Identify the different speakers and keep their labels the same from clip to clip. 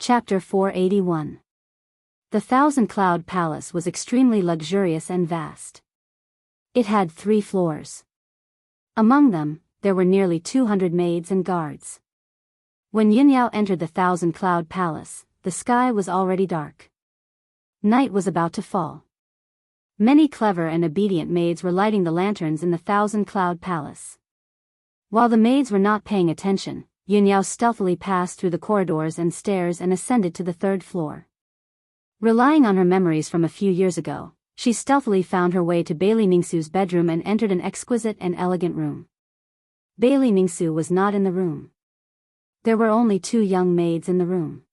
Speaker 1: Chapter 481. The Thousand-Cloud Palace was extremely luxurious and vast. It had 3 floors. Among them, there were nearly 200 maids and guards. When Biyao entered the Thousand-Cloud Palace, the sky was already dark. Night was about to fall. Many clever and obedient maids were lighting the lanterns in the Thousand-Cloud Palace. While the maids were not paying attention, Biyao stealthily passed through the corridors and stairs and ascended to the 3rd floor. Relying on her memories from a few years ago, she stealthily found her way to Bailey Ningsu's bedroom and entered an exquisite and elegant room. Bailey Ningsu was not in the room. There were only 2 young maids in the room.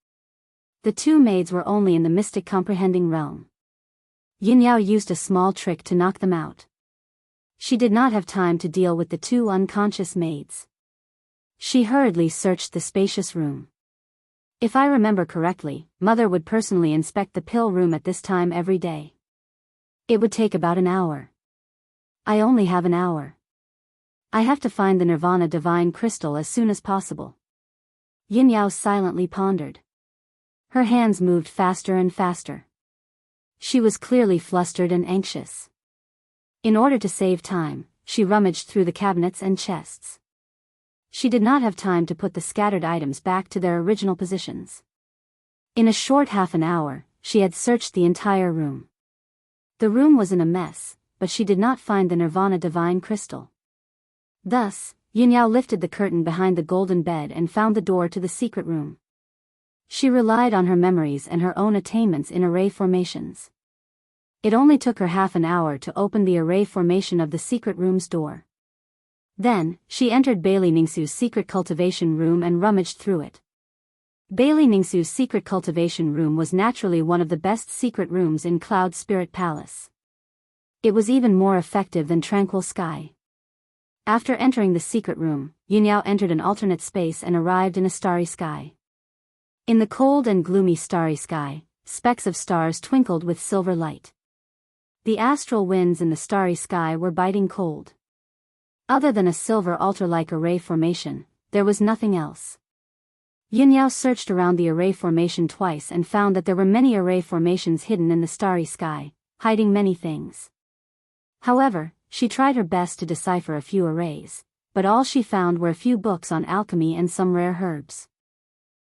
Speaker 1: The 2 maids were only in the mystic comprehending realm. Biyao used a small trick to knock them out. She did not have time to deal with the 2 unconscious maids. She hurriedly searched the spacious room. If I remember correctly, Mother would personally inspect the pill room at this time every day. It would take about an hour. I only have an hour. I have to find the Nirvana Divine Crystal as soon as possible. Biyao silently pondered. Her hands moved faster and faster. She was clearly flustered and anxious. In order to save time, she rummaged through the cabinets and chests. She did not have time to put the scattered items back to their original positions. In a short half an hour, she had searched the entire room. The room was in a mess, but she did not find the Nirvana Divine Crystal. Thus, Biyao lifted the curtain behind the golden bed and found the door to the secret room. She relied on her memories and her own attainments in array formations. It only took her half an hour to open the array formation of the secret room's door. Then, she entered Bailey Ningsu's secret cultivation room and rummaged through it. Bailey Ningsu's secret cultivation room was naturally one of the best secret rooms in Cloud Spirit Palace. It was even more effective than Tranquil Sky. After entering the secret room, Biyao entered an alternate space and arrived in a starry sky. In the cold and gloomy starry sky, specks of stars twinkled with silver light. The astral winds in the starry sky were biting cold. Other than a silver altar-like array formation, there was nothing else. Biyao searched around the array formation twice and found that there were many array formations hidden in the starry sky, hiding many things. However, she tried her best to decipher a few arrays, but all she found were a few books on alchemy and some rare herbs.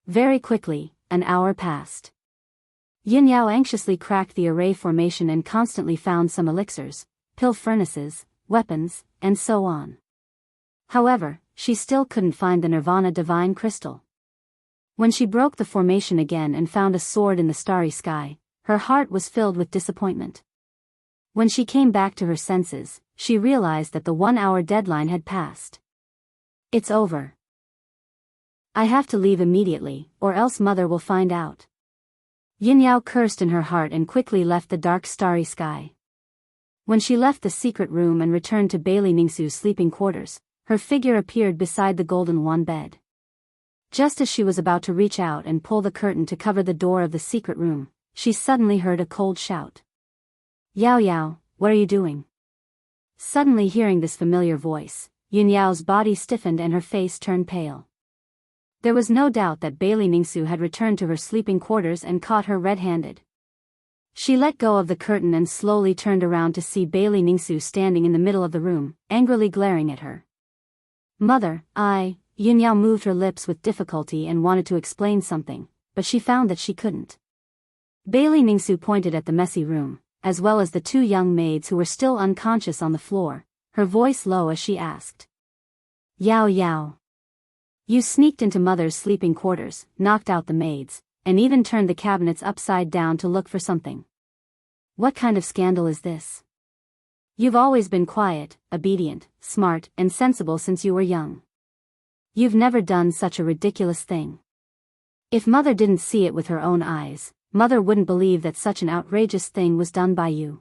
Speaker 1: Very quickly, an hour passed. Biyao anxiously cracked the array formation and constantly found some elixirs, pill furnaces, weapons, and so on. However, she still couldn't find the Nirvana Divine Crystal. When she broke the formation again and found a sword in the starry sky, her heart was filled with disappointment. When she came back to her senses, she realized that the 1-hour deadline had passed. It's over. I have to leave immediately, or else Mother will find out. Biyao cursed in her heart and quickly left the dark starry sky. When she left the secret room and returned to Bailey Ningsu's sleeping quarters, her figure appeared beside the golden wand bed. Just as she was about to reach out and pull the curtain to cover the door of the secret room, she suddenly heard a cold shout. Yao, what are you doing? Suddenly hearing this familiar voice, Yao's body stiffened and her face turned pale. There was no doubt that Bailey Ningsu had returned to her sleeping quarters and caught her red-handed. She let go of the curtain and slowly turned around to see Bailey Ningsu standing in the middle of the room, angrily glaring at her. Mother, Yao moved her lips with difficulty and wanted to explain something, but she found that she couldn't. Bailey Ningsu pointed at the messy room, as well as the 2 young maids who were still unconscious on the floor, her voice low as she asked. Yao. You sneaked into Mother's sleeping quarters, knocked out the maids, and even turned the cabinets upside down to look for something. What kind of scandal is this? You've always been quiet, obedient, smart, and sensible since you were young. You've never done such a ridiculous thing. If Mother didn't see it with her own eyes, Mother wouldn't believe that such an outrageous thing was done by you.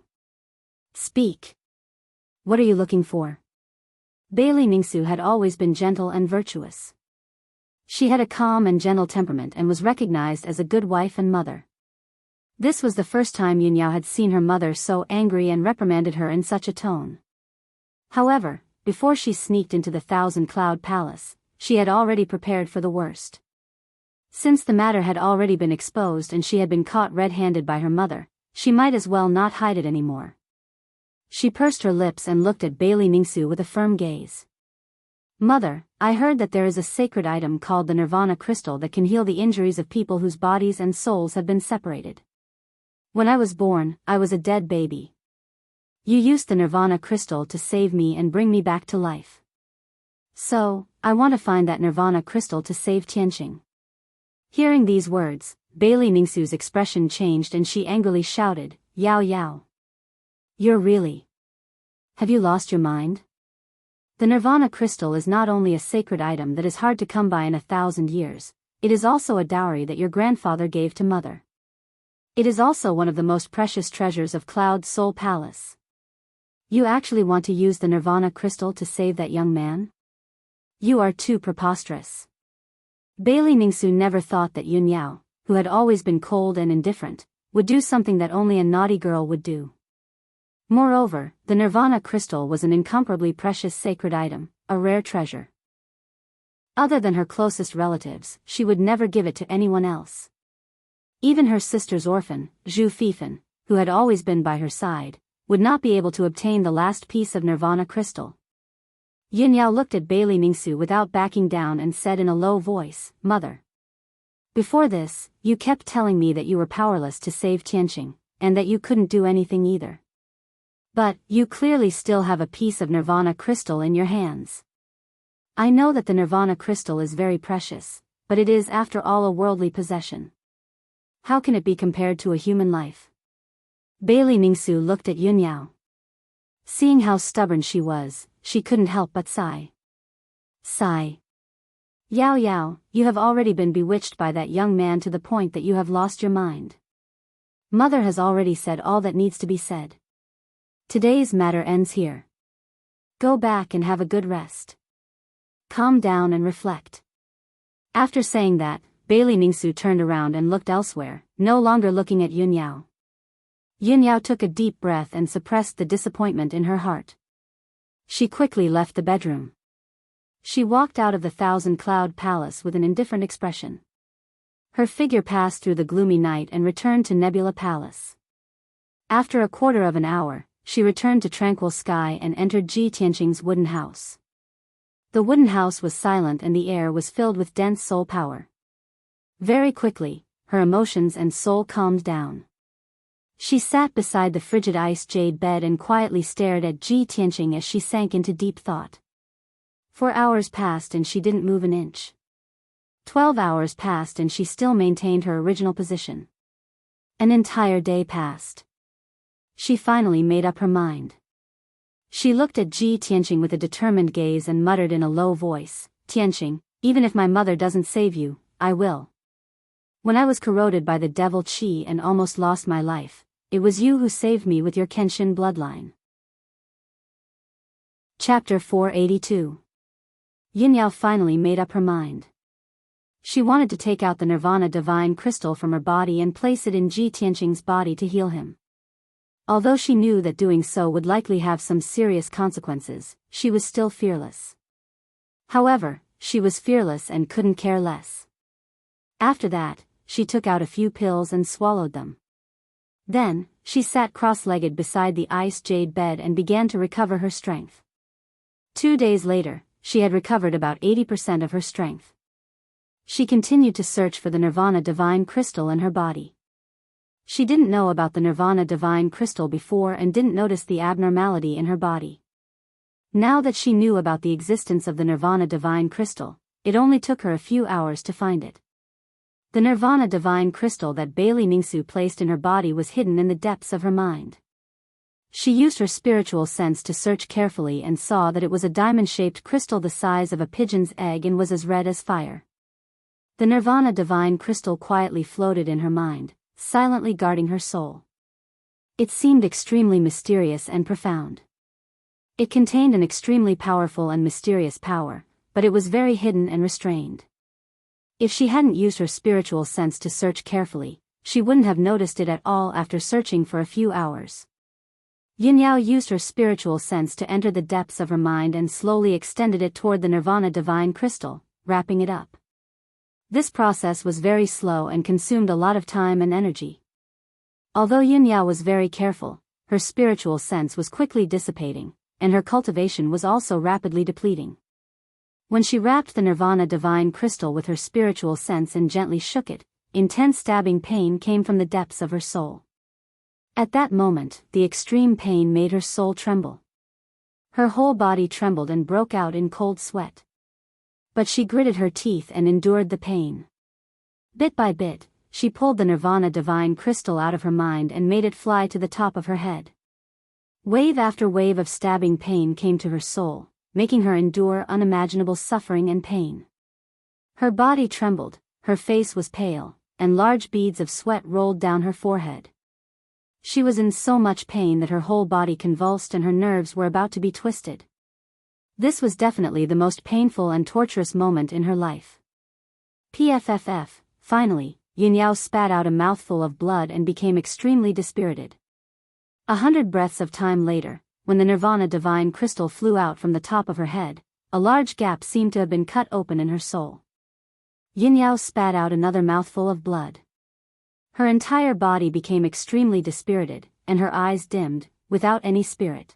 Speaker 1: Speak. What are you looking for? Bailey Ningsu had always been gentle and virtuous. She had a calm and gentle temperament and was recognized as a good wife and mother. This was the first time Biyao had seen her mother so angry and reprimanded her in such a tone. However, before she sneaked into the Thousand-Cloud Palace, she had already prepared for the worst. Since the matter had already been exposed and she had been caught red-handed by her mother, she might as well not hide it anymore. She pursed her lips and looked at Bailey Ningsu with a firm gaze. Mother, I heard that there is a sacred item called the Nirvana crystal that can heal the injuries of people whose bodies and souls have been separated. When I was born, I was a dead baby. You used the Nirvana crystal to save me and bring me back to life. So, I want to find that Nirvana crystal to save Tianqing. Hearing these words, Bailey Ningsu's expression changed and she angrily shouted, Yao Yao. You're really... Have you lost your mind? The Nirvana crystal is not only a sacred item that is hard to come by in 1,000 years, it is also a dowry that your grandfather gave to Mother. It is also one of the most precious treasures of Cloud Soul Palace. You actually want to use the Nirvana crystal to save that young man? You are too preposterous. Bailey Ningsu never thought that Yun Yao, who had always been cold and indifferent, would do something that only a naughty girl would do. Moreover, the Nirvana crystal was an incomparably precious sacred item, a rare treasure. Other than her closest relatives, she would never give it to anyone else. Even her sister's orphan, Zhu Fifan, who had always been by her side, would not be able to obtain the last piece of Nirvana crystal. Yin Yao looked at Bailey Ningsu without backing down and said in a low voice, Mother. Before this, you kept telling me that you were powerless to save Tianqing, and that you couldn't do anything either. But, you clearly still have a piece of Nirvana crystal in your hands. I know that the Nirvana crystal is very precious, but it is after all a worldly possession. How can it be compared to a human life? Bailey Ningsu looked at Yun Yao. Seeing how stubborn she was, she couldn't help but sigh. Sigh. Yao Yao, you have already been bewitched by that young man to the point that you have lost your mind. Mother has already said all that needs to be said. Today's matter ends here. Go back and have a good rest. Calm down and reflect. After saying that, Bailey Ningsu turned around and looked elsewhere, no longer looking at Yun Yao. Yun Yao took a deep breath and suppressed the disappointment in her heart. She quickly left the bedroom. She walked out of the Thousand-Cloud Palace with an indifferent expression. Her figure passed through the gloomy night and returned to Nebula Palace. After a quarter of an hour, she returned to Tranquil Sky and entered Ji Tianqing's wooden house. The wooden house was silent and the air was filled with dense soul power. Very quickly, her emotions and soul calmed down. She sat beside the frigid ice jade bed and quietly stared at Ji Tianqing as she sank into deep thought. 4 hours passed and she didn't move an inch. 12 hours passed and she still maintained her original position. An entire day passed. She finally made up her mind. She looked at Ji Tianqing with a determined gaze and muttered in a low voice, Tianqing, even if my mother doesn't save you, I will. When I was corroded by the devil Qi and almost lost my life, it was you who saved me with your Kenshin bloodline. Chapter 482. Yin Yao finally made up her mind. She wanted to take out the Nirvana divine crystal from her body and place it in Ji Tianqing's body to heal him. Although she knew that doing so would likely have some serious consequences, she was still fearless. However, she was fearless and couldn't care less. After that, she took out a few pills and swallowed them. Then, she sat cross-legged beside the ice jade bed and began to recover her strength. 2 days later, she had recovered about 80% of her strength. She continued to search for the Nirvana divine crystal in her body. She didn't know about the Nirvana divine crystal before and didn't notice the abnormality in her body. Now that she knew about the existence of the Nirvana divine crystal, it only took her a few hours to find it. The Nirvana divine crystal that Bailey Ningsu placed in her body was hidden in the depths of her mind. She used her spiritual sense to search carefully and saw that it was a diamond-shaped crystal the size of a pigeon's egg and was as red as fire. The Nirvana divine crystal quietly floated in her mind, silently guarding her soul. It seemed extremely mysterious and profound. It contained an extremely powerful and mysterious power, but it was very hidden and restrained. If she hadn't used her spiritual sense to search carefully, she wouldn't have noticed it at all after searching for a few hours. Yin Yao used her spiritual sense to enter the depths of her mind and slowly extended it toward the Nirvana divine crystal, wrapping it up. This process was very slow and consumed a lot of time and energy. Although Yunyao was very careful, her spiritual sense was quickly dissipating, and her cultivation was also rapidly depleting. When she wrapped the Nirvana divine crystal with her spiritual sense and gently shook it, intense stabbing pain came from the depths of her soul. At that moment, the extreme pain made her soul tremble. Her whole body trembled and broke out in cold sweat. But she gritted her teeth and endured the pain. Bit by bit, she pulled the Nirvana divine crystal out of her mind and made it fly to the top of her head. Wave after wave of stabbing pain came to her soul, making her endure unimaginable suffering and pain. Her body trembled, her face was pale, and large beads of sweat rolled down her forehead. She was in so much pain that her whole body convulsed and her nerves were about to be twisted. This was definitely the most painful and torturous moment in her life. PFFF, finally, Yunyao spat out a mouthful of blood and became extremely dispirited. 100 breaths of time later, when the Nirvana divine crystal flew out from the top of her head, a large gap seemed to have been cut open in her soul. Yunyao spat out another mouthful of blood. Her entire body became extremely dispirited, and her eyes dimmed, without any spirit.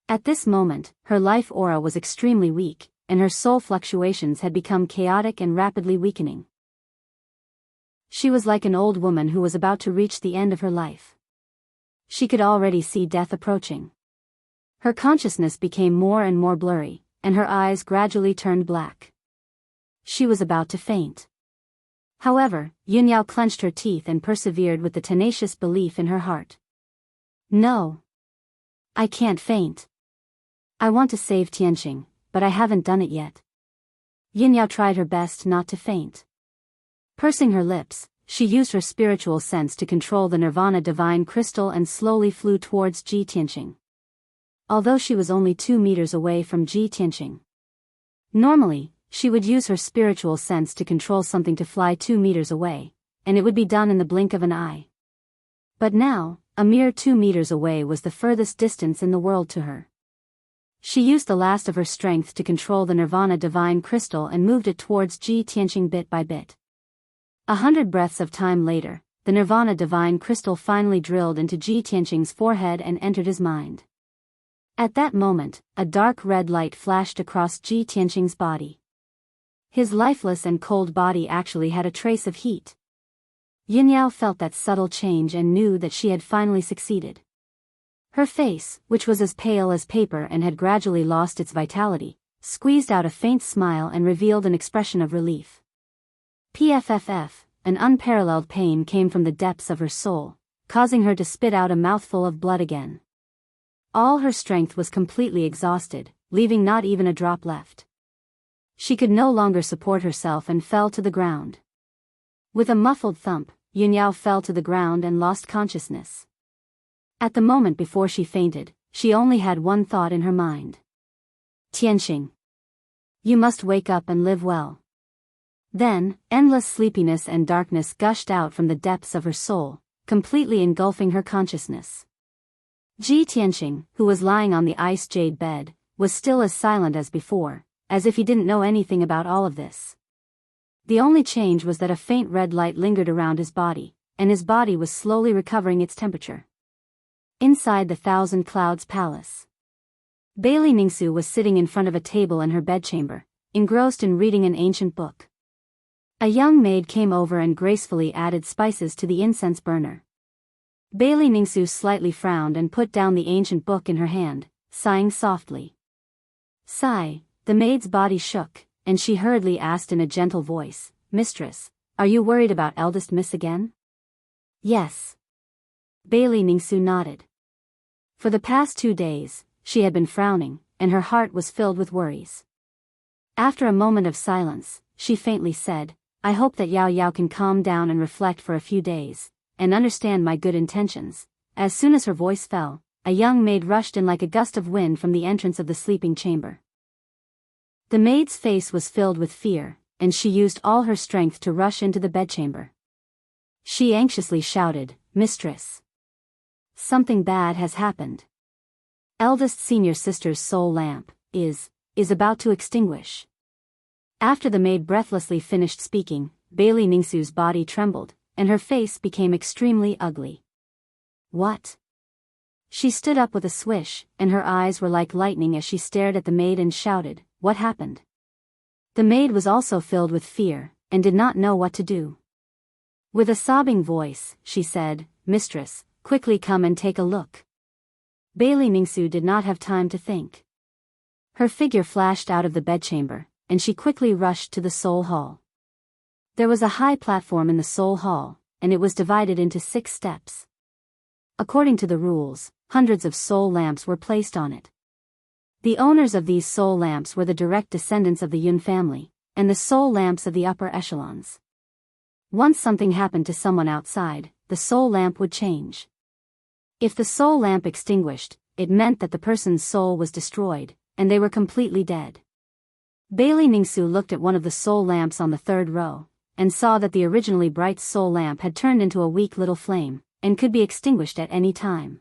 Speaker 1: At this moment, her life aura was extremely weak, and her soul fluctuations had become chaotic and rapidly weakening. She was like an old woman who was about to reach the end of her life. She could already see death approaching. Her consciousness became more and more blurry, and her eyes gradually turned black. She was about to faint. However, Yunyao clenched her teeth and persevered with the tenacious belief in her heart. No. I can't faint. I want to save Tianqing, but I haven't done it yet. Yunyao tried her best not to faint. Pursing her lips, she used her spiritual sense to control the Nirvana divine crystal and slowly flew towards Ji Tianqing. Although she was only 2 meters away from Ji Tianqing. Normally, she would use her spiritual sense to control something to fly 2 meters away, and it would be done in the blink of an eye. But now, a mere 2 meters away was the furthest distance in the world to her. She used the last of her strength to control the Nirvana divine crystal and moved it towards Ji Tianqing bit by bit. 100 breaths of time later, the Nirvana divine crystal finally drilled into Ji Tianqing's forehead and entered his mind. At that moment, a dark red light flashed across Ji Tianqing's body. His lifeless and cold body actually had a trace of heat. Yunyao felt that subtle change and knew that she had finally succeeded. Her face, which was as pale as paper and had gradually lost its vitality, squeezed out a faint smile and revealed an expression of relief. PFFF, an unparalleled pain came from the depths of her soul, causing her to spit out a mouthful of blood again. All her strength was completely exhausted, leaving not even a drop left. She could no longer support herself and fell to the ground. With a muffled thump, Yunyao fell to the ground and lost consciousness. At the moment before she fainted, she only had one thought in her mind. Tianqing. You must wake up and live well. Then, endless sleepiness and darkness gushed out from the depths of her soul, completely engulfing her consciousness. Ji Tianqing, who was lying on the ice jade bed, was still as silent as before, as if he didn't know anything about all of this. The only change was that a faint red light lingered around his body, and his body was slowly recovering its temperature. Inside the Thousand Clouds Palace, Bailey Ningsu was sitting in front of a table in her bedchamber, engrossed in reading an ancient book. A young maid came over and gracefully added spices to the incense burner. Bailey Ningsu slightly frowned and put down the ancient book in her hand, sighing softly. Sigh. The maid's body shook, and she hurriedly asked in a gentle voice, Mistress, are you worried about eldest miss again? Yes. Bailey Ningsu nodded. For the past 2 days, she had been frowning, and her heart was filled with worries. After a moment of silence, she faintly said, I hope that Yao Yao can calm down and reflect for a few days, and understand my good intentions. As soon as her voice fell, a young maid rushed in like a gust of wind from the entrance of the sleeping chamber. The maid's face was filled with fear, and she used all her strength to rush into the bedchamber. She anxiously shouted, Mistress. Something bad has happened. Eldest senior sister's soul lamp is about to extinguish. After the maid breathlessly finished speaking, Bailey Ningsu's body trembled, and her face became extremely ugly. What? She stood up with a swish, and her eyes were like lightning as she stared at the maid and shouted, "What happened?" The maid was also filled with fear, and did not know what to do. With a sobbing voice, she said, "Mistress, quickly come and take a look." Bailey Ningsu did not have time to think. Her figure flashed out of the bedchamber, and she quickly rushed to the Soul Hall. There was a high platform in the Soul Hall, and it was divided into 6 steps. According to the rules, hundreds of soul lamps were placed on it. The owners of these soul lamps were the direct descendants of the Yun family, and the soul lamps of the upper echelons. Once something happened to someone outside, the soul lamp would change. If the soul lamp extinguished, it meant that the person's soul was destroyed, and they were completely dead. Bailey Ningsu looked at one of the soul lamps on the 3rd row, and saw that the originally bright soul lamp had turned into a weak little flame, and could be extinguished at any time.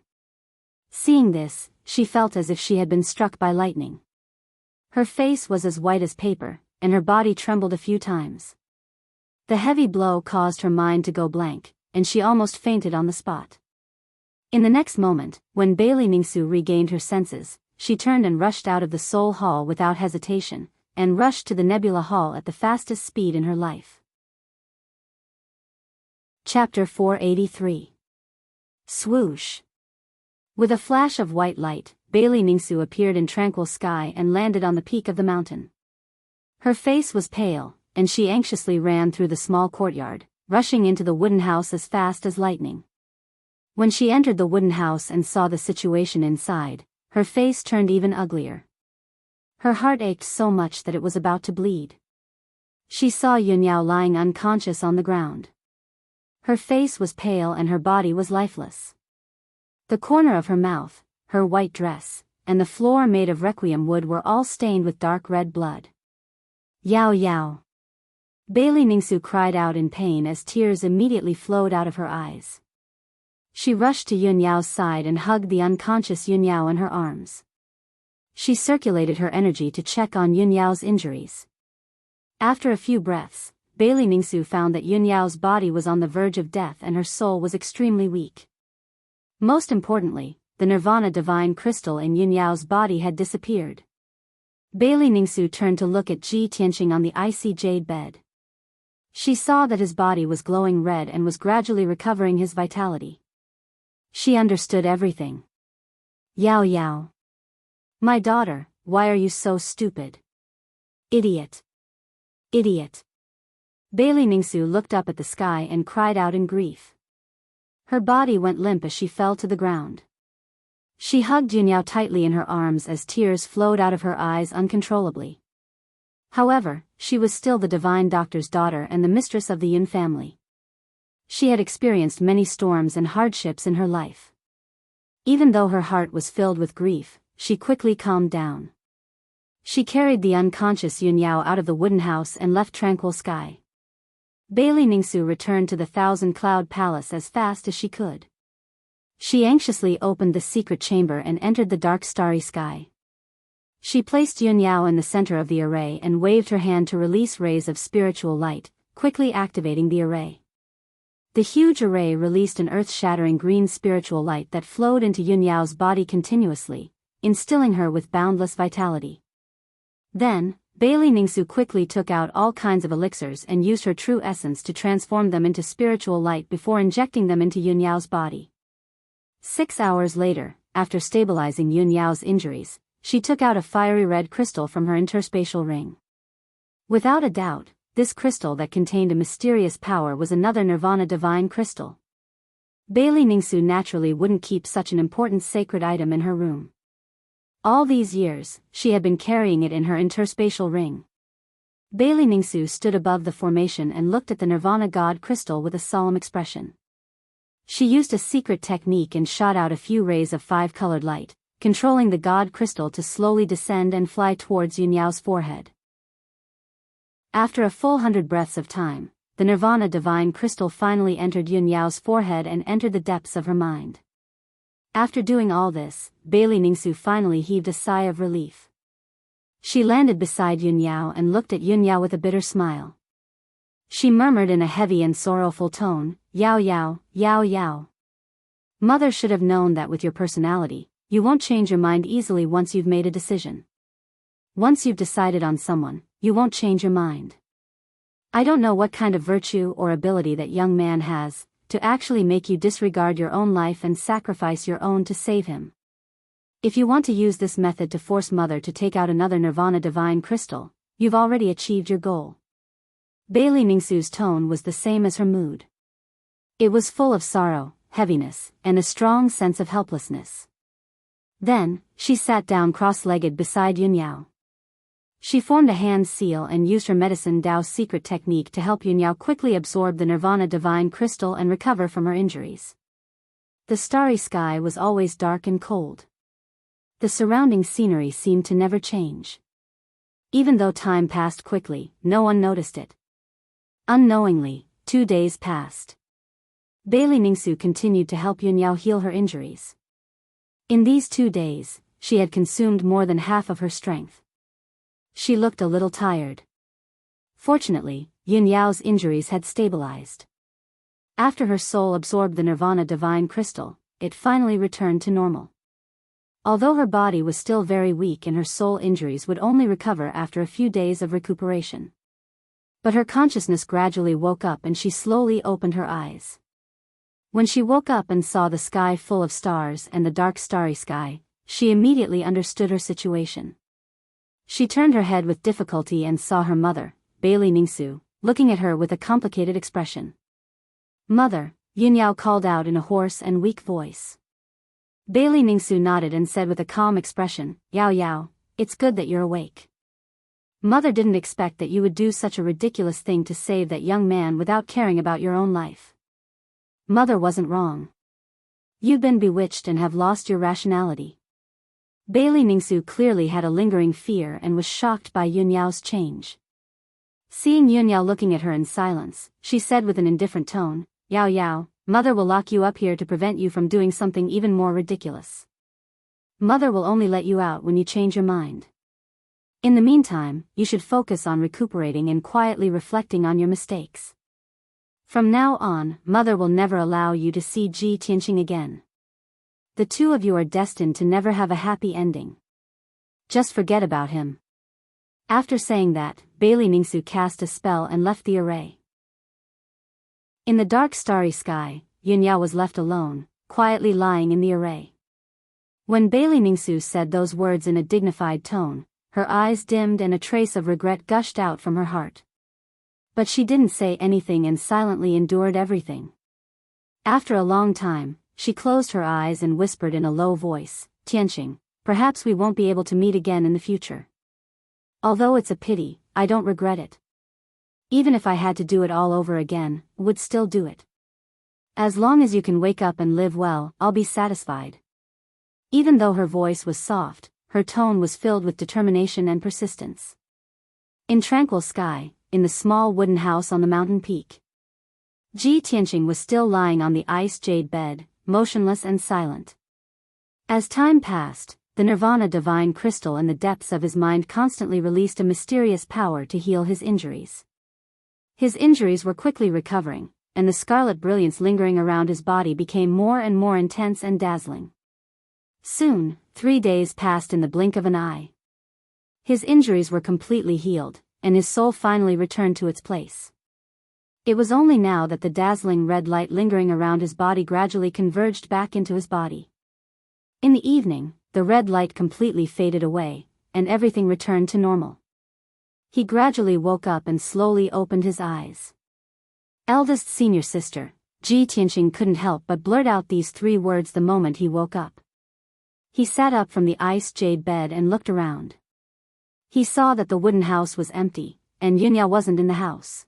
Speaker 1: Seeing this, she felt as if she had been struck by lightning. Her face was as white as paper, and her body trembled a few times. The heavy blow caused her mind to go blank, and she almost fainted on the spot. In the next moment, when Bailey Ningsu regained her senses, she turned and rushed out of the Soul Hall without hesitation, and rushed to the Nebula Hall at the fastest speed in her life. Chapter 483. Swoosh. With a flash of white light, Bailey Ningsu appeared in tranquil sky and landed on the peak of the mountain. Her face was pale, and she anxiously ran through the small courtyard, rushing into the wooden house as fast as lightning. When she entered the wooden house and saw the situation inside, her face turned even uglier. Her heart ached so much that it was about to bleed. She saw Yunyao lying unconscious on the ground. Her face was pale and her body was lifeless. The corner of her mouth, her white dress, and the floor made of requiem wood were all stained with dark red blood. Yao Yao. Bailey Ningsu cried out in pain as tears immediately flowed out of her eyes. She rushed to Yunyao's side and hugged the unconscious Yunyao in her arms. She circulated her energy to check on Yunyao's injuries. After a few breaths, Bailey Ningsu found that Yunyao's body was on the verge of death and her soul was extremely weak. Most importantly, the Nirvana Divine Crystal in Yunyao's body had disappeared. Bailey Ningsu turned to look at Ji Tianqing on the icy jade bed. She saw that his body was glowing red and was gradually recovering his vitality. She understood everything. Yao Yao. My daughter, why are you so stupid? Idiot. Idiot. Bailey Ningsu looked up at the sky and cried out in grief. Her body went limp as she fell to the ground. She hugged Yunyao tightly in her arms as tears flowed out of her eyes uncontrollably. However, she was still the divine doctor's daughter and the mistress of the Yun family. She had experienced many storms and hardships in her life. Even though her heart was filled with grief, she quickly calmed down. She carried the unconscious Yunyao out of the wooden house and left tranquil sky. Bailey Ningsu returned to the 1,000-cloud palace as fast as she could. She anxiously opened the secret chamber and entered the dark starry sky. She placed Yunyao in the center of the array and waved her hand to release rays of spiritual light, quickly activating the array. The huge array released an earth-shattering green spiritual light that flowed into Yunyao's body continuously, instilling her with boundless vitality. Then, Bailey Ningsu quickly took out all kinds of elixirs and used her true essence to transform them into spiritual light before injecting them into Yunyao's body. 6 hours later, after stabilizing Yunyao's injuries, she took out a fiery red crystal from her interspatial ring. Without a doubt, this crystal that contained a mysterious power was another Nirvana Divine Crystal. Bailey Ningsu naturally wouldn't keep such an important sacred item in her room. All these years, she had been carrying it in her interspatial ring. Bailey Ningsu stood above the formation and looked at the Nirvana God Crystal with a solemn expression. She used a secret technique and shot out a few rays of 5-colored light, controlling the God Crystal to slowly descend and fly towards Yunyao's forehead. After a full 100 breaths of time, the Nirvana Divine Crystal finally entered Yunyao's forehead and entered the depths of her mind. After doing all this, Bailey Ningsu finally heaved a sigh of relief. She landed beside Yunyao and looked at Yunyao with a bitter smile. She murmured in a heavy and sorrowful tone, "Yao Yao, Yao Yao. Mother should have known that with your personality, you won't change your mind easily once you've made a decision. Once you've decided on someone, you won't change your mind. I don't know what kind of virtue or ability that young man has, to actually make you disregard your own life and sacrifice your own to save him. If you want to use this method to force Mother to take out another Nirvana Divine Crystal, you've already achieved your goal." Bailey Ningsu's tone was the same as her mood. It was full of sorrow, heaviness, and a strong sense of helplessness. Then, she sat down cross-legged beside Yunyao. She formed a hand seal and used her medicine Dao's secret technique to help Yunyao quickly absorb the Nirvana Divine Crystal and recover from her injuries. The starry sky was always dark and cold. The surrounding scenery seemed to never change. Even though time passed quickly, no one noticed it. Unknowingly, 2 days passed. Bailey Ningsu continued to help Yunyao heal her injuries. In these 2 days, she had consumed more than half of her strength. She looked a little tired. Fortunately, Yunyao's injuries had stabilized. After her soul absorbed the Nirvana Divine Crystal, it finally returned to normal. Although her body was still very weak and her soul injuries would only recover after a few days of recuperation. But her consciousness gradually woke up and she slowly opened her eyes. When she woke up and saw the sky full of stars and the dark starry sky, she immediately understood her situation. She turned her head with difficulty and saw her mother, Bailey Ningsu, looking at her with a complicated expression. "Mother," Yunyao called out in a hoarse and weak voice. Bailey Ningsu nodded and said with a calm expression, "Yao Yao, it's good that you're awake. Mother didn't expect that you would do such a ridiculous thing to save that young man without caring about your own life. Mother wasn't wrong. You've been bewitched and have lost your rationality." Bailey Ningsu clearly had a lingering fear and was shocked by Yunyao's change. Seeing Yunyao looking at her in silence, she said with an indifferent tone, "Yao Yao, Mother will lock you up here to prevent you from doing something even more ridiculous. Mother will only let you out when you change your mind. In the meantime, you should focus on recuperating and quietly reflecting on your mistakes. From now on, Mother will never allow you to see Ji Tianqing again. The two of you are destined to never have a happy ending. Just forget about him." After saying that, Bailey Ningsu cast a spell and left the array. In the dark starry sky, Yunyao was left alone, quietly lying in the array. When Bailey Ningsu said those words in a dignified tone, her eyes dimmed and a trace of regret gushed out from her heart. But she didn't say anything and silently endured everything. After a long time, she closed her eyes and whispered in a low voice, "Tianqing, perhaps we won't be able to meet again in the future. Although it's a pity, I don't regret it. Even if I had to do it all over again, would still do it. As long as you can wake up and live well, I'll be satisfied." Even though her voice was soft, her tone was filled with determination and persistence. In tranquil sky, in the small wooden house on the mountain peak, Ji Tianqing was still lying on the ice jade bed, motionless and silent. As time passed, the Nirvana Divine Crystal in the depths of his mind constantly released a mysterious power to heal his injuries. His injuries were quickly recovering, and the scarlet brilliance lingering around his body became more and more intense and dazzling. Soon, 3 days passed in the blink of an eye. His injuries were completely healed, and his soul finally returned to its place. It was only now that the dazzling red light lingering around his body gradually converged back into his body. In the evening, the red light completely faded away, and everything returned to normal. He gradually woke up and slowly opened his eyes. Eldest senior sister, Ji Tianqing couldn't help but blurt out these 3 words the moment he woke up. He sat up from the ice jade bed and looked around. He saw that the wooden house was empty, and Yunyao wasn't in the house.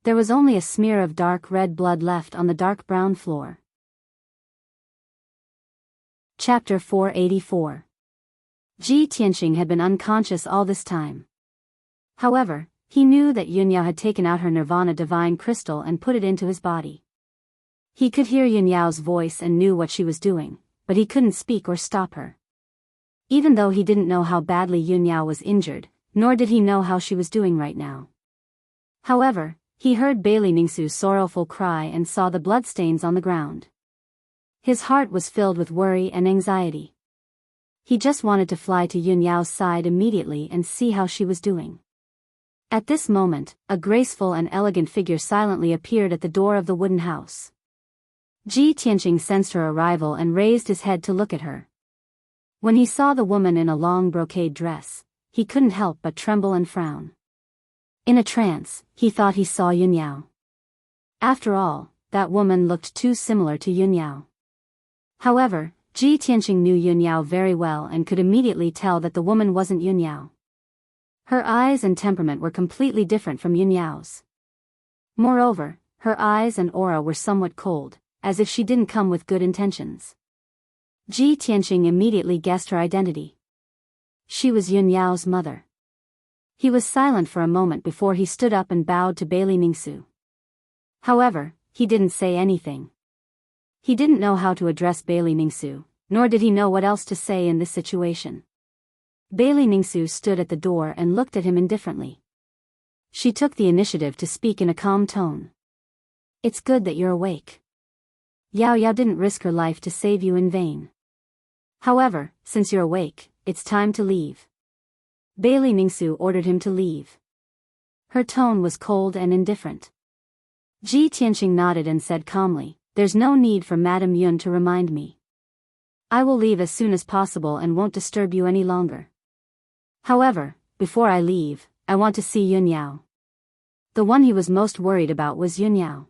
Speaker 1: There was only a smear of dark red blood left on the dark brown floor. Chapter 484. Ji Tianqing had been unconscious all this time. However, he knew that Yunyao had taken out her Nirvana Divine Crystal and put it into his body. He could hear Yunyao's voice and knew what she was doing, but he couldn't speak or stop her. Even though he didn't know how badly Yunyao was injured, nor did he know how she was doing right now. However, he heard Bailey Ningsu's sorrowful cry and saw the bloodstains on the ground. His heart was filled with worry and anxiety. He just wanted to fly to Yunyao's side immediately and see how she was doing. At this moment, a graceful and elegant figure silently appeared at the door of the wooden house. Ji Tianqing sensed her arrival and raised his head to look at her. When he saw the woman in a long brocade dress, he couldn't help but tremble and frown. In a trance, he thought he saw Yunyao. After all, that woman looked too similar to Yunyao. However, Ji Tianqing knew Yunyao very well and could immediately tell that the woman wasn't Yunyao. Her eyes and temperament were completely different from Yunyao's. Moreover, her eyes and aura were somewhat cold, as if she didn't come with good intentions. Ji Tianqing immediately guessed her identity. She was Yunyao's mother. He was silent for a moment before he stood up and bowed to Bailey Ningsu. However, he didn't say anything. He didn't know how to address Bailey Ningsu, nor did he know what else to say in this situation. Bailey Ningsu stood at the door and looked at him indifferently. She took the initiative to speak in a calm tone. "It's good that you're awake. Yao Yao didn't risk her life to save you in vain. However, since you're awake, it's time to leave." Bailey Ningsu ordered him to leave. Her tone was cold and indifferent. Ji Tianqing nodded and said calmly, "There's no need for Madame Yun to remind me. I will leave as soon as possible and won't disturb you any longer. However, before I leave, I want to see Yunyao." The one he was most worried about was Yunyao.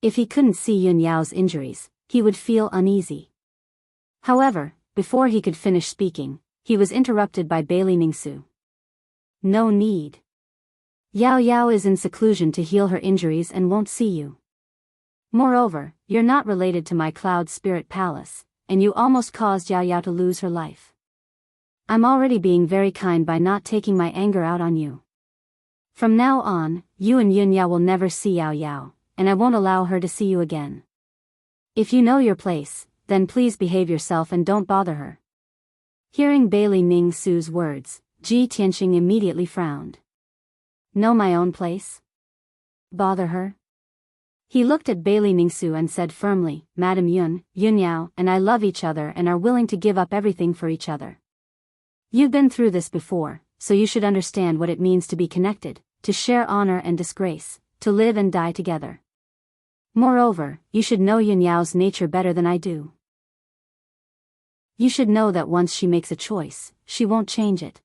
Speaker 1: If he couldn't see Yunyao's injuries, he would feel uneasy. However, before he could finish speaking, he was interrupted by Bailey Ningsu. "No need. Yao Yao is in seclusion to heal her injuries and won't see you. Moreover, you're not related to my Cloud Spirit Palace, and you almost caused Yao Yao to lose her life. I'm already being very kind by not taking my anger out on you. From now on, you and Yunyao will never see Yao Yao, and I won't allow her to see you again. If you know your place, then please behave yourself and don't bother her." Hearing Bailey Ningsu's words, Ji Tianqing immediately frowned. "Know my own place? Bother her?" He looked at Bailey Ningsu and said firmly, "Madame Yun, Yunyao, and I love each other and are willing to give up everything for each other. You've been through this before, so you should understand what it means to be connected, to share honor and disgrace, to live and die together. Moreover, you should know Yunyao's nature better than I do. You should know that once she makes a choice, she won't change it.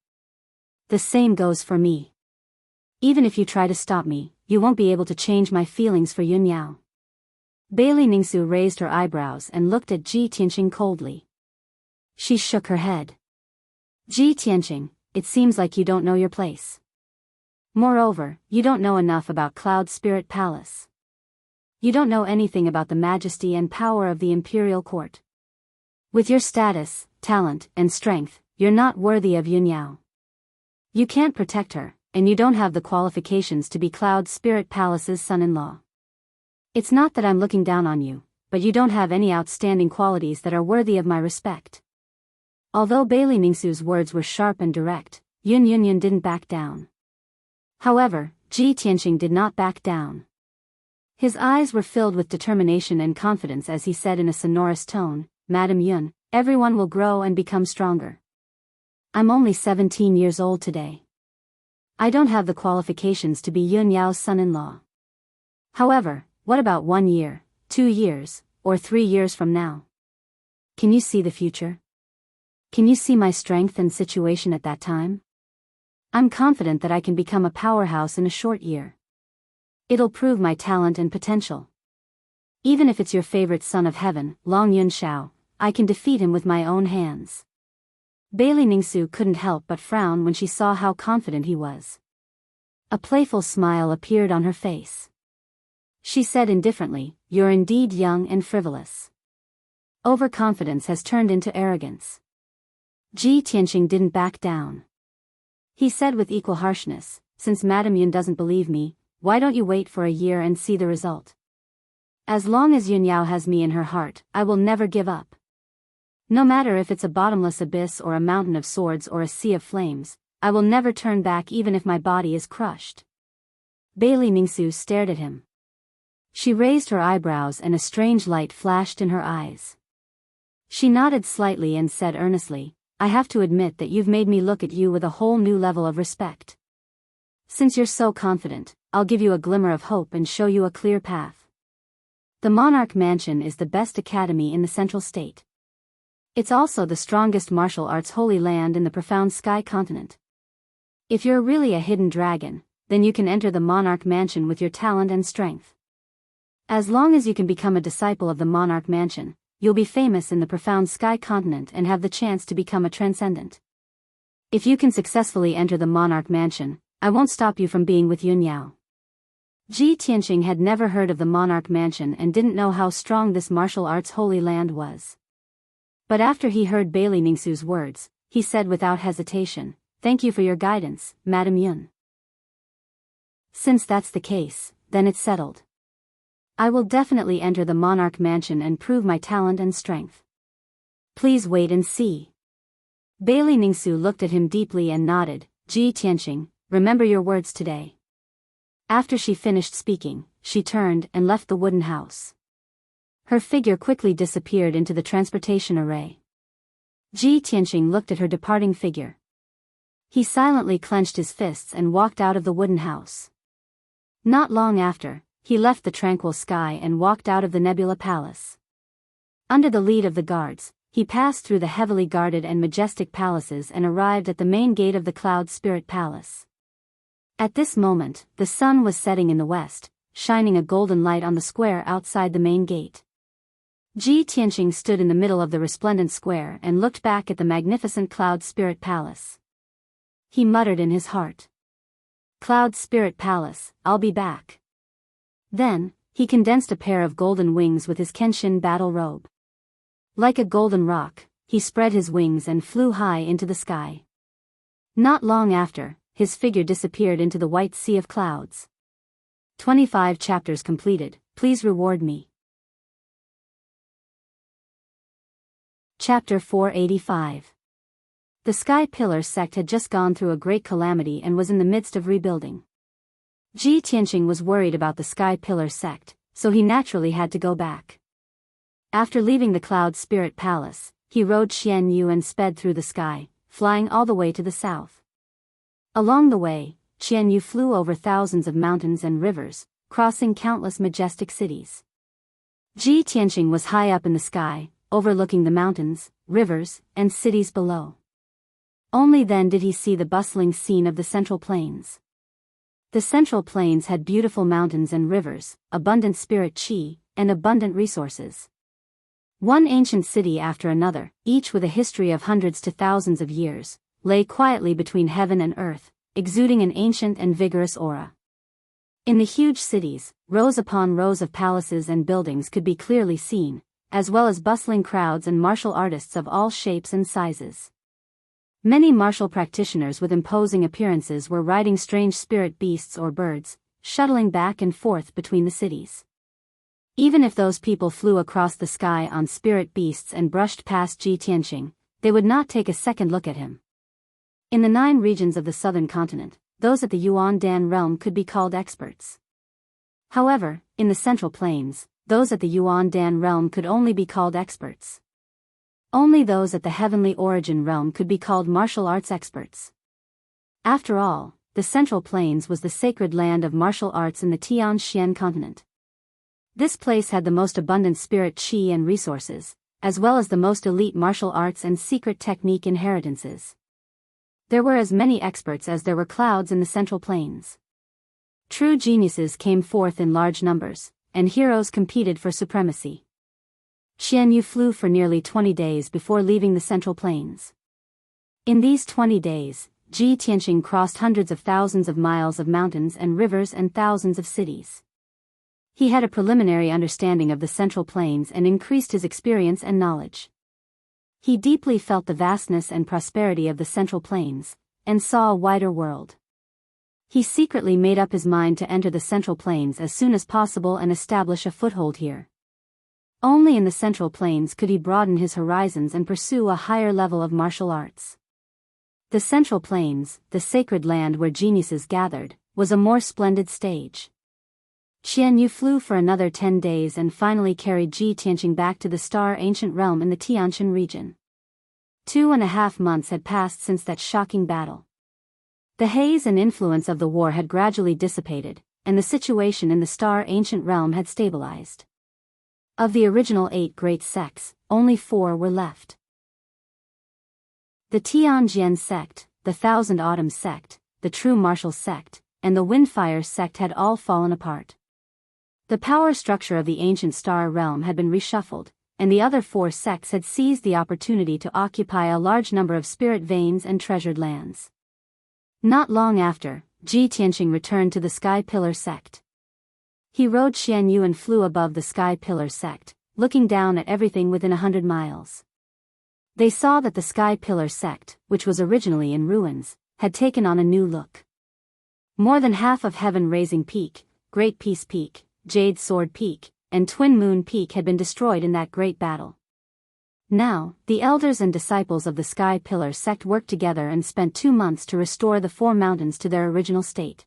Speaker 1: The same goes for me. Even if you try to stop me, you won't be able to change my feelings for Yunyao." Bailey Ningsu raised her eyebrows and looked at Ji Tianqing coldly. She shook her head. "Ji Tianqing, it seems like you don't know your place. Moreover, you don't know enough about Cloud Spirit Palace. You don't know anything about the majesty and power of the imperial court. With your status, talent, and strength, you're not worthy of Yunyao. You can't protect her, and you don't have the qualifications to be Cloud Spirit Palace's son-in-law. It's not that I'm looking down on you, but you don't have any outstanding qualities that are worthy of my respect." Although Bailey Ningsu's words were sharp and direct, Yun Yunyun didn't back down. However, Ji Tianqing did not back down. His eyes were filled with determination and confidence as he said in a sonorous tone, "Madame Yun, everyone will grow and become stronger. I'm only 17 years old today. I don't have the qualifications to be Yunyao's son-in-law. However, what about 1 year, 2 years, or 3 years from now? Can you see the future? Can you see my strength and situation at that time? I'm confident that I can become a powerhouse in a short year. It'll prove my talent and potential. Even if it's your favorite son of heaven, Long Yun Shao, I can defeat him with my own hands." Bailey Ningsu couldn't help but frown when she saw how confident he was. A playful smile appeared on her face. She said indifferently, "You're indeed young and frivolous. Overconfidence has turned into arrogance." Ji Tianqing didn't back down. He said with equal harshness, "Since Madame Yun doesn't believe me, why don't you wait for a year and see the result? As long as Yunyao has me in her heart, I will never give up." No matter if it's a bottomless abyss or a mountain of swords or a sea of flames, I will never turn back even if my body is crushed. Bailey Ningsu stared at him. She raised her eyebrows and a strange light flashed in her eyes. She nodded slightly and said earnestly, I have to admit that you've made me look at you with a whole new level of respect. Since you're so confident, I'll give you a glimmer of hope and show you a clear path. The Monarch Mansion is the best academy in the Central State. It's also the strongest martial arts holy land in the profound sky continent. If you're really a hidden dragon, then you can enter the Monarch Mansion with your talent and strength. As long as you can become a disciple of the Monarch Mansion, you'll be famous in the profound sky continent and have the chance to become a transcendent. If you can successfully enter the Monarch Mansion, I won't stop you from being with Yun Yao. Ji Tianqing had never heard of the Monarch Mansion and didn't know how strong this martial arts holy land was. But after he heard Bailey Ningsu's words, he said without hesitation, Thank you for your guidance, Madam Yun. Since that's the case, then it's settled. I will definitely enter the Monarch Mansion and prove my talent and strength. Please wait and see. Bailey Ningsu looked at him deeply and nodded, Ji Tianqing, remember your words today. After she finished speaking, she turned and left the wooden house. Her figure quickly disappeared into the transportation array. Ji Tianqing looked at her departing figure. He silently clenched his fists and walked out of the wooden house. Not long after, he left the tranquil sky and walked out of the Nebula Palace. Under the lead of the guards, he passed through the heavily guarded and majestic palaces and arrived at the main gate of the Cloud Spirit Palace. At this moment, the sun was setting in the west, shining a golden light on the square outside the main gate. Ji Tianqing stood in the middle of the resplendent square and looked back at the magnificent Cloud Spirit Palace. He muttered in his heart. Cloud Spirit Palace, I'll be back. Then, he condensed a pair of golden wings with his Kenshin battle robe. Like a golden rock, he spread his wings and flew high into the sky. Not long after, his figure disappeared into the white sea of clouds. 25 chapters completed, please reward me. Chapter 485. The Sky Pillar sect had just gone through a great calamity and was in the midst of rebuilding. Ji Tianqing was worried about the Sky Pillar sect, so he naturally had to go back. After leaving the Cloud Spirit Palace, he rode Xian Yu and sped through the sky, flying all the way to the south. Along the way, Qian Yu flew over thousands of mountains and rivers, crossing countless majestic cities. Ji Tianqing was high up in the sky, overlooking the mountains, rivers, and cities below. Only then did he see the bustling scene of the Central Plains. The Central Plains had beautiful mountains and rivers, abundant spirit qi, and abundant resources. One ancient city after another, each with a history of hundreds to thousands of years, lay quietly between heaven and earth, exuding an ancient and vigorous aura. In the huge cities, rows upon rows of palaces and buildings could be clearly seen, as well as bustling crowds and martial artists of all shapes and sizes. Many martial practitioners with imposing appearances were riding strange spirit beasts or birds, shuttling back and forth between the cities. Even if those people flew across the sky on spirit beasts and brushed past Ji Tianqing, they would not take a second look at him. In the 9 regions of the southern continent, those at the Yuan Dan realm could be called experts. However, in the Central Plains, those at the Yuan Dan realm could only be called experts. Only those at the Heavenly Origin realm could be called martial arts experts. After all, the Central Plains was the sacred land of martial arts in the Tian Xian continent. This place had the most abundant spirit qi and resources, as well as the most elite martial arts and secret technique inheritances. There were as many experts as there were clouds in the Central Plains. True geniuses came forth in large numbers, and heroes competed for supremacy. Qian Yu flew for nearly 20 days before leaving the Central Plains. In these 20 days, Ji Tianqing crossed hundreds of thousands of miles of mountains and rivers and thousands of cities. He had a preliminary understanding of the Central Plains and increased his experience and knowledge. He deeply felt the vastness and prosperity of the Central Plains, and saw a wider world. He secretly made up his mind to enter the Central Plains as soon as possible and establish a foothold here. Only in the Central Plains could he broaden his horizons and pursue a higher level of martial arts. The Central Plains, the sacred land where geniuses gathered, was a more splendid stage. Qian Yu flew for another 10 days and finally carried Ji Tianqing back to the Star Ancient Realm in the Tianshan region. 2.5 months had passed since that shocking battle. The haze and influence of the war had gradually dissipated, and the situation in the Star Ancient Realm had stabilized. Of the original 8 great sects, only 4 were left. The Tianjian sect, the Thousand Autumns sect, the True Martial sect, and the Windfire sect had all fallen apart. The power structure of the ancient star realm had been reshuffled, and the other 4 sects had seized the opportunity to occupy a large number of spirit veins and treasured lands. Not long after, Ji Tianqing returned to the Sky Pillar sect. He rode Qian Yu and flew above the Sky Pillar sect, looking down at everything within 100 miles. They saw that the Sky Pillar sect, which was originally in ruins, had taken on a new look. More than half of Heaven Raising Peak, Great Peace Peak, Jade Sword Peak, and Twin Moon Peak had been destroyed in that great battle. Now, the elders and disciples of the Sky Pillar sect worked together and spent 2 months to restore the 4 mountains to their original state.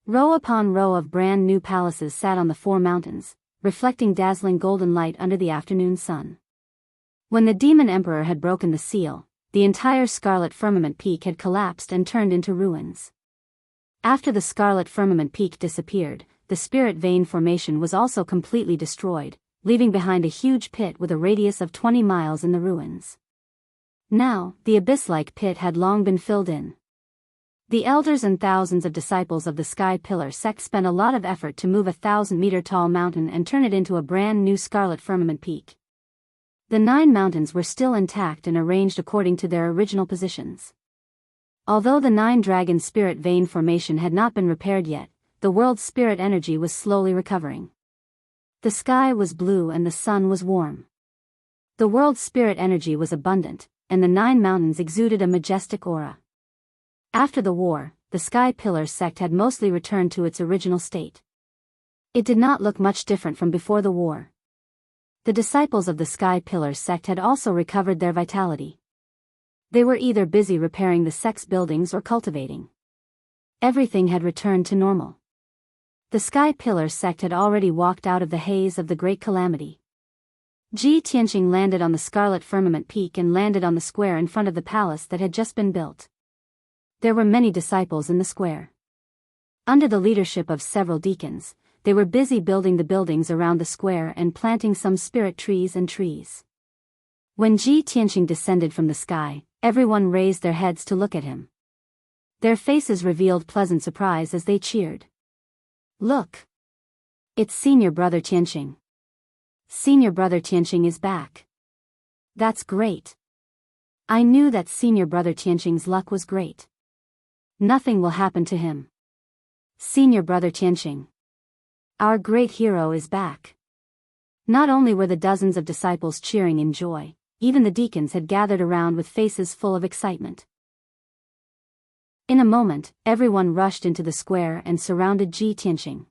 Speaker 1: Row upon row of brand new palaces sat on the 4 mountains, reflecting dazzling golden light under the afternoon sun. When the Demon Emperor had broken the seal, the entire Scarlet Firmament Peak had collapsed and turned into ruins. After the Scarlet Firmament Peak disappeared, the Spirit Vein Formation was also completely destroyed, leaving behind a huge pit with a radius of 20 miles in the ruins. Now, the abyss-like pit had long been filled in. The elders and thousands of disciples of the Sky Pillar sect spent a lot of effort to move a 1,000-meter-tall mountain and turn it into a brand new Scarlet Firmament Peak. The 9 mountains were still intact and arranged according to their original positions. Although the 9-dragon spirit vein formation had not been repaired yet, the world's spirit energy was slowly recovering. The sky was blue and the sun was warm. The world's spirit energy was abundant, and the 9 mountains exuded a majestic aura. After the war, the Sky Pillar sect had mostly returned to its original state. It did not look much different from before the war. The disciples of the Sky Pillar sect had also recovered their vitality. They were either busy repairing the sect's buildings or cultivating. Everything had returned to normal. The Sky Pillar sect had already walked out of the haze of the Great Calamity. Ji Tianqing landed on the Scarlet Firmament Peak and landed on the square in front of the palace that had just been built. There were many disciples in the square. Under the leadership of several deacons, they were busy building the buildings around the square and planting some spirit trees and trees. When Ji Tianqing descended from the sky, everyone raised their heads to look at him. Their faces revealed pleasant surprise as they cheered. Look! It's Senior Brother Tianqing. Senior Brother Tianqing is back. That's great. I knew that Senior Brother Tianqing's luck was great. Nothing will happen to him. Senior Brother Tianqing. Our great hero is back. Not only were the dozens of disciples cheering in joy, even the deacons had gathered around with faces full of excitement. In a moment, everyone rushed into the square and surrounded Ji Tianqing.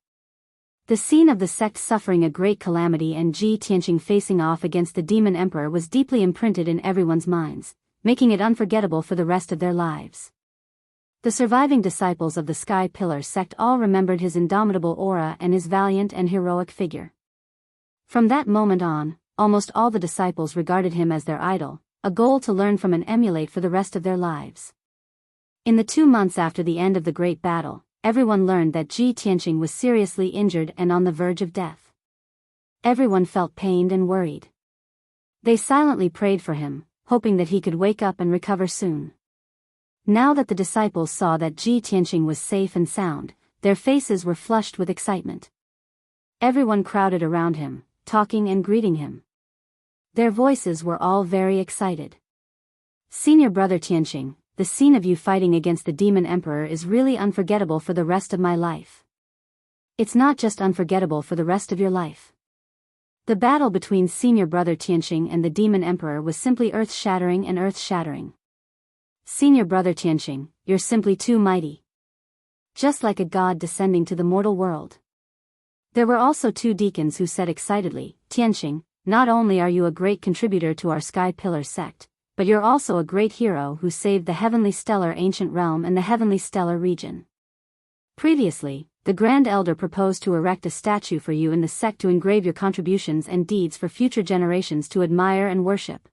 Speaker 1: The scene of the sect suffering a great calamity and Ji Tianqing facing off against the Demon Emperor was deeply imprinted in everyone's minds, making it unforgettable for the rest of their lives. The surviving disciples of the Sky Pillar sect all remembered his indomitable aura and his valiant and heroic figure. From that moment on, almost all the disciples regarded him as their idol, a goal to learn from and emulate for the rest of their lives. In the 2 months after the end of the great battle, everyone learned that Ji Tianqing was seriously injured and on the verge of death. Everyone felt pained and worried. They silently prayed for him, hoping that he could wake up and recover soon. Now that the disciples saw that Ji Tianqing was safe and sound, their faces were flushed with excitement. Everyone crowded around him, talking and greeting him. Their voices were all very excited. Senior Brother Tianqing, the scene of you fighting against the Demon Emperor is really unforgettable for the rest of my life. It's not just unforgettable for the rest of your life. The battle between Senior Brother Tianqing and the Demon Emperor was simply earth-shattering and earth-shattering. Senior Brother Tianqing, you're simply too mighty. Just like a god descending to the mortal world. There were also 2 deacons who said excitedly, Tianqing, not only are you a great contributor to our Sky Pillar sect, but you're also a great hero who saved the Heavenly Stellar Ancient Realm and the Heavenly Stellar region. Previously, the Grand Elder proposed to erect a statue for you in the sect to engrave your contributions and deeds for future generations to admire and worship.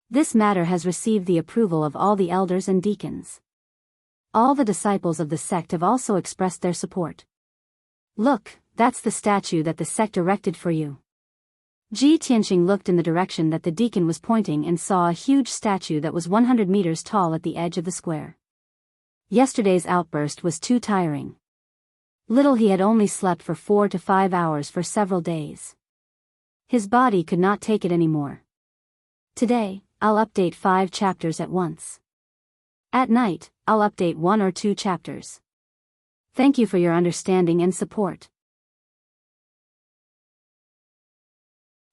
Speaker 1: This matter has received the approval of all the elders and deacons. All the disciples of the sect have also expressed their support. Look, that's the statue that the sect erected for you. Ji Tianqing looked in the direction that the deacon was pointing and saw a huge statue that was 100 meters tall at the edge of the square. Yesterday's outburst was too tiring. Little he had only slept for 4 to 5 hours for several days. His body could not take it anymore. Today, I'll update 5 chapters at once. At night, I'll update 1 or 2 chapters. Thank you for your understanding and support.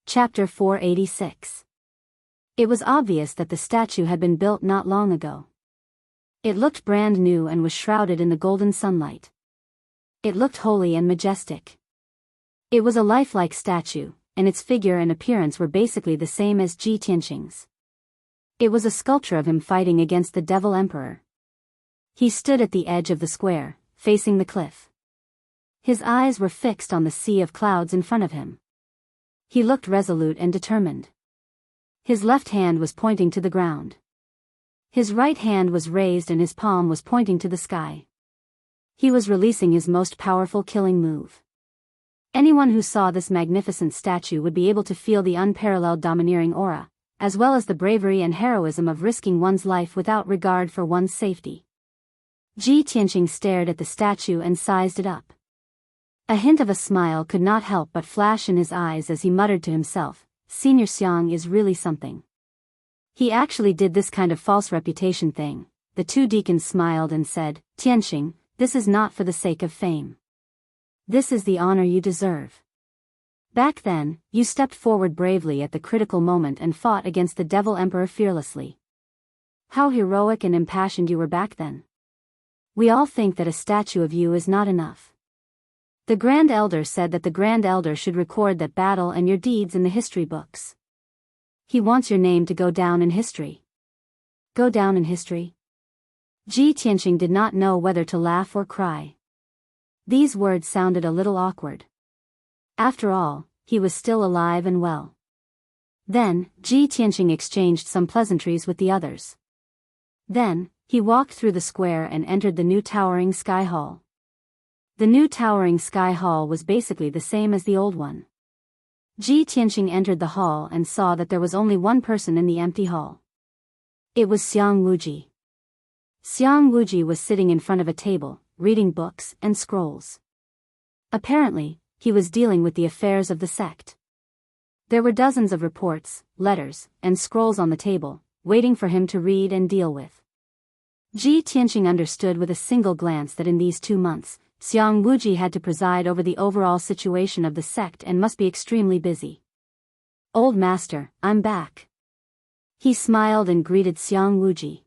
Speaker 1: Chapter 486. It was obvious that the statue had been built not long ago. It looked brand new and was shrouded in the golden sunlight. It looked holy and majestic. It was a lifelike statue, and its figure and appearance were basically the same as Ji Tianqing's. It was a sculpture of him fighting against the Devil Emperor. He stood at the edge of the square, facing the cliff. His eyes were fixed on the sea of clouds in front of him. He looked resolute and determined. His left hand was pointing to the ground. His right hand was raised and his palm was pointing to the sky. He was releasing his most powerful killing move. Anyone who saw this magnificent statue would be able to feel the unparalleled domineering aura, as well as the bravery and heroism of risking one's life without regard for one's safety. Ji Tianqing stared at the statue and sized it up. A hint of a smile could not help but flash in his eyes as he muttered to himself, Senior Xiang is really something. He actually did this kind of false reputation thing. The 2 deacons smiled and said, Tianqing, this is not for the sake of fame. This is the honor you deserve. Back then, you stepped forward bravely at the critical moment and fought against the Devil Emperor fearlessly. How heroic and impassioned you were back then. We all think that a statue of you is not enough. The Grand Elder said that the Grand Elder should record that battle and your deeds in the history books. He wants your name to go down in history. Go down in history? Ji Tianqing did not know whether to laugh or cry. These words sounded a little awkward. After all, he was still alive and well. Then, Ji Tianqing exchanged some pleasantries with the others. Then, he walked through the square and entered the new towering Sky Hall. The new towering Sky Hall was basically the same as the old one. Ji Tianqing entered the hall and saw that there was only one person in the empty hall. It was Xiang Wuji. Xiang Wuji was sitting in front of a table, reading books and scrolls. Apparently, he was dealing with the affairs of the sect. There were dozens of reports, letters, and scrolls on the table, waiting for him to read and deal with. Ji Tianqing understood with a single glance that in these 2 months, Xiang Wuji had to preside over the overall situation of the sect and must be extremely busy. Old Master, I'm back. He smiled and greeted Xiang Wuji.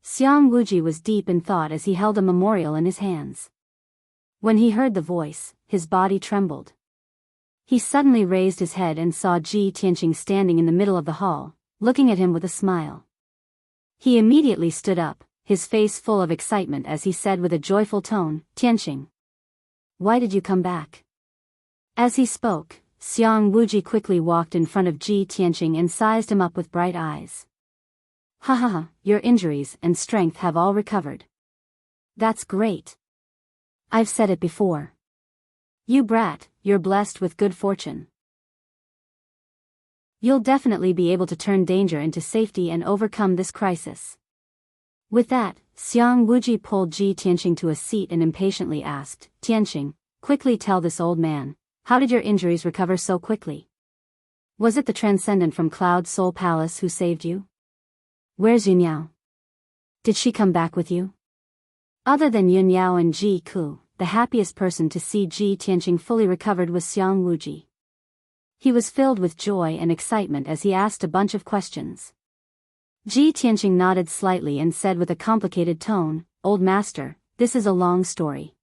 Speaker 1: Xiang Wuji was deep in thought as he held a memorial in his hands. When he heard the voice, his body trembled. He suddenly raised his head and saw Ji Tianqing standing in the middle of the hall, looking at him with a smile. He immediately stood up, his face full of excitement as he said with a joyful tone, Tianqing. Why did you come back? As he spoke, Xiang Wuji quickly walked in front of Ji Tianqing and sized him up with bright eyes. Ha ha ha, your injuries and strength have all recovered. That's great. I've said it before. You brat, you're blessed with good fortune. You'll definitely be able to turn danger into safety and overcome this crisis. With that, Xiang Wuji pulled Ji Tianqing to a seat and impatiently asked, Tianqing, quickly tell this old man, how did your injuries recover so quickly? Was it the Transcendent from Cloud Soul Palace who saved you? Where's Yunyao? Did she come back with you? Other than Yunyao and Ji Ku, the happiest person to see Ji Tianqing fully recovered was Xiang Wuji. He was filled with joy and excitement as he asked a bunch of questions. Ji Tianqing nodded slightly and said with a complicated tone, Old Master, this is a long story.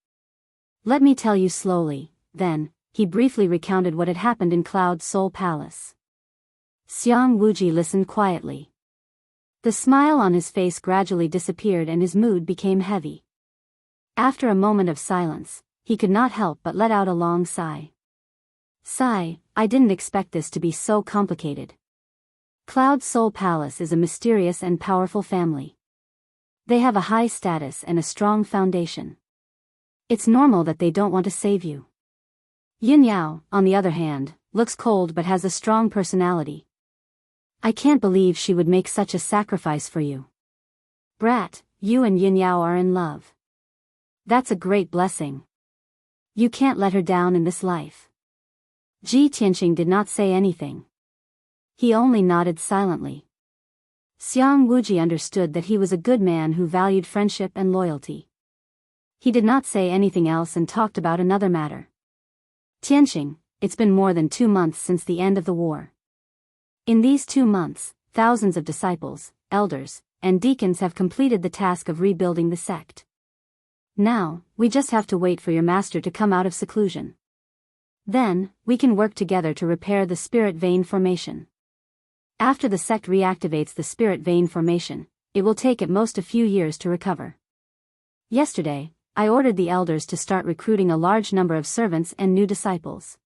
Speaker 1: Let me tell you slowly, then. he briefly recounted what had happened in Cloud Soul Palace. Xiang Wuji listened quietly. The smile on his face gradually disappeared and his mood became heavy. After a moment of silence, he could not help but let out a long sigh. Sigh, I didn't expect this to be so complicated. Cloud Soul Palace is a mysterious and powerful family. They have a high status and a strong foundation. It's normal that they don't want to save you. Yin Yao, on the other hand, looks cold but has a strong personality. I can't believe she would make such a sacrifice for you. Brat, you and Yin Yao are in love. That's a great blessing. You can't let her down in this life. Ji Tianqing did not say anything. He only nodded silently. Xiang Wuji understood that he was a good man who valued friendship and loyalty. He did not say anything else and talked about another matter. Tianqing, it's been more than 2 months since the end of the war. In these 2 months, thousands of disciples, elders, and deacons have completed the task of rebuilding the sect. Now, we just have to wait for your master to come out of seclusion. Then, we can work together to repair the spirit vein formation. After the sect reactivates the spirit vein formation, it will take at most a few years to recover. Yesterday, I ordered the elders to start recruiting a large number of servants and new disciples.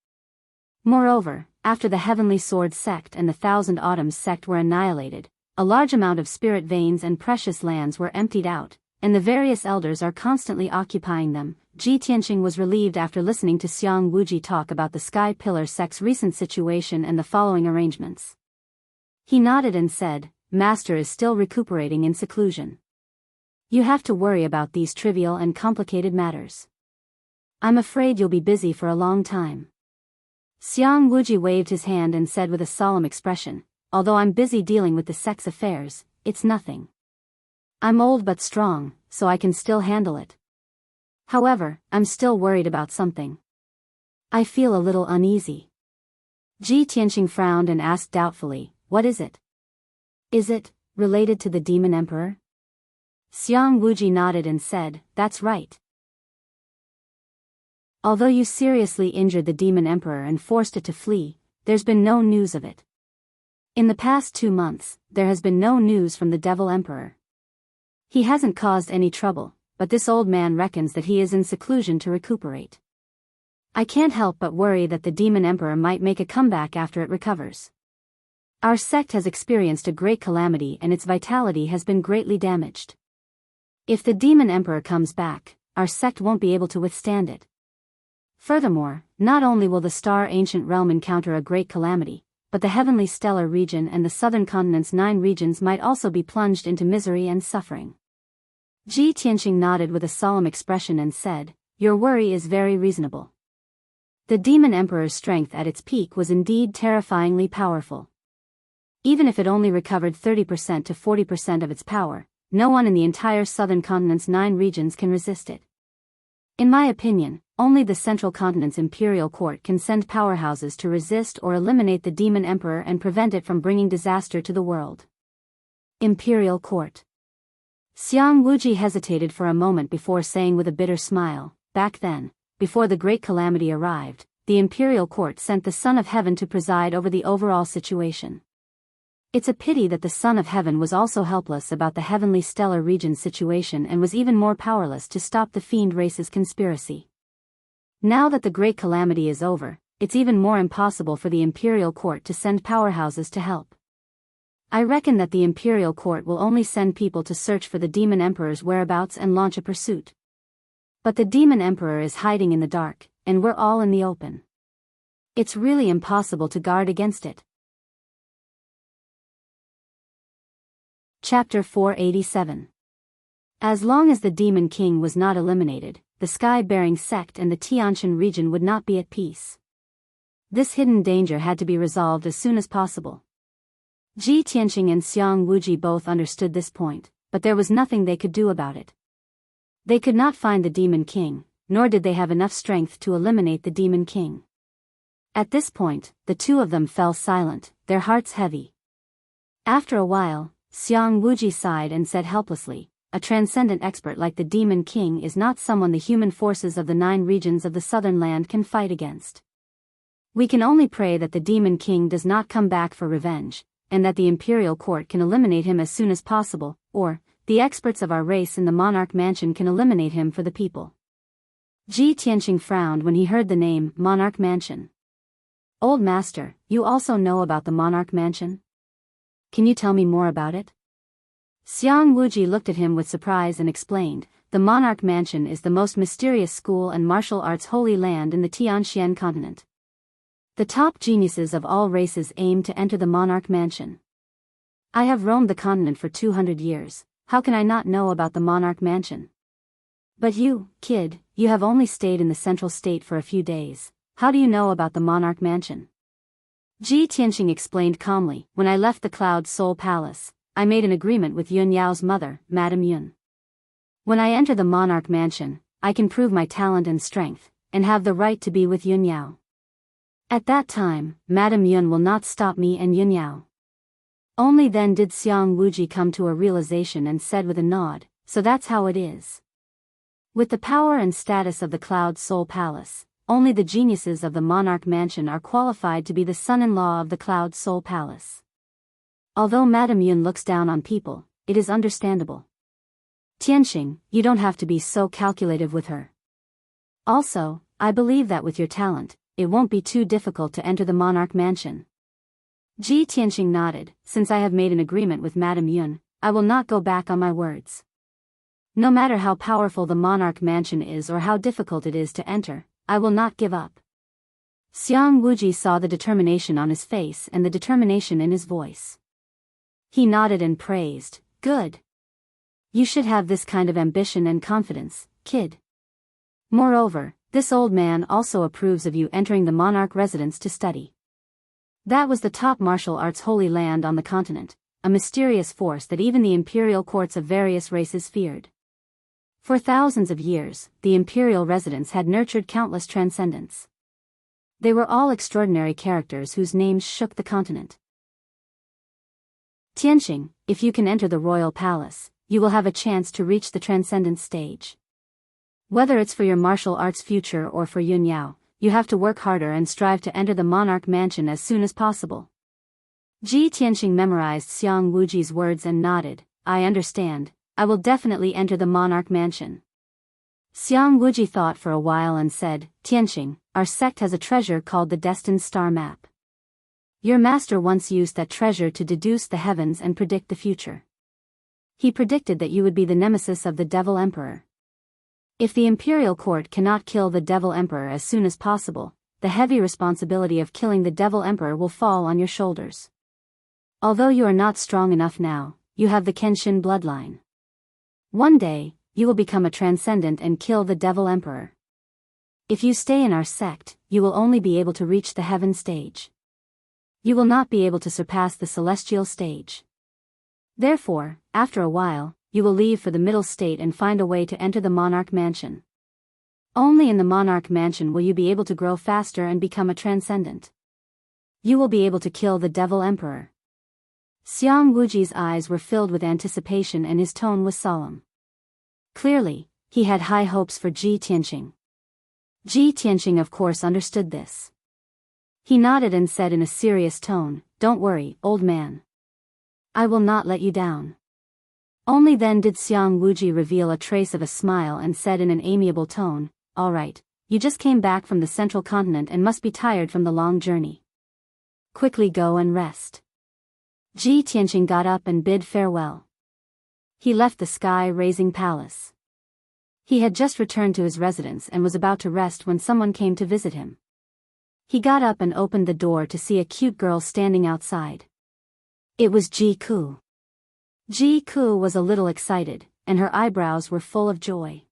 Speaker 1: Moreover, after the Heavenly Sword sect and the Thousand Autumns sect were annihilated, a large amount of spirit veins and precious lands were emptied out, and the various elders are constantly occupying them. Ji Tianqing was relieved after listening to Xiang Wuji talk about the Sky Pillar sect's recent situation and the following arrangements. He nodded and said, Master is still recuperating in seclusion. You have to worry about these trivial and complicated matters. I'm afraid you'll be busy for a long time. Xiang Wuji waved his hand and said with a solemn expression, although I'm busy dealing with the sect's affairs, it's nothing. I'm old but strong, so I can still handle it. However, I'm still worried about something. I feel a little uneasy. Ji Tianqing frowned and asked doubtfully, what is it? Is it related to the Demon Emperor? Xiang Wuji nodded and said, that's right. Although you seriously injured the Demon Emperor and forced it to flee, there's been no news of it. In the past 2 months, there has been no news from the Devil Emperor. He hasn't caused any trouble, but this old man reckons that he is in seclusion to recuperate. I can't help but worry that the Demon Emperor might make a comeback after it recovers. Our sect has experienced a great calamity and its vitality has been greatly damaged. If the Demon Emperor comes back, our sect won't be able to withstand it. Furthermore, not only will the Star Ancient Realm encounter a great calamity, but the Heavenly Stellar region and the Southern Continent's 9 regions might also be plunged into misery and suffering. Ji Tianqing nodded with a solemn expression and said, your worry is very reasonable. The Demon Emperor's strength at its peak was indeed terrifyingly powerful. Even if it only recovered 30% to 40% of its power, no one in the entire Southern Continent's 9 regions can resist it. In my opinion, only the Central Continent's Imperial Court can send powerhouses to resist or eliminate the Demon Emperor and prevent it from bringing disaster to the world. Imperial Court. Xiang Wuji hesitated for a moment before saying with a bitter smile, back then, before the great calamity arrived, the Imperial Court sent the Son of Heaven to preside over the overall situation. It's a pity that the Son of Heaven was also helpless about the Heavenly Stellar region situation and was even more powerless to stop the fiend race's conspiracy. Now that the great calamity is over, it's even more impossible for the Imperial Court to send powerhouses to help. I reckon that the Imperial Court will only send people to search for the Demon Emperor's whereabouts and launch a pursuit. But the Demon Emperor is hiding in the dark, and we're all in the open. It's really impossible to guard against it. Chapter 487. As long as the Demon King was not eliminated, the Sky-bearing sect and the Tianshan region would not be at peace. This hidden danger had to be resolved as soon as possible. Ji Tianqing and Xiang Wuji both understood this point, but there was nothing they could do about it. They could not find the Demon King, nor did they have enough strength to eliminate the Demon King. At this point, the two of them fell silent, their hearts heavy. After a while, Xiang Wuji sighed and said helplessly, a transcendent expert like the Demon King is not someone the human forces of the 9 regions of the southern land can fight against. We can only pray that the Demon King does not come back for revenge, and that the Imperial Court can eliminate him as soon as possible, or, the experts of our race in the Monarch Mansion can eliminate him for the people. Ji Tianqing frowned when he heard the name Monarch Mansion. Old Master, you also know about the Monarch Mansion? Can you tell me more about it? Xiang Wuji looked at him with surprise and explained, the Monarch Mansion is the most mysterious school and martial arts holy land in the Tianxian continent. The top geniuses of all races aim to enter the Monarch Mansion. I have roamed the continent for 200 years, how can I not know about the Monarch Mansion? But you, kid, you have only stayed in the central state for a few days, how do you know about the Monarch Mansion? Ji Tianqing explained calmly, when I left the Cloud Soul Palace, I made an agreement with Yun Yao's mother, Madame Yun. When I enter the Monarch Mansion, I can prove my talent and strength, and have the right to be with Yun Yao. At that time, Madame Yun will not stop me and Yun Yao. Only then did Xiang Wuji come to a realization and said with a nod, so that's how it is. With the power and status of the Cloud Soul Palace, only the geniuses of the Monarch Mansion are qualified to be the son-in-law of the Cloud Soul Palace. Although Madame Yun looks down on people, it is understandable. Tianqing, you don't have to be so calculative with her. Also, I believe that with your talent, it won't be too difficult to enter the Monarch Mansion. Ji Tianqing nodded, since I have made an agreement with Madame Yun, I will not go back on my words. No matter how powerful the Monarch Mansion is or how difficult it is to enter, I will not give up. Xiang Wuji saw the determination on his face and the determination in his voice. He nodded and praised, good. You should have this kind of ambition and confidence, kid. Moreover, this old man also approves of you entering the monarch residence to study. That was the top martial arts holy land on the continent, a mysterious force that even the imperial courts of various races feared. For thousands of years, the imperial residents had nurtured countless transcendents. They were all extraordinary characters whose names shook the continent. Tianqing, if you can enter the royal palace, you will have a chance to reach the transcendent stage. Whether it's for your martial arts future or for Yun Yao, you have to work harder and strive to enter the Monarch Mansion as soon as possible. Ji Tianqing memorized Xiang Wuji's words and nodded, I understand, I will definitely enter the Monarch Mansion. Xiang Wuji thought for a while and said, Tianqing, our sect has a treasure called the Destined Star Map. Your master once used that treasure to deduce the heavens and predict the future. He predicted that you would be the nemesis of the Devil Emperor. If the Imperial Court cannot kill the Devil Emperor as soon as possible, the heavy responsibility of killing the Devil Emperor will fall on your shoulders. Although you are not strong enough now, you have the Kenshin bloodline. One day, you will become a transcendent and kill the Devil Emperor. If you stay in our sect, you will only be able to reach the heaven stage. You will not be able to surpass the celestial stage. Therefore, after a while, you will leave for the middle state and find a way to enter the Monarch Mansion. Only in the Monarch Mansion will you be able to grow faster and become a transcendent. You will be able to kill the Devil Emperor. Xiang Wuji's eyes were filled with anticipation and his tone was solemn. Clearly, he had high hopes for Ji Tianqing. Ji Tianqing of course understood this. He nodded and said in a serious tone, Don't worry, old man. I will not let you down. Only then did Xiang Wuji reveal a trace of a smile and said in an amiable tone, All right, you just came back from the central continent and must be tired from the long journey. Quickly go and rest. Ji Tianqing got up and bid farewell. He left the sky-raising palace. He had just returned to his residence and was about to rest when someone came to visit him. He got up and opened the door to see a cute girl standing outside. It was Ji Ku. Ji Ku was a little excited, and her eyebrows were full of joy.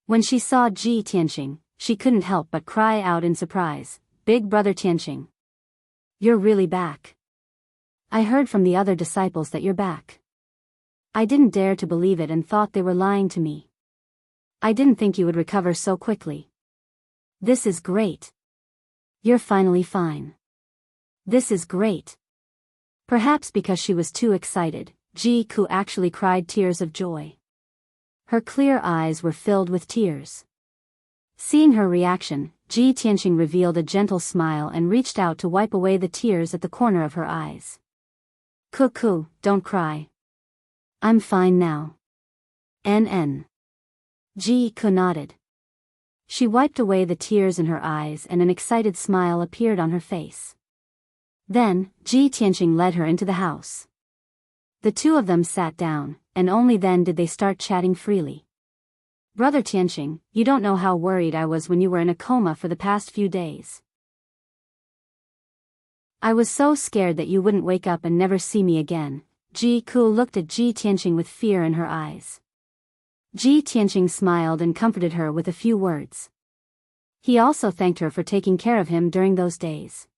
Speaker 1: When she saw Ji Tianqing, she couldn't help but cry out in surprise, Big brother Tianqing. You're really back. I heard from the other disciples that you're back. I didn't dare to believe it and thought they were lying to me. I didn't think you would recover so quickly. This is great. You're finally fine. This is great. Perhaps because she was too excited, Ji Ku actually cried tears of joy. Her clear eyes were filled with tears. Seeing her reaction, Ji Tianqing revealed a gentle smile and reached out to wipe away the tears at the corner of her eyes. Cuckoo, don't cry. I'm fine now. NN. Ji Ku nodded. She wiped away the tears in her eyes and an excited smile appeared on her face. Then, Ji Tianqing led her into the house. The two of them sat down, and only then did they start chatting freely. Brother Tianqing, you don't know how worried I was when you were in a coma for the past few days. I was so scared that you wouldn't wake up and never see me again. Ji Ku looked at Ji Tianqing with fear in her eyes. Ji Tianqing smiled and comforted her with a few words. He also thanked her for taking care of him during those days.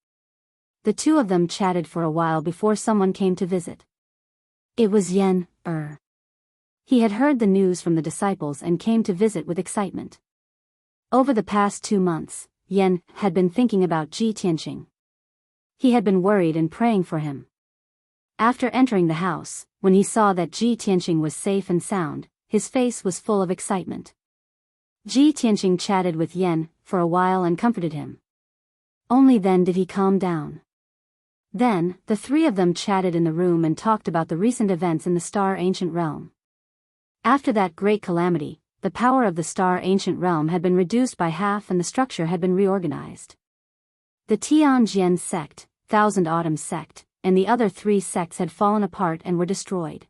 Speaker 1: The two of them chatted for a while before someone came to visit. It was Yen. He had heard the news from the disciples and came to visit with excitement. Over the past 2 months, Yen had been thinking about Ji Tianqing. He had been worried and praying for him. After entering the house, when he saw that Ji Tianqing was safe and sound, his face was full of excitement. Ji Tianqing chatted with Yen for a while and comforted him. Only then did he calm down. Then, the three of them chatted in the room and talked about the recent events in the Star Ancient Realm. After that great calamity, the power of the Star Ancient Realm had been reduced by half and the structure had been reorganized. The Tianjian sect, Thousand Autumn sect, and the other 3 sects had fallen apart and were destroyed.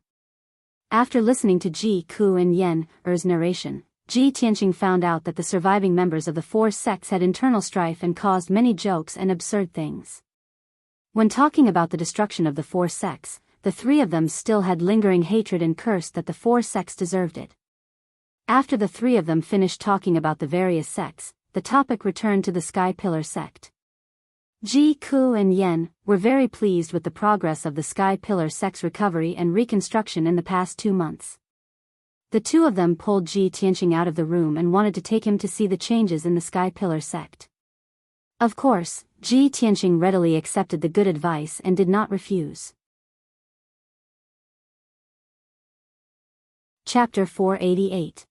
Speaker 1: After listening to Ji Ku and Yen Er's narration, Ji Tianqing found out that the surviving members of the 4 sects had internal strife and caused many jokes and absurd things. When talking about the destruction of the 4 sects, the 3 of them still had lingering hatred and cursed that the 4 sects deserved it. After the 3 of them finished talking about the various sects, the topic returned to the Sky Pillar sect. Ji Ku and Yen were very pleased with the progress of the Sky Pillar sect's recovery and reconstruction in the past 2 months. The two of them pulled Ji Tianqing out of the room and wanted to take him to see the changes in the Sky Pillar sect. Of course, Ji Tianqing readily accepted the good advice and did not refuse. Chapter 488.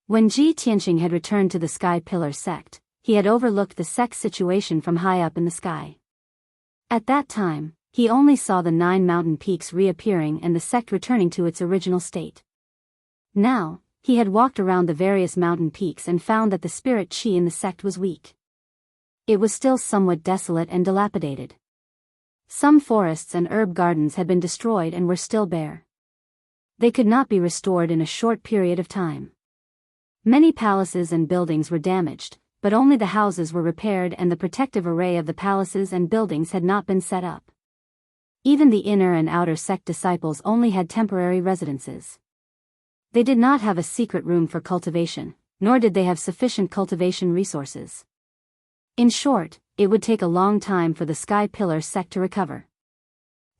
Speaker 1: When Ji Tianqing had returned to the Sky Pillar sect, he had overlooked the sect's situation from high up in the sky. At that time, he only saw the 9 mountain peaks reappearing and the sect returning to its original state. Now, he had walked around the various mountain peaks and found that the spirit qi in the sect was weak. It was still somewhat desolate and dilapidated. Some forests and herb gardens had been destroyed and were still bare. They could not be restored in a short period of time. Many palaces and buildings were damaged, but only the houses were repaired and the protective array of the palaces and buildings had not been set up. Even the inner and outer sect disciples only had temporary residences. They did not have a secret room for cultivation, nor did they have sufficient cultivation resources. In short, it would take a long time for the Sky Pillar sect to recover.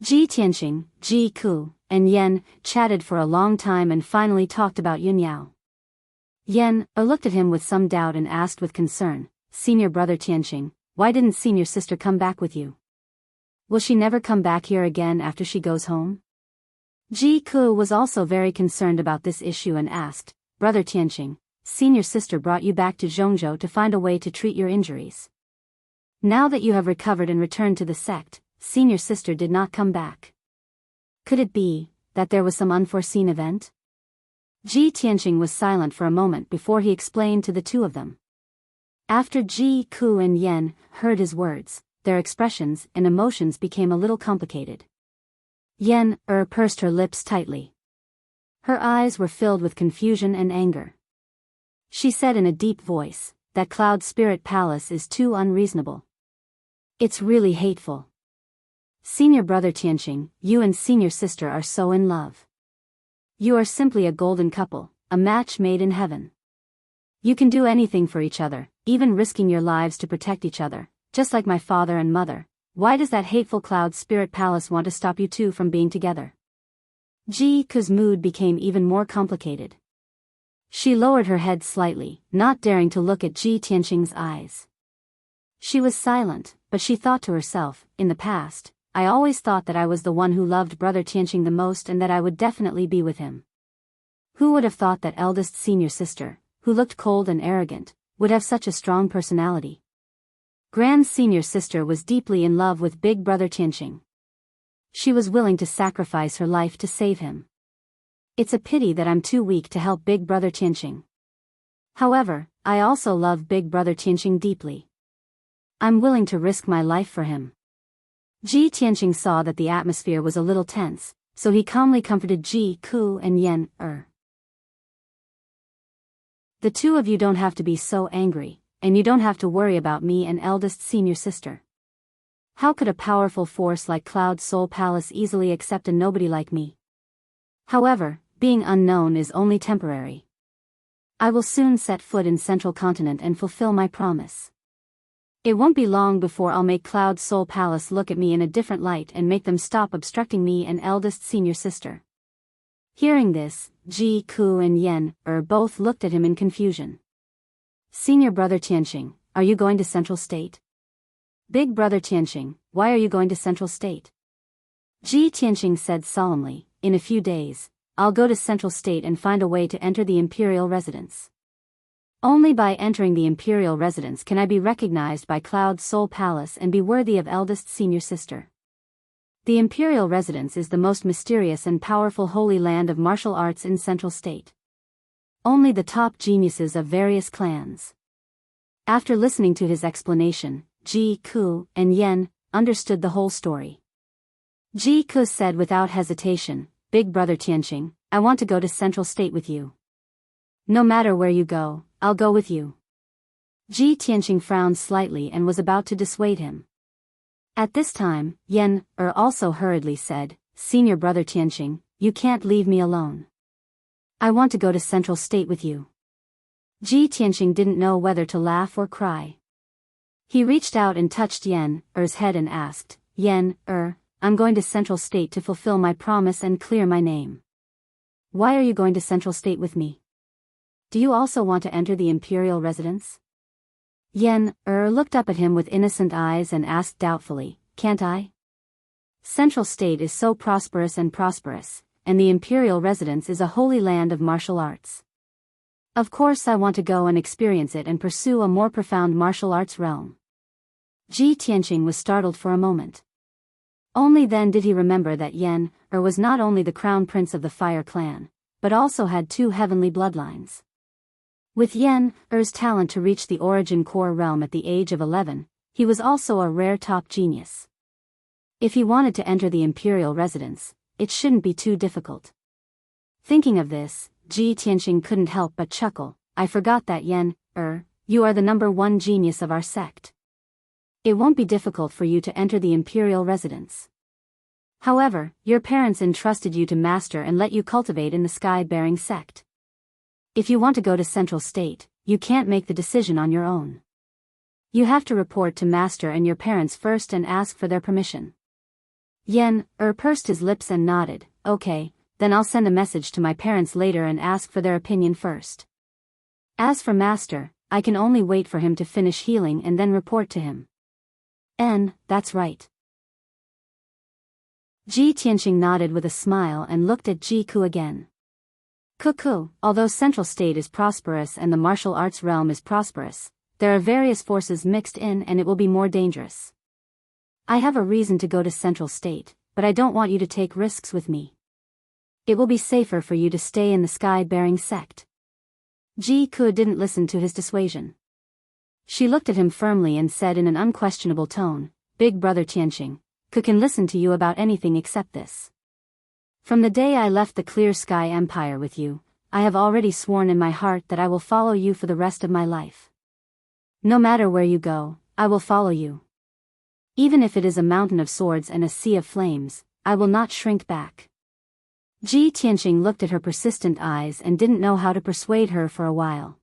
Speaker 1: Ji Tianqing, Ji Ku, and Yen chatted for a long time and finally talked about Yunyao. Yen looked at him with some doubt and asked with concern, "Senior brother Tianqing, why didn't senior sister come back with you? Will she never come back here again after she goes home?" Ji Ku was also very concerned about this issue and asked, "Brother Tianqing, senior sister brought you back to Zhongzhou to find a way to treat your injuries. Now that you have recovered and returned to the sect, senior sister did not come back. Could it be that there was some unforeseen event?" Ji Tianqing was silent for a moment before he explained to the two of them. After Ji Ku and Yen heard his words, their expressions and emotions became a little complicated. Yen pursed her lips tightly. Her eyes were filled with confusion and anger. She said in a deep voice, "That Cloud Spirit Palace is too unreasonable. It's really hateful. Senior brother Tianqing, you and senior sister are so in love. You are simply a golden couple, a match made in heaven. You can do anything for each other, even risking your lives to protect each other, just like my father and mother. Why does that hateful Cloud Spirit Palace want to stop you two from being together?" Ji Ku's mood became even more complicated. She lowered her head slightly, not daring to look at Ji Tianqing's eyes. She was silent, but she thought to herself, "In the past, I always thought that I was the one who loved brother Tianqing the most and that I would definitely be with him. Who would have thought that eldest senior sister, who looked cold and arrogant, would have such a strong personality. Grand's senior sister was deeply in love with big brother Tianqing. She was willing to sacrifice her life to save him. It's a pity that I'm too weak to help big brother Tianqing. However, I also love big brother Tianqing deeply. I'm willing to risk my life for him. Ji Tianqing saw that the atmosphere was a little tense, so he calmly comforted Ji Ku and Yen Er. The two of you don't have to be so angry, and you don't have to worry about me and eldest senior sister. How could a powerful force like Cloud Soul Palace easily accept a nobody like me? However, being unknown is only temporary. I will soon set foot in Central Continent and fulfill my promise. It won't be long before I'll make Cloud Soul Palace look at me in a different light and make them stop obstructing me and eldest senior sister. Hearing this, Ji Ku and Yen Er both looked at him in confusion. Senior brother Tianqing, are you going to Central State? Big brother Tianqing, why are you going to Central State? Ji Tianqing said solemnly, in a few days, I'll go to Central State and find a way to enter the imperial residence. Only by entering the imperial residence can I be recognized by Cloud Soul Palace and be worthy of eldest senior sister. The imperial residence is the most mysterious and powerful holy land of martial arts in Central State. Only the top geniuses of various clans. After listening to his explanation, Ji Ku and Yen understood the whole story. Ji Ku said without hesitation, Big brother Tianqing, I want to go to Central State with you. No matter where you go, I'll go with you. Ji Tianqing frowned slightly and was about to dissuade him. At this time, Yen Er also hurriedly said, Senior brother Tianqing, you can't leave me alone. I want to go to Central State with you. Ji Tianqing didn't know whether to laugh or cry. He reached out and touched Yen Er's head and asked, Yen Er, I'm going to Central State to fulfill my promise and clear my name. Why are you going to Central State with me? Do you also want to enter the imperial residence? Yen Er looked up at him with innocent eyes and asked doubtfully, Can't I? Central State is so prosperous, and the imperial residence is a holy land of martial arts. Of course I want to go and experience it and pursue a more profound martial arts realm. Ji Tianqing was startled for a moment. Only then did he remember that Yen Er was not only the crown prince of the Fire Clan, but also had two heavenly bloodlines. With Yen Er's talent to reach the origin core realm at the age of 11, he was also a rare top genius. If he wanted to enter the imperial residence, it shouldn't be too difficult. Thinking of this, Ji Tianqing couldn't help but chuckle. I forgot that Yen Er, you are the #1 genius of our sect. It won't be difficult for you to enter the imperial residence. However, your parents entrusted you to master and let you cultivate in the sky-bearing sect. If you want to go to Central State, you can't make the decision on your own. You have to report to master and your parents first and ask for their permission. Yen Er pursed his lips and nodded, okay, then I'll send a message to my parents later and ask for their opinion first. As for master, I can only wait for him to finish healing and then report to him. That's right. Ji Tianqing nodded with a smile and looked at Ji Ku again. Ku, although Central State is prosperous and the martial arts realm is prosperous, there are various forces mixed in and it will be more dangerous. I have a reason to go to Central State, but I don't want you to take risks with me. It will be safer for you to stay in the sky-bearing sect. Ji Ku didn't listen to his dissuasion. She looked at him firmly and said in an unquestionable tone, Big brother Tianqing, Ku can listen to you about anything except this. From the day I left the Clear Sky Empire with you, I have already sworn in my heart that I will follow you for the rest of my life. No matter where you go, I will follow you. Even if it is a mountain of swords and a sea of flames, I will not shrink back. Ji Tianqing looked at her persistent eyes and didn't know how to persuade her for a while.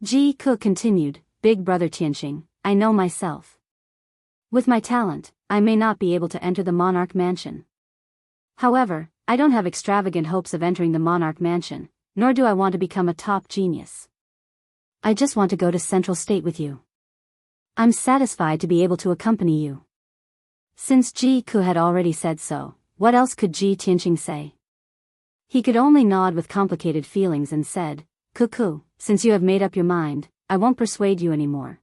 Speaker 1: Ji Ku continued, Big brother Tianqing, I know myself. With my talent, I may not be able to enter the Monarch Mansion. However, I don't have extravagant hopes of entering the Monarch Mansion, nor do I want to become a top genius. I just want to go to Central State with you. I'm satisfied to be able to accompany you. Since Ji Ku had already said so, what else could Ji Tianqing say? He could only nod with complicated feelings and said, Ku, since you have made up your mind, I won't persuade you anymore.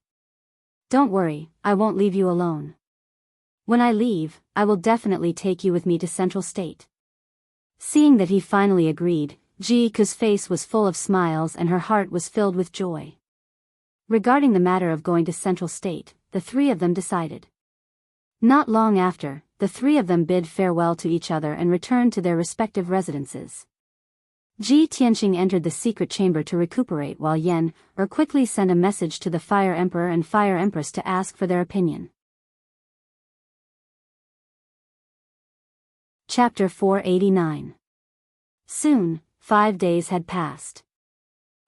Speaker 1: Don't worry, I won't leave you alone. When I leave, I will definitely take you with me to Central State. Seeing that he finally agreed, Jiku's face was full of smiles and her heart was filled with joy. Regarding the matter of going to Central State, the three of them decided. Not long after, the three of them bid farewell to each other and returned to their respective residences. Ji Tianqing entered the secret chamber to recuperate while Yan quickly sent a message to the Fire Emperor and Fire Empress to ask for their opinion. Chapter 489. Soon, 5 days had passed.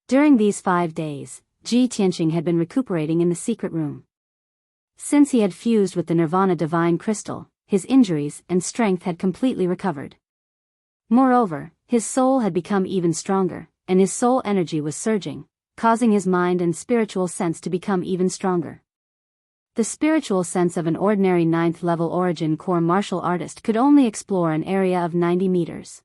Speaker 1: During these 5 days, Ji Tianqing had been recuperating in the secret room. Since he had fused with the Nirvana Divine Crystal, his injuries and strength had completely recovered. Moreover, his soul had become even stronger, and his soul energy was surging, causing his mind and spiritual sense to become even stronger. The spiritual sense of an ordinary 9th-level origin core martial artist could only explore an area of 90 meters.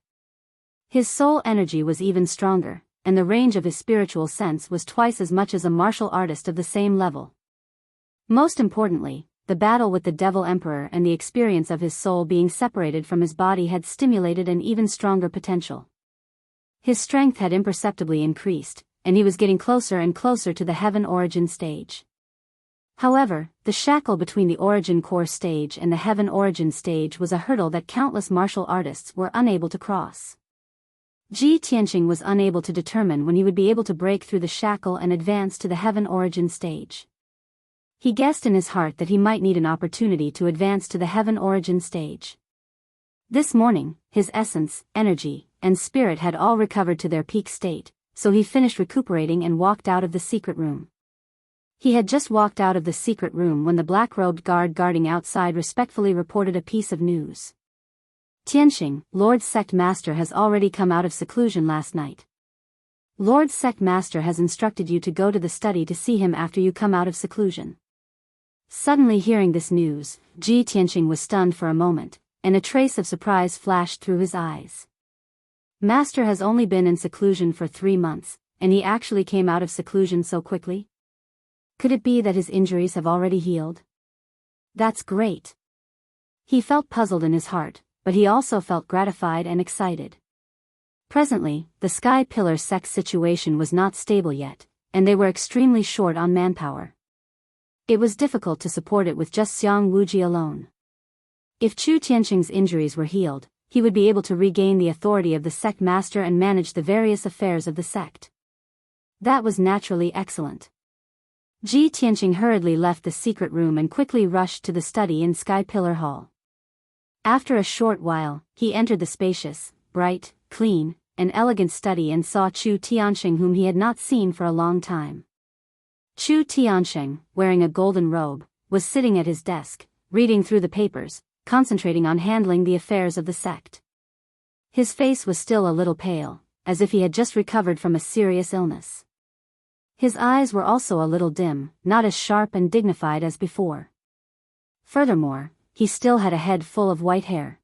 Speaker 1: His soul energy was even stronger, and the range of his spiritual sense was twice as much as a martial artist of the same level. Most importantly, the battle with the Devil Emperor and the experience of his soul being separated from his body had stimulated an even stronger potential. His strength had imperceptibly increased, and he was getting closer and closer to the Heaven Origin stage. However, the shackle between the Origin Core stage and the Heaven Origin stage was a hurdle that countless martial artists were unable to cross. Ji Tianqing was unable to determine when he would be able to break through the shackle and advance to the Heaven Origin stage. He guessed in his heart that he might need an opportunity to advance to the Heaven Origin stage. This morning, his essence, energy, and spirit had all recovered to their peak state, so he finished recuperating and walked out of the secret room. He had just walked out of the secret room when the black-robed guard guarding outside respectfully reported a piece of news. Tianqing, Lord Sect Master has already come out of seclusion last night. Lord Sect Master has instructed you to go to the study to see him after you come out of seclusion. Suddenly hearing this news, Ji Tianqing was stunned for a moment, and a trace of surprise flashed through his eyes. Master has only been in seclusion for 3 months, and he actually came out of seclusion so quickly? Could it be that his injuries have already healed? That's great. He felt puzzled in his heart, but he also felt gratified and excited. Presently, the Sky Pillar Sect's situation was not stable yet, and they were extremely short on manpower. It was difficult to support it with just Xiang Wuji alone. If Chu Tianqing's injuries were healed, he would be able to regain the authority of the sect master and manage the various affairs of the sect. That was naturally excellent. Ji Tianqing hurriedly left the secret room and quickly rushed to the study in Sky Pillar Hall. After a short while, he entered the spacious, bright, clean, and elegant study and saw Chu Tianqing, whom he had not seen for a long time. Chu Tianqing, wearing a golden robe, was sitting at his desk, reading through the papers, concentrating on handling the affairs of the sect. His face was still a little pale, as if he had just recovered from a serious illness. His eyes were also a little dim, not as sharp and dignified as before. Furthermore, he still had a head full of white hair.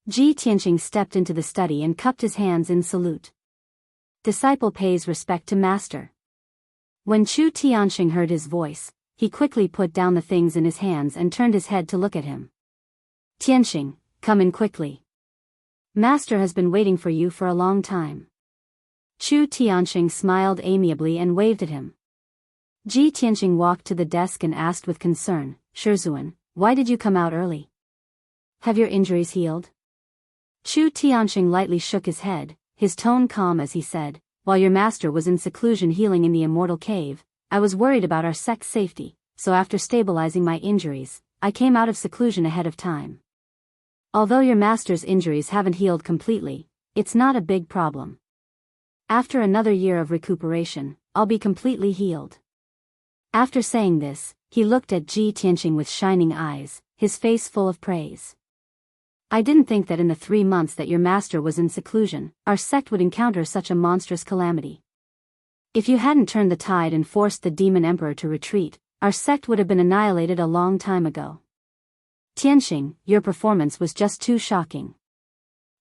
Speaker 1: Ji Tianqing stepped into the study and cupped his hands in salute. Disciple pays respect to master. When Chu Tianqing heard his voice, he quickly put down the things in his hands and turned his head to look at him. Tianqing, come in quickly. Master has been waiting for you for a long time. Chu Tianqing smiled amiably and waved at him. Ji Tianqing walked to the desk and asked with concern, Shizuan, why did you come out early? Have your injuries healed? Chu Tianqing lightly shook his head, his tone calm as he said, while your master was in seclusion healing in the immortal cave, I was worried about our sect's safety, so after stabilizing my injuries, I came out of seclusion ahead of time. Although your master's injuries haven't healed completely, it's not a big problem. After another year of recuperation, I'll be completely healed. After saying this, he looked at Ji Tianqing with shining eyes, his face full of praise. I didn't think that in the 3 months that your master was in seclusion, our sect would encounter such a monstrous calamity. If you hadn't turned the tide and forced the demon emperor to retreat, our sect would have been annihilated a long time ago. Tianqing, your performance was just too shocking.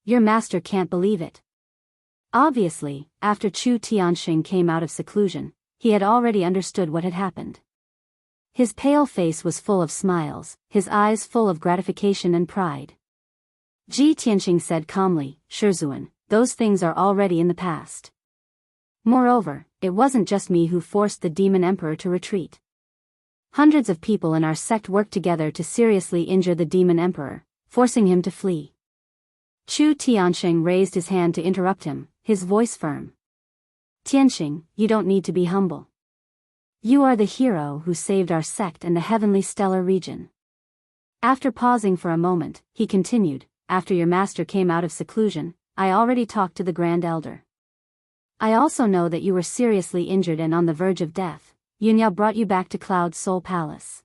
Speaker 1: Your master can't believe it. Obviously, after Chu Tianxing came out of seclusion, he had already understood what had happened. His pale face was full of smiles, his eyes full of gratification and pride. Ji Tianxing said calmly, "Shizuan, those things are already in the past. Moreover, it wasn't just me who forced the demon emperor to retreat. Hundreds of people in our sect worked together to seriously injure the demon emperor, forcing him to flee." Chu Tianxing raised his hand to interrupt him, his voice firm. "Tianxing, you don't need to be humble. You are the hero who saved our sect and the heavenly stellar region." After pausing for a moment, he continued, "After your master came out of seclusion, I already talked to the Grand Elder. I also know that you were seriously injured and on the verge of death. Yunyao brought you back to Cloud Soul Palace.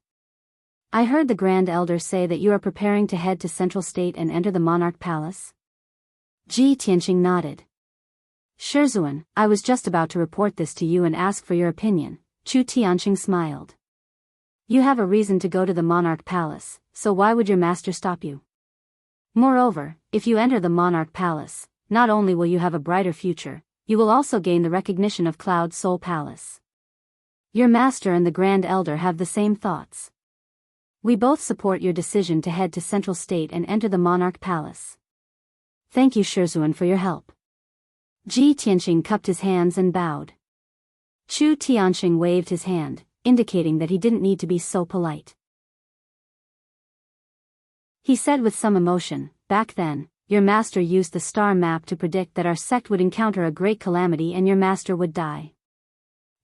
Speaker 1: I heard the Grand Elder say that you are preparing to head to Central State and enter the Monarch Palace." Ji Tianxing nodded. "Shizuan, I was just about to report this to you and ask for your opinion." Chu Tianxing smiled. "You have a reason to go to the Monarch Palace, so why would your master stop you? Moreover, if you enter the Monarch Palace, not only will you have a brighter future, you will also gain the recognition of Cloud Soul Palace. Your master and the Grand Elder have the same thoughts. We both support your decision to head to Central State and enter the Monarch Palace. Thank you, Shizuan, for your help." Ji Tianxing cupped his hands and bowed. Chu Tianxing waved his hand, indicating that he didn't need to be so polite. He said with some emotion, "Back then, your master used the star map to predict that our sect would encounter a great calamity and your master would die.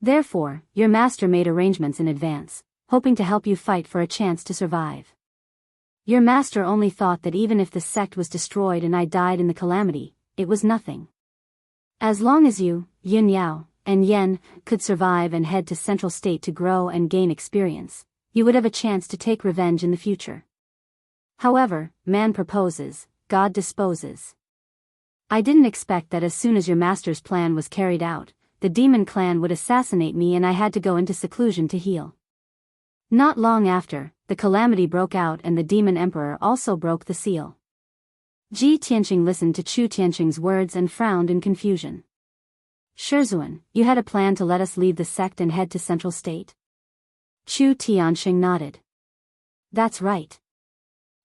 Speaker 1: Therefore, your master made arrangements in advance, hoping to help you fight for a chance to survive. Your master only thought that even if the sect was destroyed and I died in the calamity, it was nothing. As long as you, Yun Yao, and Yen, could survive and head to Central State to grow and gain experience, you would have a chance to take revenge in the future. However, man proposes, God disposes. I didn't expect that as soon as your master's plan was carried out, the demon clan would assassinate me and I had to go into seclusion to heal. Not long after, the calamity broke out and the demon emperor also broke the seal." Ji Tianxing listened to Chu Tianxing's words and frowned in confusion. "Shizuan, you had a plan to let us leave the sect and head to Central State?" Chu Tianxing nodded. "That's right.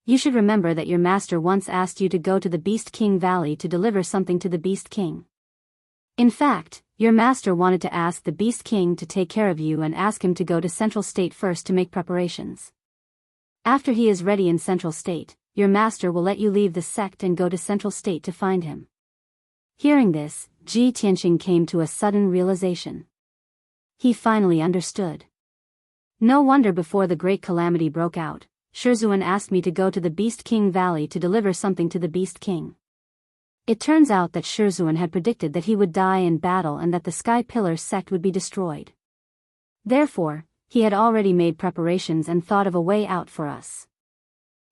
Speaker 1: You should remember that your master once asked you to go to the Beast King Valley to deliver something to the Beast King. In fact, your master wanted to ask the Beast King to take care of you and ask him to go to Central State first to make preparations. After he is ready in Central State, your master will let you leave the sect and go to Central State to find him." Hearing this, Ji Tianxing came to a sudden realization. He finally understood. No wonder before the great calamity broke out, Shizuan asked me to go to the Beast King Valley to deliver something to the Beast King. It turns out that Shizuan had predicted that he would die in battle and that the Sky Pillar sect would be destroyed. Therefore, he had already made preparations and thought of a way out for us.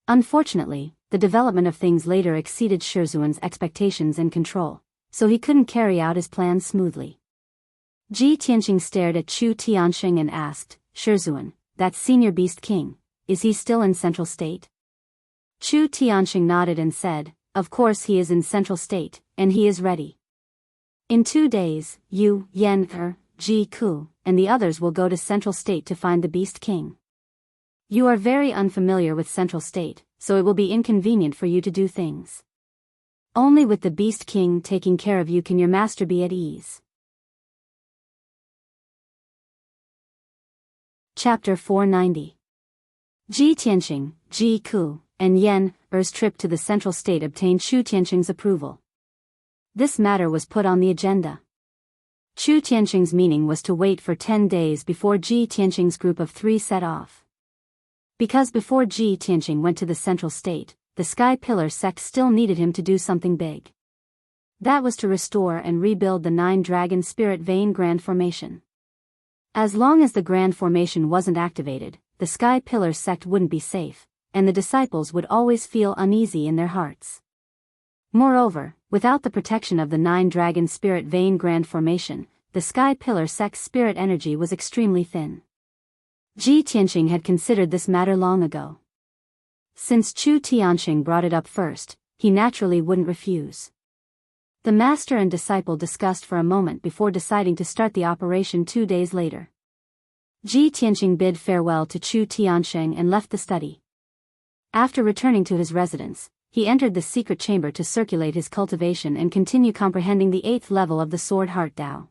Speaker 1: Unfortunately, the development of things later exceeded Shizuan's expectations and control, so he couldn't carry out his plans smoothly. Ji Tianxing stared at Chu Tianxing and asked, "Shizuan, that senior Beast King, is he still in Central State?" Chu Tianxing nodded and said, "Of course he is in Central State, and he is ready. In 2 days, you, Yen, Ji Ku, and the others will go to Central State to find the Beast King. You are very unfamiliar with Central State, so it will be inconvenient for you to do things. Only with the Beast King taking care of you can your master be at ease." Chapter 490. Ji Tianxing, Ji Ku, and Yen Er's trip to the Central State obtained Chu Tianxing's approval. This matter was put on the agenda. Chu Tianxing's meaning was to wait for 10 days before Ji Tianxing's group of 3 set off. Because before Ji Tianxing went to the Central State, the Sky Pillar sect still needed him to do something big. That was to restore and rebuild the 9 Dragon Spirit Vein Grand Formation. As long as the Grand Formation wasn't activated, the Sky Pillar sect wouldn't be safe, and the disciples would always feel uneasy in their hearts. Moreover, without the protection of the 9 Dragon Spirit Vein Grand Formation, the Sky Pillar sect's spirit energy was extremely thin. Ji Tianxing had considered this matter long ago. Since Chu Tianxing brought it up first, he naturally wouldn't refuse. The master and disciple discussed for a moment before deciding to start the operation 2 days later. Ji Tianqing bid farewell to Chu Tiansheng and left the study. After returning to his residence, he entered the secret chamber to circulate his cultivation and continue comprehending the 8th level of the Sword Heart Tao.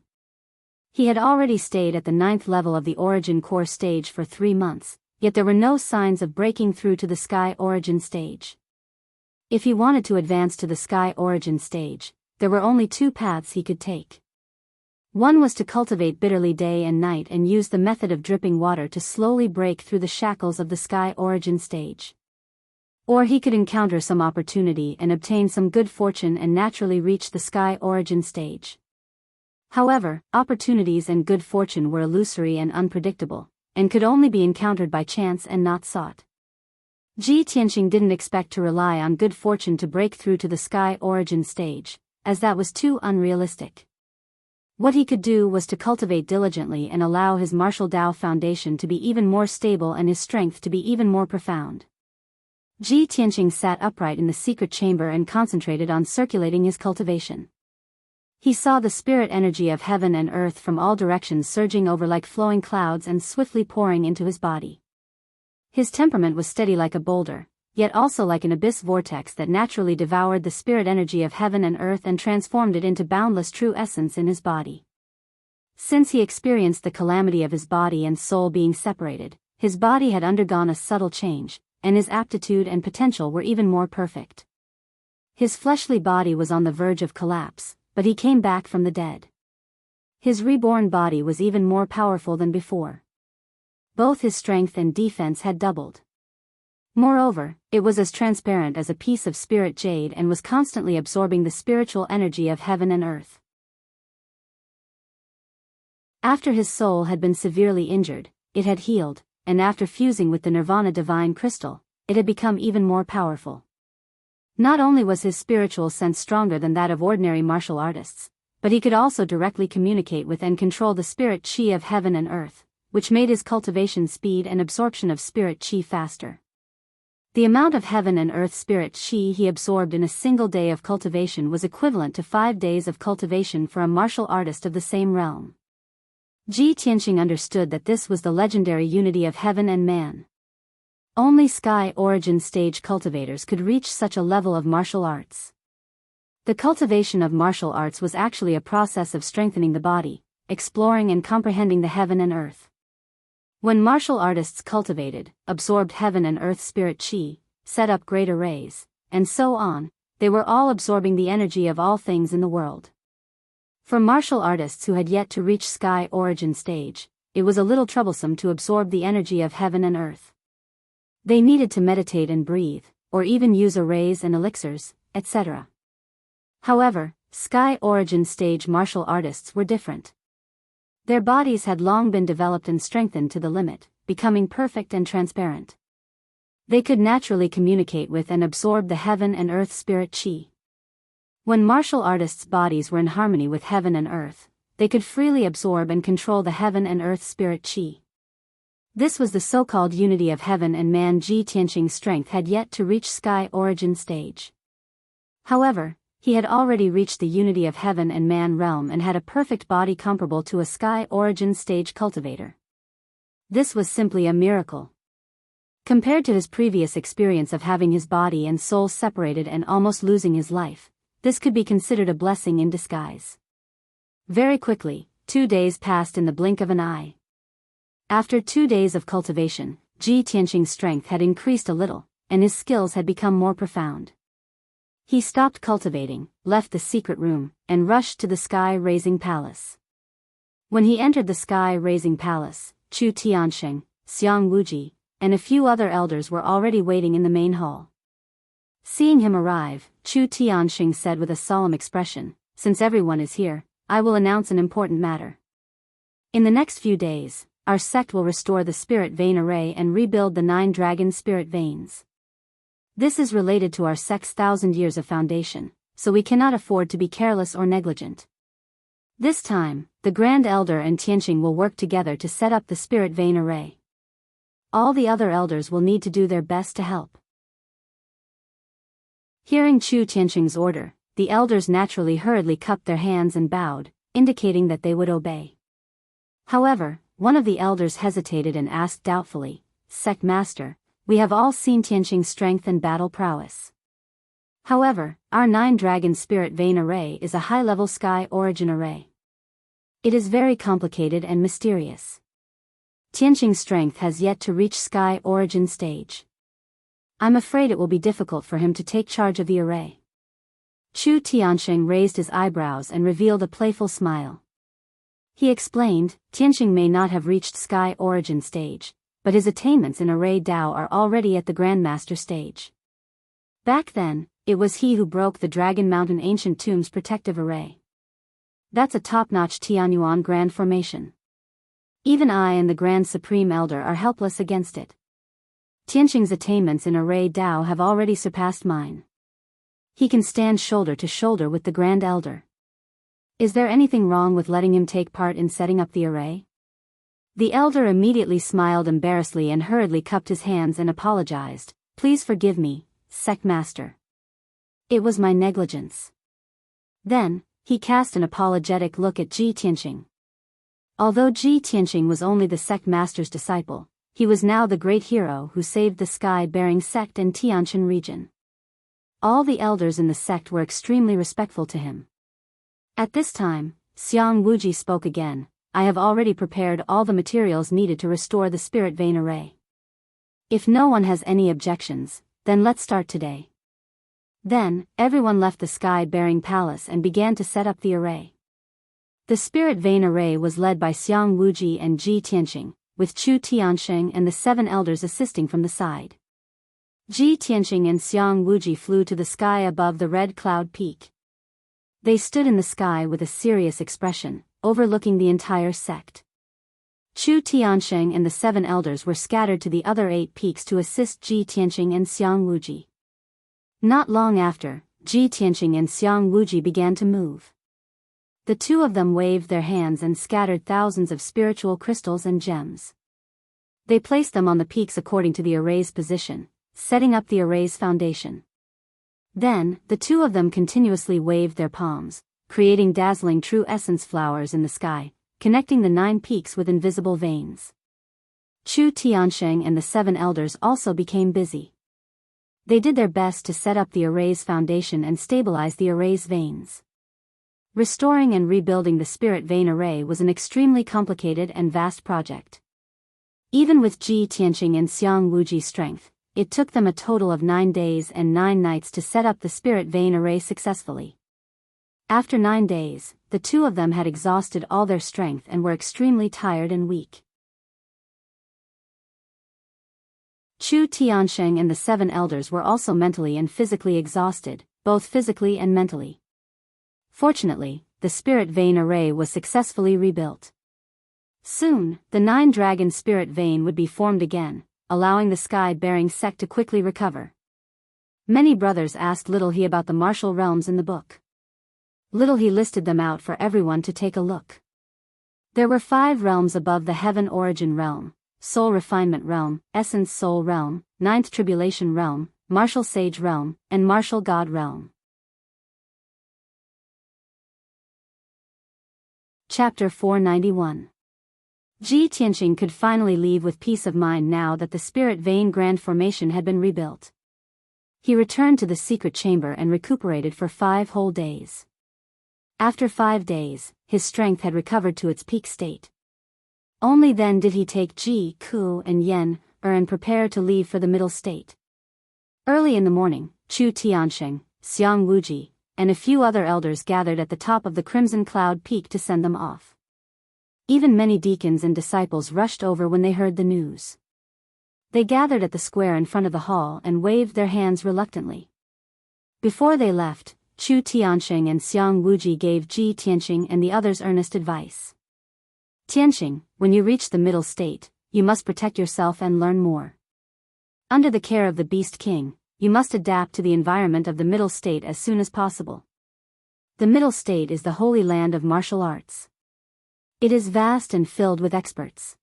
Speaker 1: He had already stayed at the 9th level of the Origin Core stage for 3 months, yet there were no signs of breaking through to the Sky Origin stage. If he wanted to advance to the Sky Origin stage, there were only 2 paths he could take. One was to cultivate bitterly day and night and use the method of dripping water to slowly break through the shackles of the Sky Origin stage. Or he could encounter some opportunity and obtain some good fortune and naturally reach the Sky Origin stage. However, opportunities and good fortune were illusory and unpredictable, and could only be encountered by chance and not sought. Ji Tianqing didn't expect to rely on good fortune to break through to the Sky Origin stage, as that was too unrealistic. What he could do was to cultivate diligently and allow his martial Tao foundation to be even more stable and his strength to be even more profound. Ji Tianqing sat upright in the secret chamber and concentrated on circulating his cultivation. He saw the spirit energy of heaven and earth from all directions surging over like flowing clouds and swiftly pouring into his body. His temperament was steady like a boulder, yet also like an abyss vortex that naturally devoured the spirit energy of heaven and earth and transformed it into boundless true essence in his body. Since he experienced the calamity of his body and soul being separated, his body had undergone a subtle change, and his aptitude and potential were even more perfect. His fleshly body was on the verge of collapse, but he came back from the dead. His reborn body was even more powerful than before. Both his strength and defense had doubled. Moreover, it was as transparent as a piece of spirit jade and was constantly absorbing the spiritual energy of heaven and earth. After his soul had been severely injured, it had healed, and after fusing with the Nirvana divine crystal, it had become even more powerful. Not only was his spiritual sense stronger than that of ordinary martial artists, but he could also directly communicate with and control the spirit chi of heaven and earth, which made his cultivation speed and absorption of spirit chi faster. The amount of heaven and earth spirit chi he absorbed in a single day of cultivation was equivalent to 5 days of cultivation for a martial artist of the same realm. Ji Tianqing understood that this was the legendary unity of heaven and man. Only Sky Origin stage cultivators could reach such a level of martial arts. The cultivation of martial arts was actually a process of strengthening the body, exploring and comprehending the heaven and earth. When martial artists cultivated, absorbed heaven and earth spirit chi, set up great arrays, and so on, they were all absorbing the energy of all things in the world. For martial artists who had yet to reach Sky Origin stage, it was a little troublesome to absorb the energy of heaven and earth. They needed to meditate and breathe, or even use arrays and elixirs, etc. However, Sky Origin stage martial artists were different. Their bodies had long been developed and strengthened to the limit, becoming perfect and transparent. They could naturally communicate with and absorb the heaven and earth spirit chi. When martial artists' bodies were in harmony with heaven and earth, they could freely absorb and control the heaven and earth spirit chi. This was the so-called unity of heaven and man. Ji Tianqing's strength had yet to reach Sky Origin stage. However, he had already reached the unity of heaven and man realm and had a perfect body comparable to a Sky Origin stage cultivator. This was simply a miracle. Compared to his previous experience of having his body and soul separated and almost losing his life, this could be considered a blessing in disguise. Very quickly, 2 days passed in the blink of an eye. After 2 days of cultivation, Ji Tianqing's strength had increased a little, and his skills had become more profound. He stopped cultivating, left the secret room, and rushed to the sky-raising palace. When he entered the sky-raising palace, Chu Tiansheng, Xiang Wuji, and a few other elders were already waiting in the main hall. Seeing him arrive, Chu Tiansheng said with a solemn expression, "Since everyone is here, I will announce an important matter. In the next few days, our sect will restore the spirit vein array and rebuild the 9 dragon spirit veins. This is related to our sect's 1,000 years of foundation, so we cannot afford to be careless or negligent. This time, the Grand Elder and Tianqing will work together to set up the spirit vein array. All the other elders will need to do their best to help." Hearing Chu Tianqing's order, the elders naturally hurriedly cupped their hands and bowed, indicating that they would obey. However, one of the elders hesitated and asked doubtfully, "Sect Master, we have all seen Tianqing's strength and battle prowess. However, our 9-dragon spirit vein array is a high-level sky origin array. It is very complicated and mysterious. Tianqing's strength has yet to reach sky origin stage. I'm afraid it will be difficult for him to take charge of the array." Chu Tianqing raised his eyebrows and revealed a playful smile. He explained, "Tianqing may not have reached sky origin stage, but his attainments in array Dao are already at the Grandmaster stage. Back then, it was he who broke the Dragon Mountain Ancient Tomb's protective array. That's a top-notch Tianyuan Grand formation. Even I and the Grand Supreme Elder are helpless against it. Tianqing's attainments in array Dao have already surpassed mine. He can stand shoulder to shoulder with the Grand Elder. Is there anything wrong with letting him take part in setting up the array?" The elder immediately smiled embarrassedly and hurriedly cupped his hands and apologized, "Please forgive me, Sect Master. It was my negligence." Then, he cast an apologetic look at Ji Tianqing. Although Ji Tianqing was only the Sect Master's disciple, he was now the great hero who saved the sky-bearing sect and Tianshan region. All the elders in the sect were extremely respectful to him. At this time, Xiang Wuji spoke again, "I have already prepared all the materials needed to restore the spirit vein array. If no one has any objections, then let's start today." Then, everyone left the sky-bearing palace and began to set up the array. The spirit vein array was led by Xiang Wuji and Ji Tianqing, with Chu Tiansheng and the 7 elders assisting from the side. Ji Tianqing and Xiang Wuji flew to the sky above the red cloud peak. They stood in the sky with a serious expression, overlooking the entire sect. Chu Tiansheng and the 7 elders were scattered to the other 8 peaks to assist Ji Tianqing and Xiang Wuji. Not long after, Ji Tianqing and Xiang Wuji began to move. The two of them waved their hands and scattered thousands of spiritual crystals and gems. They placed them on the peaks according to the array's position, setting up the array's foundation. Then, the two of them continuously waved their palms, creating dazzling true essence flowers in the sky, connecting the 9 peaks with invisible veins. Chu Tiansheng and the 7 elders also became busy. They did their best to set up the array's foundation and stabilize the array's veins. Restoring and rebuilding the spirit vein array was an extremely complicated and vast project. Even with Ji Tianqing and Xiang Wuji's strength, it took them a total of 9 days and 9 nights to set up the spirit vein array successfully. After 9 days, the two of them had exhausted all their strength and were extremely tired and weak. Chu Tiansheng and the 7 elders were also mentally and physically exhausted, both physically and mentally. Fortunately, the spirit vein array was successfully rebuilt. Soon, the 9-dragon spirit vein would be formed again, allowing the sky-bearing sect to quickly recover. Many brothers asked Little He about the martial realms in the book. Little He listed them out for everyone to take a look. There were 5 realms above the Heaven Origin Realm: Soul Refinement Realm, Essence Soul Realm, 9th Tribulation Realm, Martial Sage Realm, and Martial God Realm. Chapter 491. Ji Tianqing could finally leave with peace of mind now that the spirit vein grand formation had been rebuilt. He returned to the secret chamber and recuperated for 5 whole days. After 5 days, his strength had recovered to its peak state. Only then did he take Ji, Ku, and Yen, and prepare to leave for the middle state. Early in the morning, Chu Tiansheng, Xiang Wuji, and a few other elders gathered at the top of the Crimson Cloud Peak to send them off. Even many deacons and disciples rushed over when they heard the news. They gathered at the square in front of the hall and waved their hands reluctantly. Before they left, Chu Tiansheng and Xiang Wuji gave Ji Tianqing and the others earnest advice. "Tianqing, when you reach the middle state, you must protect yourself and learn more. Under the care of the Beast King, you must adapt to the environment of the middle state as soon as possible. The middle state is the holy land of martial arts. It is vast and filled with experts.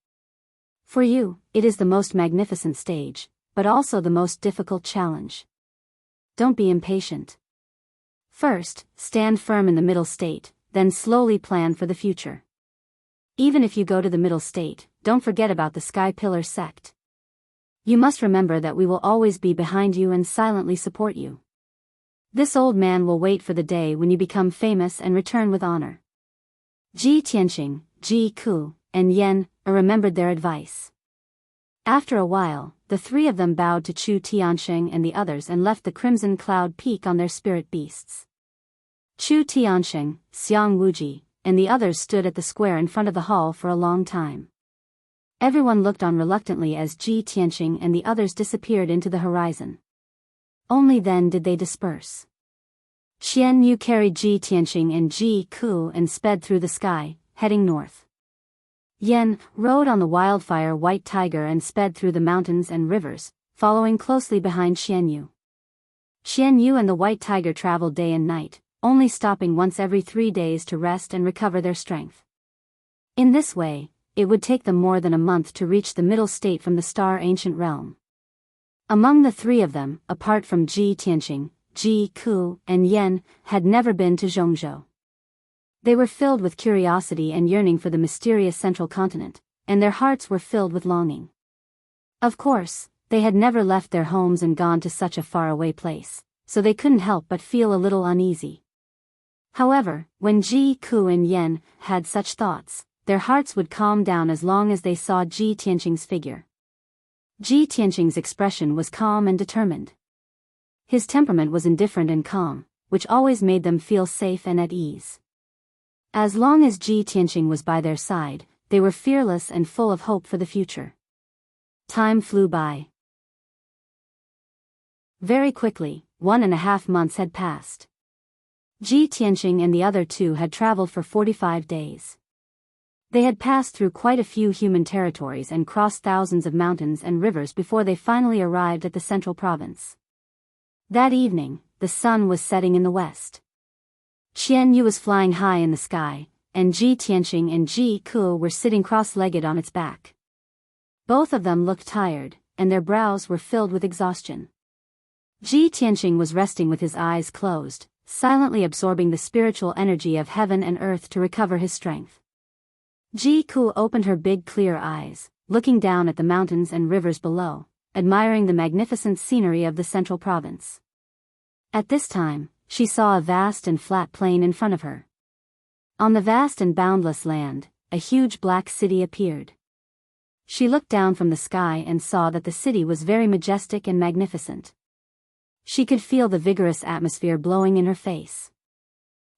Speaker 1: For you, it is the most magnificent stage, but also the most difficult challenge. Don't be impatient. First, stand firm in the middle state, then slowly plan for the future. Even if you go to the middle state, don't forget about the Sky Pillar sect. You must remember that we will always be behind you and silently support you. This old man will wait for the day when you become famous and return with honor. Ji Tianqing, Ji Ku, and Yan remembered their advice. After a while, the three of them bowed to Chu Tianqing and the others and left the Crimson Cloud Peak on their spirit beasts. Chu Tianqing, Xiang Wuji, and the others stood at the square in front of the hall for a long time. Everyone looked on reluctantly as Ji Tianqing and the others disappeared into the horizon. Only then did they disperse. Xian Yu carried Ji Tianqing and Ji Ku and sped through the sky, heading north. Yan rode on the wildfire white tiger and sped through the mountains and rivers, following closely behind Xian Yu. Xian Yu and the white tiger traveled day and night, only stopping once every 3 days to rest and recover their strength. In this way, it would take them more than a month to reach the middle state from the star ancient realm. Among the three of them, apart from Ji Tianqing, Ji Ku, and Yan, had never been to Zhongzhou. They were filled with curiosity and yearning for the mysterious central continent, and their hearts were filled with longing. Of course, they had never left their homes and gone to such a faraway place, so they couldn't help but feel a little uneasy. However, when Ji Ku and Yan had such thoughts, their hearts would calm down as long as they saw Ji Tianqing's figure. Ji Tianqing's expression was calm and determined. His temperament was indifferent and calm, which always made them feel safe and at ease. As long as Ji Tianqing was by their side, they were fearless and full of hope for the future. Time flew by. Very quickly, 1.5 months had passed. Ji Tianqing and the other two had traveled for 45 days. They had passed through quite a few human territories and crossed thousands of mountains and rivers before they finally arrived at the central province. That evening, the sun was setting in the west. Xian Yu was flying high in the sky, and Ji Tianqing and Ji Ku were sitting cross-legged on its back. Both of them looked tired, and their brows were filled with exhaustion. Ji Tianqing was resting with his eyes closed, silently absorbing the spiritual energy of heaven and earth to recover his strength. Ji Ku opened her big clear eyes, looking down at the mountains and rivers below, admiring the magnificent scenery of the central province. At this time, she saw a vast and flat plain in front of her. On the vast and boundless land, a huge black city appeared. She looked down from the sky and saw that the city was very majestic and magnificent. She could feel the vigorous atmosphere blowing in her face.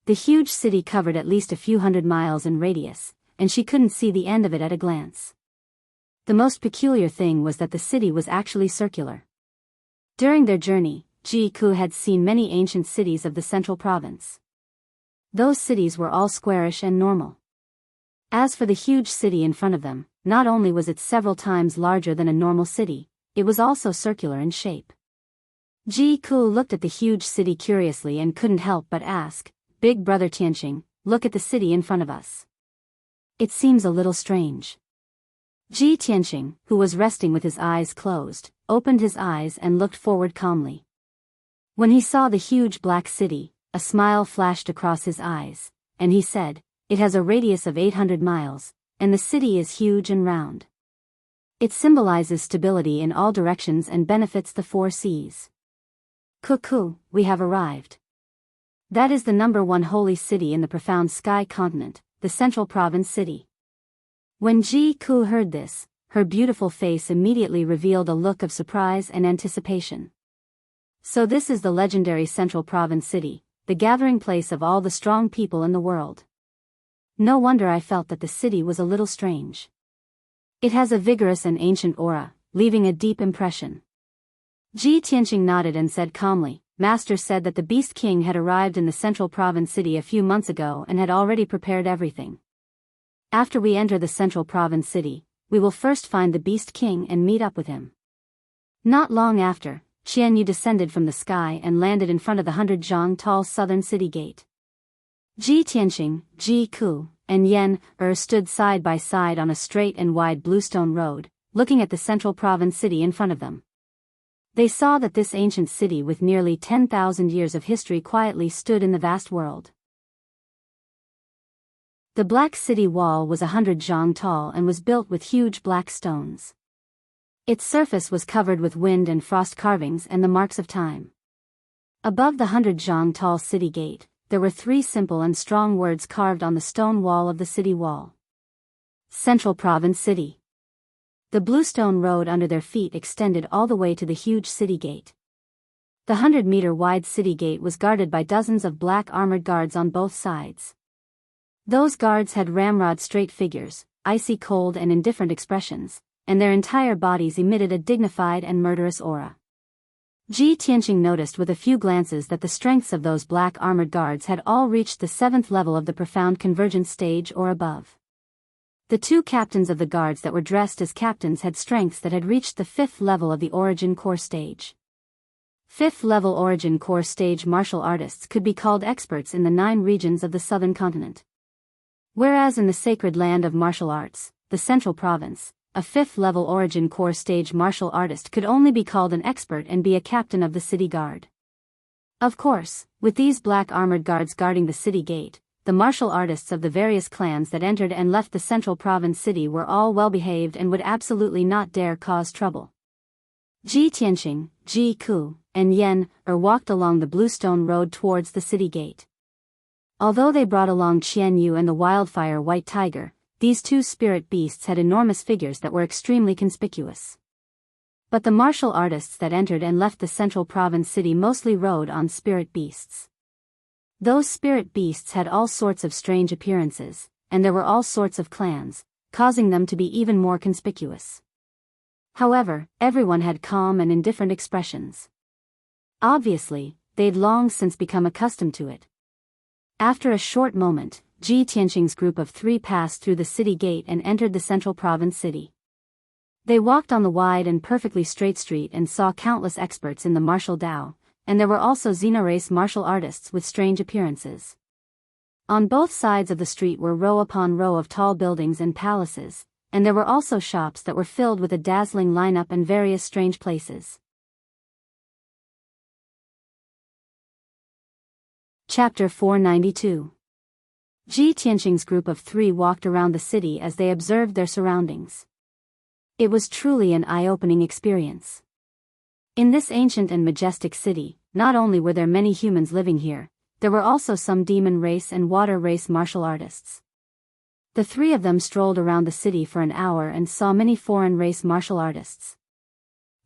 Speaker 1: The huge city covered at least a few 100 miles in radius, and she couldn't see the end of it at a glance. The most peculiar thing was that the city was actually circular. During their journey, Ji Ku had seen many ancient cities of the central province. Those cities were all squarish and normal. As for the huge city in front of them, not only was it several times larger than a normal city, it was also circular in shape. Ji Ku looked at the huge city curiously and couldn't help but ask, "Big brother Tianqing, look at the city in front of us. It seems a little strange." Ji Tianqing, who was resting with his eyes closed, opened his eyes and looked forward calmly. When he saw the huge black city, a smile flashed across his eyes, and he said, "It has a radius of 800 miles, and the city is huge and round. It symbolizes stability in all directions and benefits the 4 seas. Cuckoo, we have arrived. That is the #1 holy city in the profound sky continent, the central province city." When Ji Ku heard this, her beautiful face immediately revealed a look of surprise and anticipation. So this is the legendary central province city, the gathering place of all the strong people in the world. No wonder I felt that the city was a little strange. It has a vigorous and ancient aura, leaving a deep impression. Ji Tianqing nodded and said calmly, "Master said that the Beast King had arrived in the central province city a few months ago and had already prepared everything. After we enter the central province city, we will first find the Beast King and meet up with him." Not long after, Xian Yu descended from the sky and landed in front of the 100-zhang tall southern city gate. Ji Tianqing, Ji Ku, and Yan stood side by side on a straight and wide bluestone road, looking at the central province city in front of them. They saw that this ancient city with nearly 10,000 years of history quietly stood in the vast world. The black city wall was 100 zhang tall and was built with huge black stones. Its surface was covered with wind and frost carvings and the marks of time. Above the 100 zhang tall city gate, there were 3 simple and strong words carved on the stone wall of the city wall. Central Province City. The bluestone road under their feet extended all the way to the huge city gate. The 100-meter-wide city gate was guarded by dozens of black armored guards on both sides. Those guards had ramrod-straight figures, icy cold and indifferent expressions, and their entire bodies emitted a dignified and murderous aura. Ji Tianqing noticed with a few glances that the strengths of those black armored guards had all reached the 7th level of the profound convergence stage or above. The 2 captains of the guards that were dressed as captains had strengths that had reached the 5th level of the origin core stage. 5th level origin core stage martial artists could be called experts in the 9 regions of the southern continent. Whereas in the sacred land of martial arts, the central province, a 5th level origin core stage martial artist could only be called an expert and be a captain of the city guard. Of course, with these black armored guards guarding the city gate, the martial artists of the various clans that entered and left the central province city were all well-behaved and would absolutely not dare cause trouble. Ji Tianqing, Ji Ku, and Yan walked along the bluestone road towards the city gate. Although they brought along Qian Yu and the wildfire white tiger, these 2 spirit beasts had enormous figures that were extremely conspicuous. But the martial artists that entered and left the central province city mostly rode on spirit beasts. Those spirit beasts had all sorts of strange appearances, and there were all sorts of clans, causing them to be even more conspicuous. However, everyone had calm and indifferent expressions. Obviously, they'd long since become accustomed to it. After a short moment, Ji Tianqing's group of 3 passed through the city gate and entered the central province city. They walked on the wide and perfectly straight street and saw countless experts in the martial Dao, and there were also Xena-race martial artists with strange appearances. On both sides of the street were row upon row of tall buildings and palaces, and there were also shops that were filled with a dazzling lineup and various strange places. Chapter 492. Ji Tianqing's group of 3 walked around the city as they observed their surroundings. It was truly an eye-opening experience. In this ancient and majestic city, not only were there many humans living here, there were also some demon race and water race martial artists. The 3 of them strolled around the city for an hour and saw many foreign race martial artists.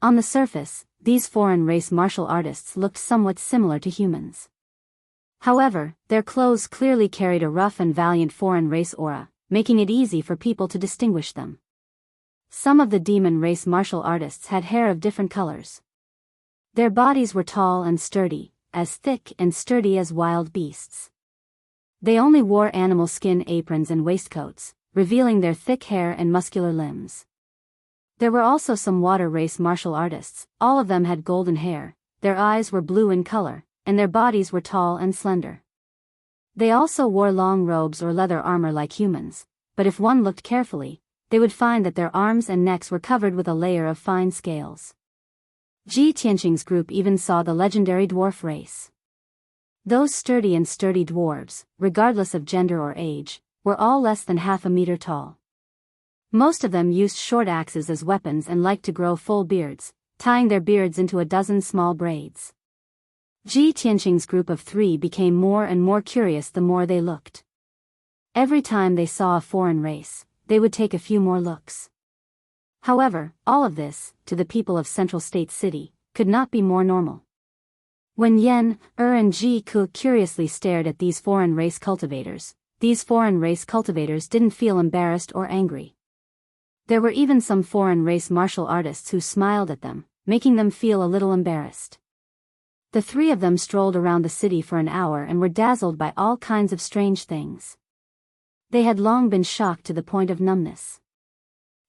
Speaker 1: On the surface, these foreign race martial artists looked somewhat similar to humans. However, their clothes clearly carried a rough and valiant foreign race aura, making it easy for people to distinguish them. Some of the demon race martial artists had hair of different colors. Their bodies were tall and sturdy, as thick and sturdy as wild beasts. They only wore animal skin aprons and waistcoats, revealing their thick hair and muscular limbs. There were also some water race martial artists. All of them had golden hair, their eyes were blue in color, and their bodies were tall and slender. They also wore long robes or leather armor like humans, but if one looked carefully, they would find that their arms and necks were covered with a layer of fine scales. Ji Tianqing's group even saw the legendary dwarf race. Those sturdy dwarves, regardless of gender or age, were all less than half a meter tall. Most of them used short axes as weapons and liked to grow full beards, tying their beards into a dozen small braids. Ji Tianqing's group of 3 became more and more curious the more they looked. Every time they saw a foreign race, they would take a few more looks. However, all of this, to the people of Central State City, could not be more normal. When Yan, and Ji Ku curiously stared at these foreign race cultivators didn't feel embarrassed or angry. There were even some foreign race martial artists who smiled at them, making them feel a little embarrassed. The 3 of them strolled around the city for an hour and were dazzled by all kinds of strange things. They had long been shocked to the point of numbness.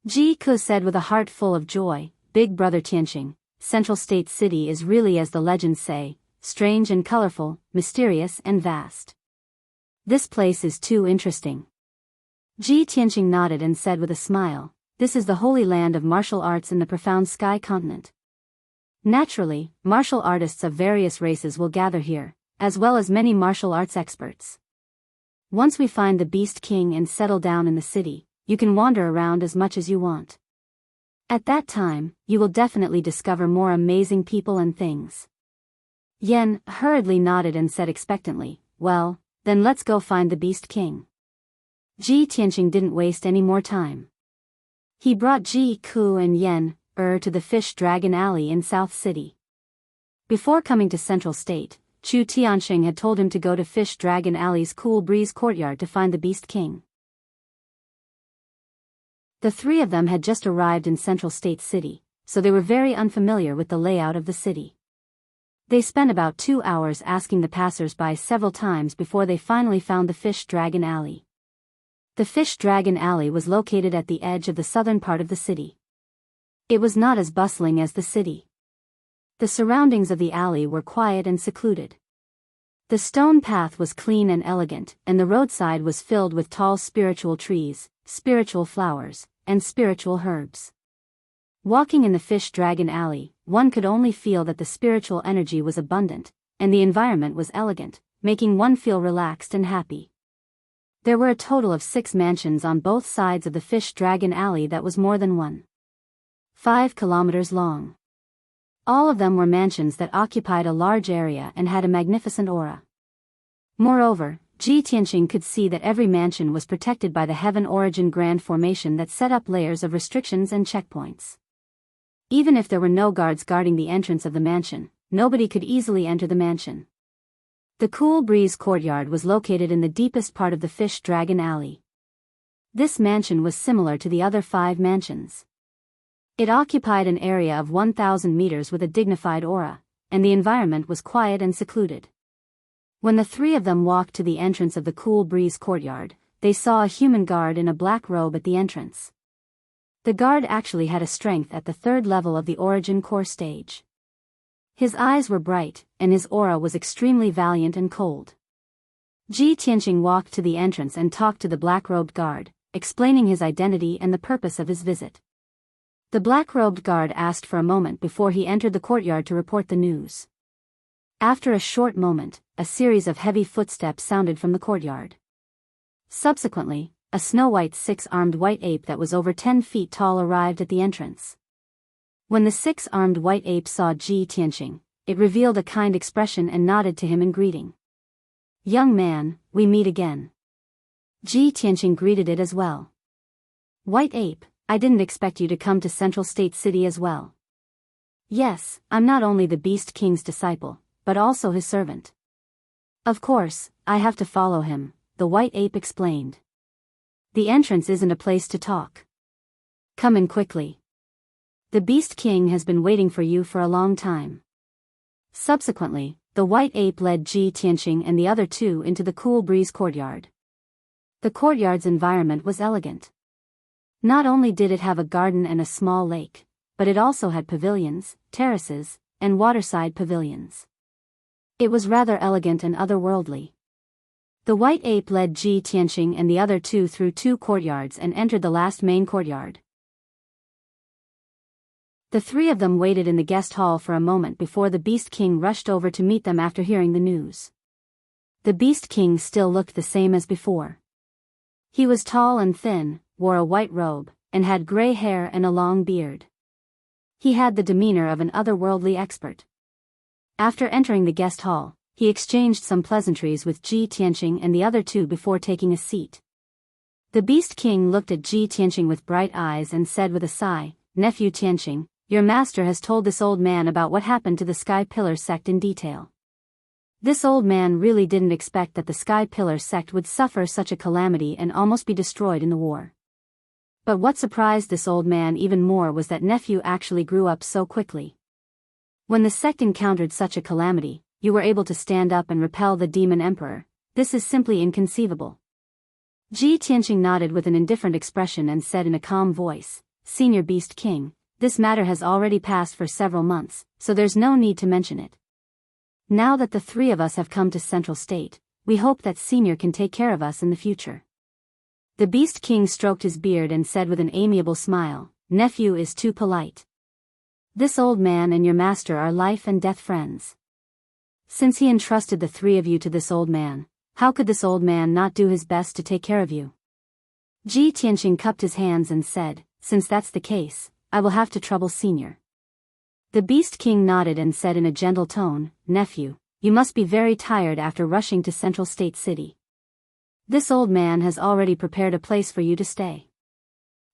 Speaker 1: Ji Ku said with a heart full of joy, "Big brother Tianqing, Central State City is really, as the legends say, strange and colorful, mysterious and vast. This place is too interesting." Ji Tianqing nodded and said with a smile, "This is the holy land of martial arts in the profound sky continent. Naturally, martial artists of various races will gather here, as well as many martial arts experts. Once we find the Beast King and settle down in the city, you can wander around as much as you want. At that time, you will definitely discover more amazing people and things. Yen hurriedly nodded and said expectantly, "Well, then let's go find the Beast King." Ji Tianqing didn't waste any more time. He brought Ji Ku and Yen to the Fish Dragon Alley in South City. Before coming to Central State, Chu Tianxing had told him to go to Fish Dragon Alley's Cool Breeze Courtyard to find the Beast King. The three of them had just arrived in Central State City, so they were very unfamiliar with the layout of the city. They spent about 2 hours asking the passers-by several times before they finally found the Fish Dragon Alley. The Fish Dragon Alley was located at the edge of the southern part of the city. It was not as bustling as the city. The surroundings of the alley were quiet and secluded. The stone path was clean and elegant, and the roadside was filled with tall spiritual trees, spiritual flowers, and spiritual herbs. Walking in the Fish Dragon Alley, one could only feel that the spiritual energy was abundant, and the environment was elegant, making one feel relaxed and happy. There were a total of 6 mansions on both sides of the Fish Dragon Alley that was more than 1.5 kilometers long. All of them were mansions that occupied a large area and had a magnificent aura. Moreover, Ji Tianxing could see that every mansion was protected by the Heaven Origin Grand Formation that set up layers of restrictions and checkpoints. Even if there were no guards guarding the entrance of the mansion, nobody could easily enter the mansion. The Cool Breeze Courtyard was located in the deepest part of the Fish Dragon Alley. This mansion was similar to the other 5 mansions. It occupied an area of 1,000 meters with a dignified aura, and the environment was quiet and secluded. When the three of them walked to the entrance of the Cool Breeze Courtyard, they saw a human guard in a black robe at the entrance. The guard actually had a strength at the 3rd level of the Origin Core stage. His eyes were bright, and his aura was extremely valiant and cold. Ji Tianxing walked to the entrance and talked to the black-robed guard, explaining his identity and the purpose of his visit. The black-robed guard asked for a moment before he entered the courtyard to report the news. After a short moment, a series of heavy footsteps sounded from the courtyard. Subsequently, a snow-white 6-armed white ape that was over 10 feet tall arrived at the entrance. When the 6-armed white ape saw Ji Tianxing, it revealed a kind expression and nodded to him in greeting. "Young man, we meet again." Ji Tianxing greeted it as well. "White ape, I didn't expect you to come to Central State City as well." "Yes, I'm not only the Beast King's disciple, but also his servant." "Of course, I have to follow him," the white ape explained. "The entrance isn't a place to talk. Come in quickly. The Beast King has been waiting for you for a long time." Subsequently, the white ape led Ji Tianxing and the other 2 into the Cool Breeze Courtyard. The courtyard's environment was elegant. Not only did it have a garden and a small lake, but it also had pavilions, terraces, and waterside pavilions. It was rather elegant and otherworldly. The white ape led Ji Tianxing and the other 2 through 2 courtyards and entered the last main courtyard. The 3 of them waited in the guest hall for a moment before the Beast King rushed over to meet them after hearing the news. The Beast King still looked the same as before. He was tall and thin, wore a white robe, and had gray hair and a long beard. He had the demeanor of an otherworldly expert. After entering the guest hall, he exchanged some pleasantries with Ji Tianxing and the other 2 before taking a seat. The Beast King looked at Ji Tianxing with bright eyes and said with a sigh, "Nephew Tianxing, your master has told this old man about what happened to the Sky Pillar sect in detail. This old man really didn't expect that the Sky Pillar sect would suffer such a calamity and almost be destroyed in the war. But what surprised this old man even more was that nephew actually grew up so quickly. When the sect encountered such a calamity, you were able to stand up and repel the demon emperor. This is simply inconceivable." Ji Tianxing nodded with an indifferent expression and said in a calm voice, "Senior Beast King, this matter has already passed for several months, so there's no need to mention it. Now that the 3 of us have come to Central State, we hope that Senior can take care of us in the future." The Beast King stroked his beard and said with an amiable smile, "Nephew is too polite. This old man and your master are life and death friends. Since he entrusted the three of you to this old man, how could this old man not do his best to take care of you? Ji Tianqing cupped his hands and said, since that's the case, I will have to trouble Senior. The Beast King nodded and said in a gentle tone, nephew, you must be very tired after rushing to Central State City. This old man has already prepared a place for you to stay.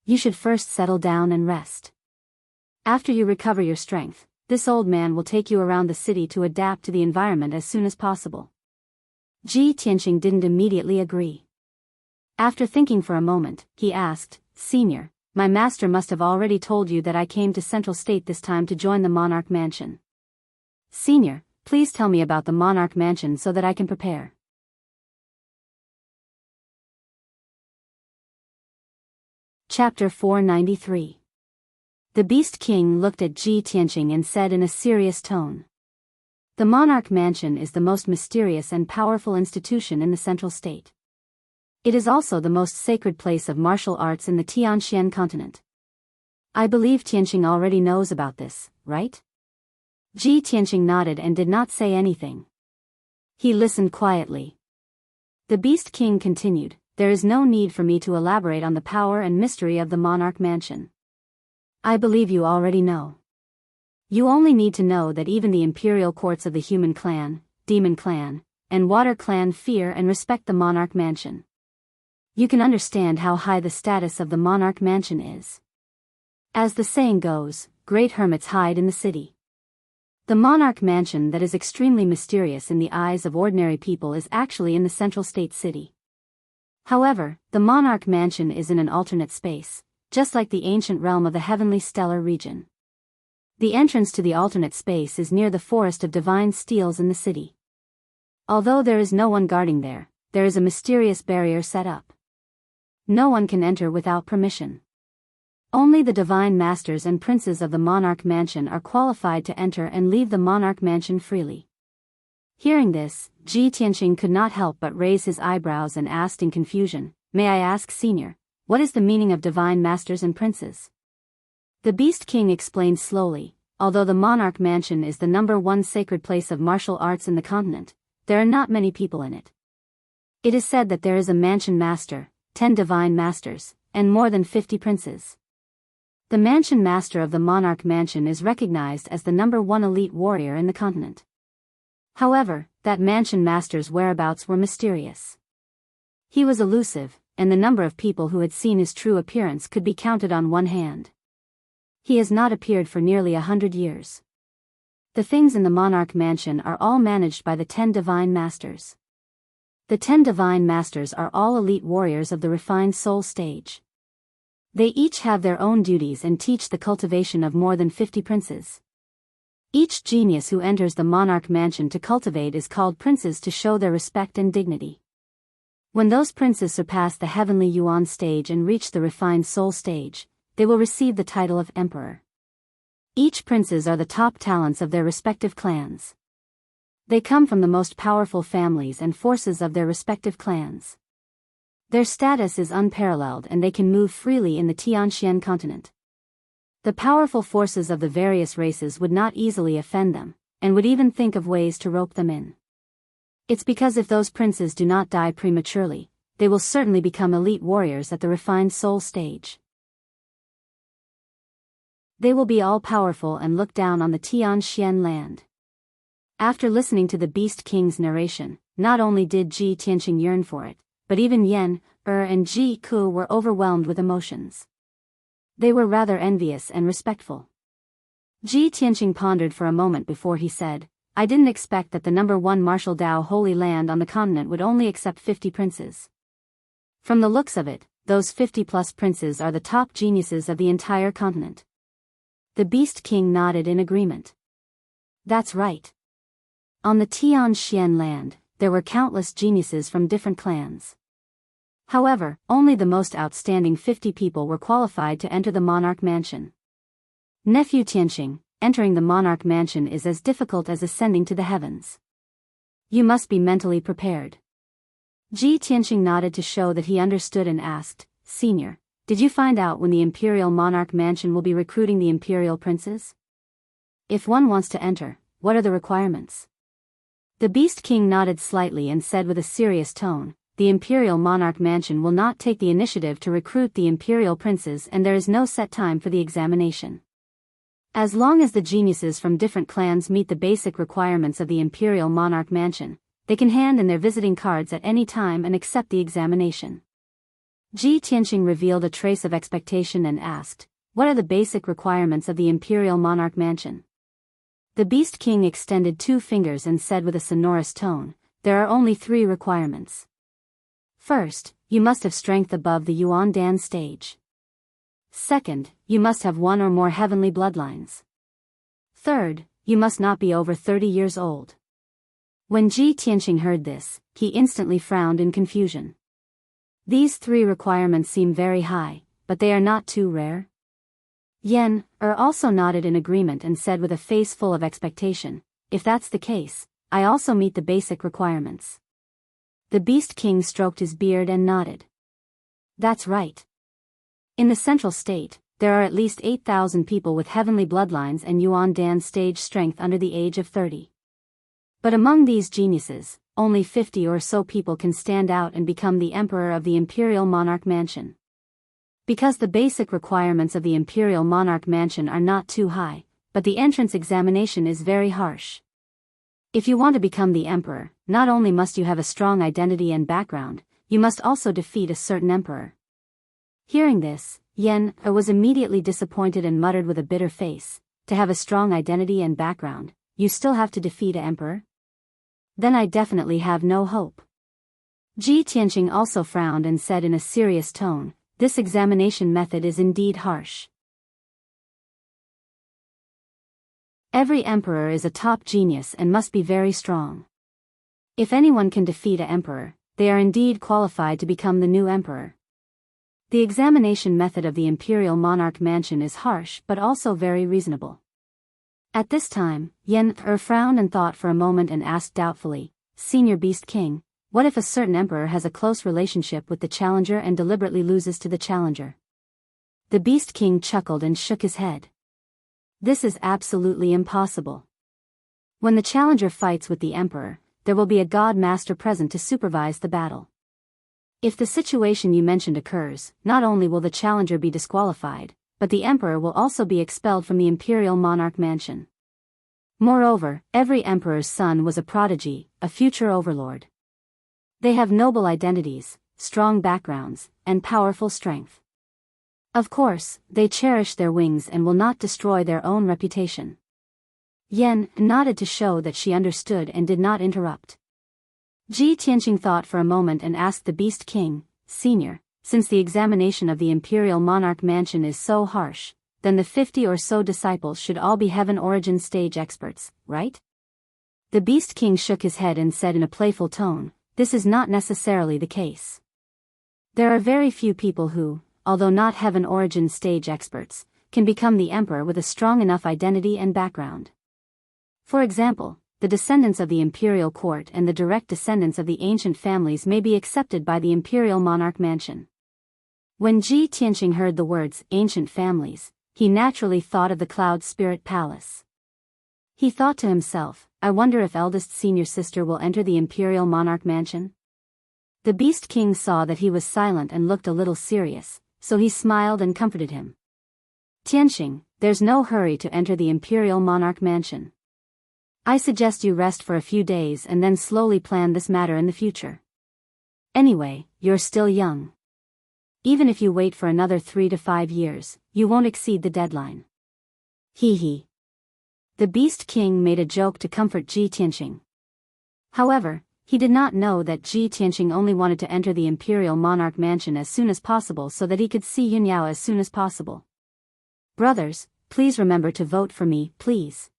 Speaker 1: You should first settle down and rest. After you recover your strength, this old man will take you around the city to adapt to the environment as soon as possible. Ji Tianqing didn't immediately agree. After thinking for a moment, he asked, Senior, my master must have already told you that I came to Central State this time to join the Monarch Mansion. Senior, please tell me about the Monarch Mansion so that I can prepare. Chapter 493. The Beast King looked at Ji Tianqing and said in a serious tone. The Monarch Mansion is the most mysterious and powerful institution in the Central State. It is also the most sacred place of martial arts in the Tianxian continent. I believe Tianqing already knows about this, right? Ji Tianqing nodded and did not say anything. He listened quietly. The Beast King continued, there is no need for me to elaborate on the power and mystery of the Monarch Mansion. I believe you already know. You only need to know that even the imperial courts of the Human Clan, Demon Clan, and Water Clan fear and respect the Monarch Mansion. You can understand how high the status of the Monarch Mansion is. As the saying goes, great hermits hide in the city. The Monarch Mansion that is extremely mysterious in the eyes of ordinary people is actually in the Central State City. However, the Monarch Mansion is in an alternate space, just like the ancient realm of the Heavenly Stellar region. The entrance to the alternate space is near the Forest of Divine Steels in the city. Although there is no one guarding there is a mysterious barrier set up. No one can enter without permission. Only the divine masters and princes of the Monarch Mansion are qualified to enter and leave the Monarch Mansion freely. Hearing this, Ji Tianqing could not help but raise his eyebrows and asked in confusion, may I ask, Senior, what is the meaning of divine masters and princes? The Beast King explained slowly, although the Monarch Mansion is the #1 sacred place of martial arts in the continent, there are not many people in it. It is said that there is a mansion master, 10 divine masters, and more than 50 princes. The mansion master of the Monarch Mansion is recognized as the #1 elite warrior in the continent. However, that mansion master's whereabouts were mysterious. He was elusive, and the number of people who had seen his true appearance could be counted on one hand. He has not appeared for nearly 100 years. The things in the Monarch Mansion are all managed by the 10 divine masters. The 10 divine masters are all elite warriors of the refined soul stage. They each have their own duties and teach the cultivation of more than 50 princes. Each genius who enters the Monarch Mansion to cultivate is called princes to show their respect and dignity. When those princes surpass the heavenly Yuan stage and reach the refined soul stage, they will receive the title of emperor. Each princes are the top talents of their respective clans. They come from the most powerful families and forces of their respective clans. Their status is unparalleled and they can move freely in the Tianxian continent. The powerful forces of the various races would not easily offend them, and would even think of ways to rope them in. It's because if those princes do not die prematurely, they will certainly become elite warriors at the refined soul stage. They will be all-powerful and look down on the Tianxian land. After listening to the Beast King's narration, not only did Ji Tianqing yearn for it, but even Yan, and Ji Ku were overwhelmed with emotions. They were rather envious and respectful. Ji Tianqing pondered for a moment before he said, I didn't expect that the #1 martial Dao Holy Land on the continent would only accept 50 princes. From the looks of it, those 50+ princes are the top geniuses of the entire continent. The Beast King nodded in agreement. That's right. On the Tianxian land, there were countless geniuses from different clans. However, only the most outstanding 50 people were qualified to enter the Monarch Mansion. Nephew Tianqing, entering the Monarch Mansion is as difficult as ascending to the heavens. You must be mentally prepared. Ji Tianqing nodded to show that he understood and asked, Senior, did you find out when the Imperial Monarch Mansion will be recruiting the Imperial Princes? If one wants to enter, what are the requirements? The Beast King nodded slightly and said with a serious tone, the Imperial Monarch Mansion will not take the initiative to recruit the Imperial Princes, and there is no set time for the examination. As long as the geniuses from different clans meet the basic requirements of the Imperial Monarch Mansion, they can hand in their visiting cards at any time and accept the examination. Ji Tianqing revealed a trace of expectation and asked, what are the basic requirements of the Imperial Monarch Mansion? The Beast King extended 2 fingers and said with a sonorous tone, there are only 3 requirements. First, you must have strength above the Yuan Dan stage. Second, you must have 1 or more heavenly bloodlines. Third, you must not be over 30 years old. When Ji Tianqing heard this, he instantly frowned in confusion. These 3 requirements seem very high, but they are not too rare. Yen also nodded in agreement and said with a face full of expectation, if that's the case, I also meet the basic requirements. The Beast King stroked his beard and nodded. That's right. In the central state, there are at least 8,000 people with heavenly bloodlines and Yuan Dan stage strength under the age of 30. But among these geniuses, only 50 or so people can stand out and become the Emperor of the Imperial Monarch Mansion. Because the basic requirements of the Imperial Monarch Mansion are not too high, but the entrance examination is very harsh. If you want to become the Emperor, not only must you have a strong identity and background, you must also defeat a certain Emperor. Hearing this, Yen was immediately disappointed and muttered with a bitter face, to have a strong identity and background, you still have to defeat an Emperor? Then I definitely have no hope. Ji Tianqing also frowned and said in a serious tone, this examination method is indeed harsh. Every emperor is a top genius and must be very strong. If anyone can defeat an emperor, they are indeed qualified to become the new emperor. The examination method of the Imperial Monarch Mansion is harsh but also very reasonable. At this time, Yen frowned and thought for a moment and asked doubtfully, Senior Beast King, what if a certain emperor has a close relationship with the challenger and deliberately loses to the challenger? The Beast King chuckled and shook his head. This is absolutely impossible. When the challenger fights with the emperor, there will be a god master present to supervise the battle. If the situation you mentioned occurs, not only will the challenger be disqualified, but the emperor will also be expelled from the Imperial Monarch Mansion. Moreover, every emperor's son was a prodigy, a future overlord. They have noble identities, strong backgrounds, and powerful strength. Of course, they cherish their wings and will not destroy their own reputation. Yen nodded to show that she understood and did not interrupt. Ji Tianqing thought for a moment and asked the Beast King, Senior, since the examination of the Imperial Monarch Mansion is so harsh, then the 50 or so disciples should all be Heaven Origin stage experts, right? The Beast King shook his head and said in a playful tone, this is not necessarily the case. There are very few people who, although not Heaven Origin stage experts, can become the Emperor with a strong enough identity and background. For example, the descendants of the Imperial Court and the direct descendants of the ancient families may be accepted by the Imperial Monarch Mansion. When Ji Tianqing heard the words ancient families, he naturally thought of the Cloud Spirit Palace. He thought to himself, I wonder if eldest senior sister will enter the Imperial Monarch Mansion? The Beast King saw that he was silent and looked a little serious, so he smiled and comforted him. Tianqing, there's no hurry to enter the Imperial Monarch Mansion. I suggest you rest for a few days and then slowly plan this matter in the future. Anyway, you're still young. Even if you wait for another 3 to 5 years, you won't exceed the deadline. Hee hee. The Beast King made a joke to comfort Ji Tianqing. However, he did not know that Ji Tianqing only wanted to enter the Imperial Monarch Mansion as soon as possible so that he could see Yunyao as soon as possible. Brothers, please remember to vote for me, please.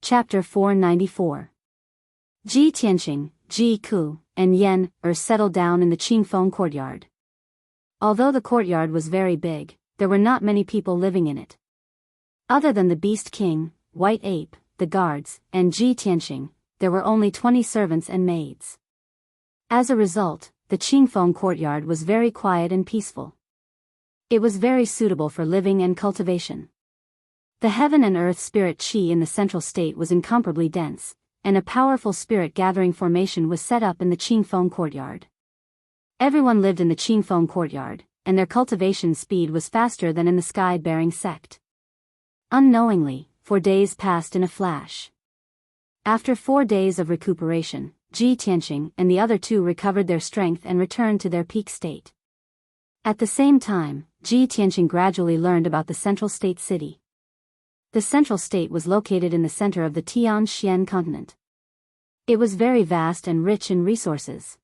Speaker 1: Chapter 494. Ji Tianqing, Ji Ku, and Yen settled down in the Qingfeng courtyard. Although the courtyard was very big, there were not many people living in it. Other than the Beast King, White Ape, the guards, and Ji Tianqing, there were only 20 servants and maids. As a result, the Qingfeng courtyard was very quiet and peaceful. It was very suitable for living and cultivation. The heaven and earth spirit chi in the central state was incomparably dense, and a powerful spirit-gathering formation was set up in the Qingfeng courtyard. Everyone lived in the Qingfeng courtyard, and their cultivation speed was faster than in the sky-bearing sect. Unknowingly, 4 days passed in a flash. After 4 days of recuperation, Ji Tianqing and the other two recovered their strength and returned to their peak state. At the same time, Ji Tianqing gradually learned about the central state city. The central state was located in the center of the Tianxian continent. It was very vast and rich in resources.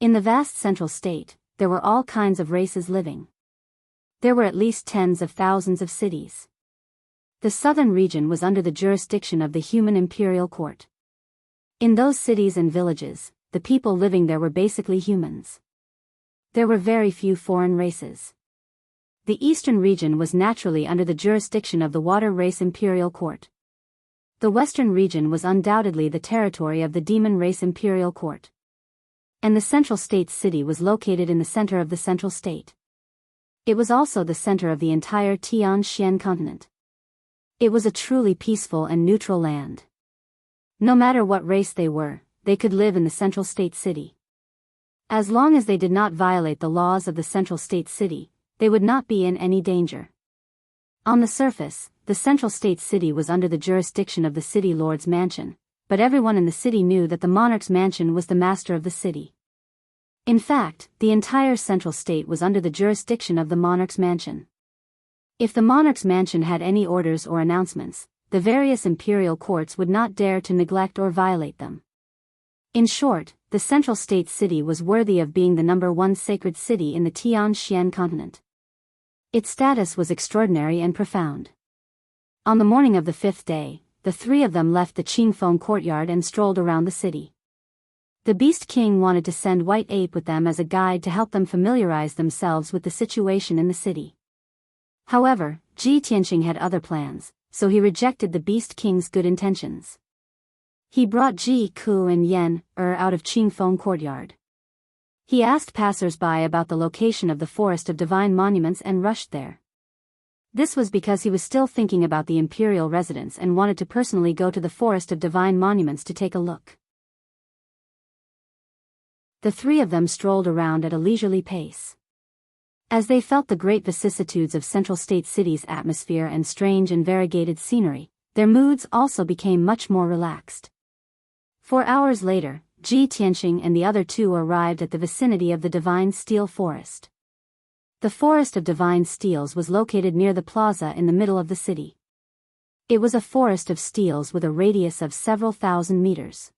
Speaker 1: In the vast central state, there were all kinds of races living. There were at least tens of thousands of cities. The southern region was under the jurisdiction of the human imperial court. In those cities and villages, the people living there were basically humans. There were very few foreign races. The eastern region was naturally under the jurisdiction of the water race imperial court. The western region was undoubtedly the territory of the demon race imperial court. And the central state city was located in the center of the central state. It was also the center of the entire Tianxian continent. It was a truly peaceful and neutral land. No matter what race they were, they could live in the central state city. As long as they did not violate the laws of the central state city, they would not be in any danger. On the surface, the central state city was under the jurisdiction of the city lord's mansion, but everyone in the city knew that the monarch's mansion was the master of the city. In fact, the entire central state was under the jurisdiction of the monarch's mansion. If the monarch's mansion had any orders or announcements, the various imperial courts would not dare to neglect or violate them. In short, the central state city was worthy of being the #1 sacred city in the Tianxian continent. Its status was extraordinary and profound. On the morning of the 5th day, the three of them left the Qingfeng courtyard and strolled around the city. The Beast King wanted to send White Ape with them as a guide to help them familiarize themselves with the situation in the city. However, Ji Tianqing had other plans, so he rejected the Beast King's good intentions. He brought Ji Ku and Yan out of Qingfeng courtyard. He asked passers-by about the location of the Forest of Divine Monuments and rushed there. This was because he was still thinking about the imperial residence and wanted to personally go to the Forest of Divine Monuments to take a look. The three of them strolled around at a leisurely pace. As they felt the great vicissitudes of Central State City's atmosphere and strange and variegated scenery, their moods also became much more relaxed. 4 hours later, Ji Tianqing and the other two arrived at the vicinity of the Divine Steel Forest. The Forest of Divine Steels was located near the plaza in the middle of the city. It was a forest of steels with a radius of several thousand meters.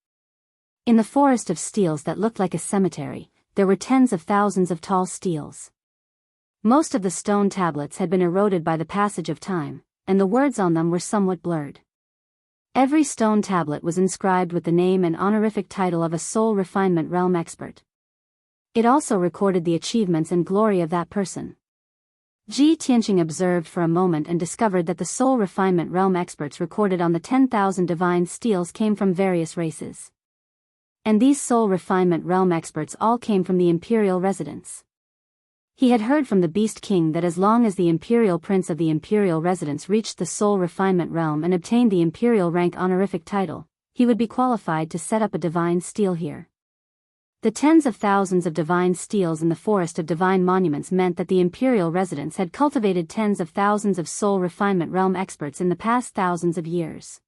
Speaker 1: In the forest of steels that looked like a cemetery, there were tens of thousands of tall steels. Most of the stone tablets had been eroded by the passage of time, and the words on them were somewhat blurred. Every stone tablet was inscribed with the name and honorific title of a soul refinement realm expert. It also recorded the achievements and glory of that person. Ji Tianqing observed for a moment and discovered that the soul refinement realm experts recorded on the 10,000 divine steels came from various races. And these soul refinement realm experts all came from the imperial residence. He had heard from the Beast King that as long as the imperial prince of the imperial residence reached the soul refinement realm and obtained the imperial rank honorific title, he would be qualified to set up a divine steel here. The tens of thousands of divine steels in the Forest of Divine Monuments meant that the imperial residence had cultivated tens of thousands of soul refinement realm experts in the past thousands of years.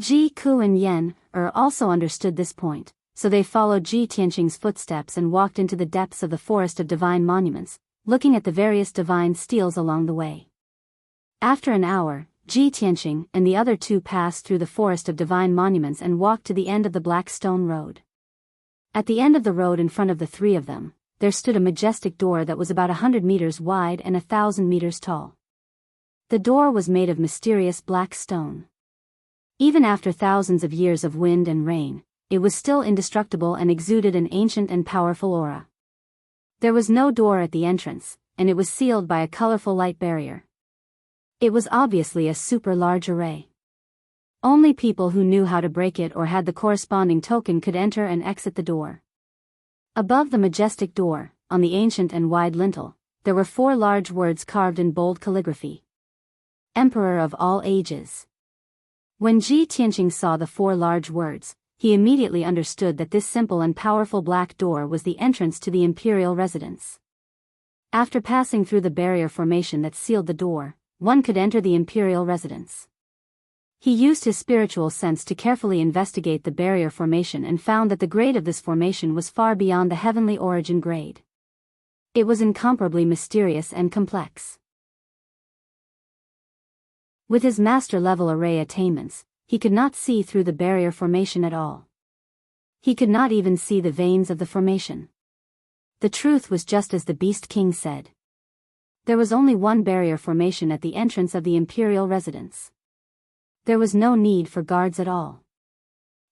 Speaker 1: Ji Ku and Yan also understood this point, so they followed Ji Tianqing's footsteps and walked into the depths of the Forest of Divine Monuments, looking at the various divine steels along the way. After an hour, Ji Tianqing and the other two passed through the Forest of Divine Monuments and walked to the end of the Black Stone Road. At the end of the road in front of the three of them, there stood a majestic door that was about 100 meters wide and 1,000 meters tall. The door was made of mysterious black stone. Even after thousands of years of wind and rain, it was still indestructible and exuded an ancient and powerful aura. There was no door at the entrance, and it was sealed by a colorful light barrier. It was obviously a super large array. Only people who knew how to break it or had the corresponding token could enter and exit the door. Above the majestic door, on the ancient and wide lintel, there were 4 large words carved in bold calligraphy. Emperor of all ages. When Ji Tianqing saw the 4 large words, he immediately understood that this simple and powerful black door was the entrance to the imperial residence. After passing through the barrier formation that sealed the door, one could enter the imperial residence. He used his spiritual sense to carefully investigate the barrier formation and found that the grade of this formation was far beyond the heavenly origin grade. It was incomparably mysterious and complex. With his master-level array attainments, he could not see through the barrier formation at all. He could not even see the veins of the formation. The truth was just as the Beast King said. There was only one barrier formation at the entrance of the imperial residence. There was no need for guards at all.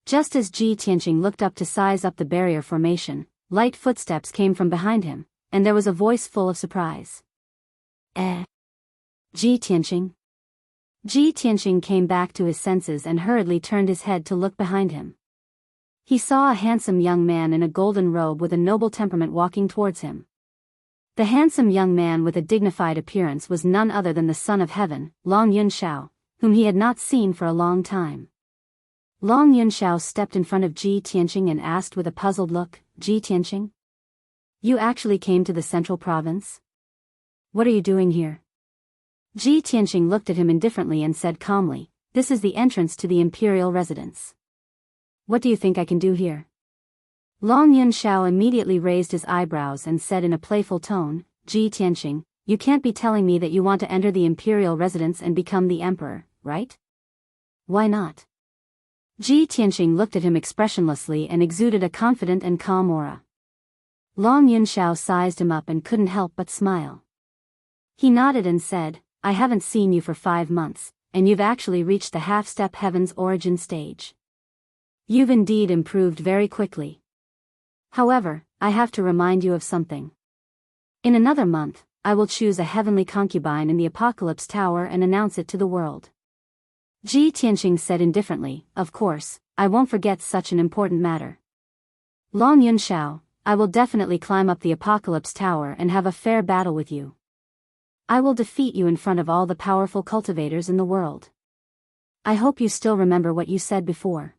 Speaker 1: Just as Ji Tianqing looked up to size up the barrier formation, light footsteps came from behind him, and there was a voice full of surprise. Ji Tianqing? Ji Tianqing came back to his senses and hurriedly turned his head to look behind him. He saw a handsome young man in a golden robe with a noble temperament walking towards him. The handsome young man with a dignified appearance was none other than the Son of Heaven, Long Yunxiao, whom he had not seen for a long time. Long Yunxiao stepped in front of Ji Tianqing and asked with a puzzled look, Ji Tianqing? You actually came to the central province? What are you doing here? Ji Tianqing looked at him indifferently and said calmly, This is the entrance to the imperial residence. What do you think I can do here? Long Yunxiao immediately raised his eyebrows and said in a playful tone, Ji Tianqing, you can't be telling me that you want to enter the imperial residence and become the emperor, right? Why not? Ji Tianqing looked at him expressionlessly and exuded a confident and calm aura. Long Yunxiao sized him up and couldn't help but smile. He nodded and said, I haven't seen you for 5 months, and you've actually reached the half-step heaven's origin stage. You've indeed improved very quickly. However, I have to remind you of something. In another month, I will choose a heavenly concubine in the Apocalypse Tower and announce it to the world. Ji Tianqing said indifferently, Of course, I won't forget such an important matter. Long Yunxiao, I will definitely climb up the Apocalypse Tower and have a fair battle with you. I will defeat you in front of all the powerful cultivators in the world. I hope you still remember what you said before.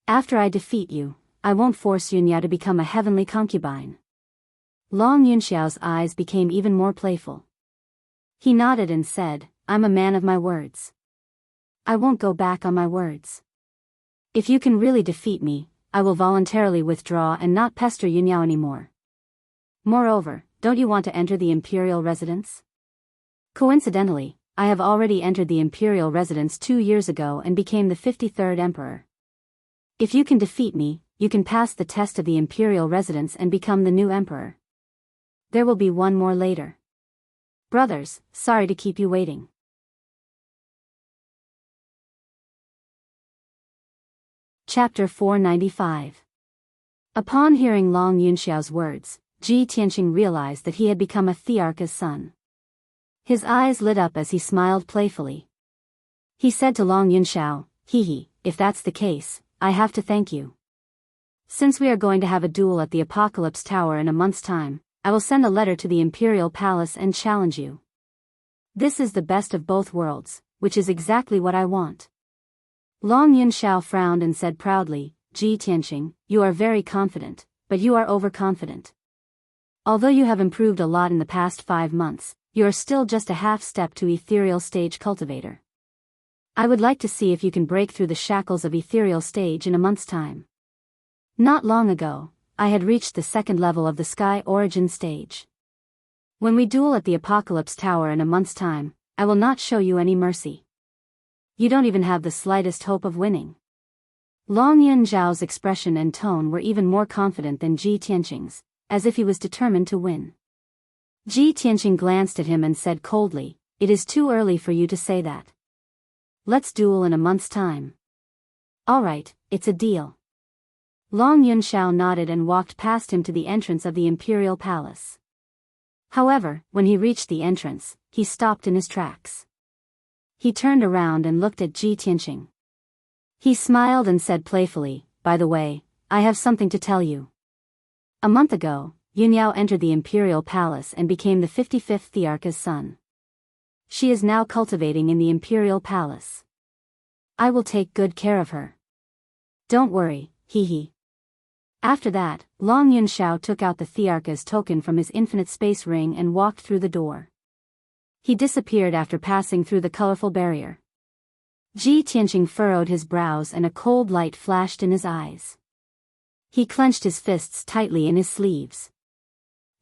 Speaker 1: After I defeat you, I won't force Yunya to become a heavenly concubine. Long Yunxiao's eyes became even more playful. He nodded and said, I'm a man of my words. I won't go back on my words. If you can really defeat me, I will voluntarily withdraw and not pester Yunya anymore. Moreover, don't you want to enter the imperial residence? Coincidentally, I have already entered the imperial residence 2 years ago and became the 53rd emperor. If you can defeat me, you can pass the test of the imperial residence and become the new emperor. There will be one more later. Brothers, sorry to keep you waiting. Chapter 495. Upon hearing Long Yunxiao's words, Ji Tianqing realized that he had become a Thearcha's son. His eyes lit up as he smiled playfully. He said to Long Yunxiao, if that's the case, I have to thank you. Since we are going to have a duel at the Apocalypse Tower in a month's time, I will send a letter to the Imperial Palace and challenge you. This is the best of both worlds, which is exactly what I want. Long Yunxiao frowned and said proudly, Ji Tianqing, you are very confident, but you are overconfident. Although you have improved a lot in the past 5 months, you are still just a half step to ethereal stage cultivator. I would like to see if you can break through the shackles of ethereal stage in a month's time. Not long ago, I had reached the 2nd level of the sky origin stage. When we duel at the Apocalypse Tower in a month's time, I will not show you any mercy. You don't even have the slightest hope of winning. Long Yunxiao's expression and tone were even more confident than Ji Tianqing's, as if he was determined to win. Ji Tianqing glanced at him and said coldly, It is too early for you to say that. Let's duel in a month's time. All right, it's a deal. Long Yunxiao nodded and walked past him to the entrance of the Imperial Palace. However, when he reached the entrance, he stopped in his tracks. He turned around and looked at Ji Tianqing. He smiled and said playfully, By the way, I have something to tell you. A month ago, Yunyao entered the imperial palace and became the 55th Thearcha's son. She is now cultivating in the imperial palace. I will take good care of her. Don't worry, hee. After that, Long Yunxiao took out the Thearcha's token from his infinite space ring and walked through the door. He disappeared after passing through the colorful barrier. Ji Tianqing furrowed his brows and a cold light flashed in his eyes. He clenched his fists tightly in his sleeves.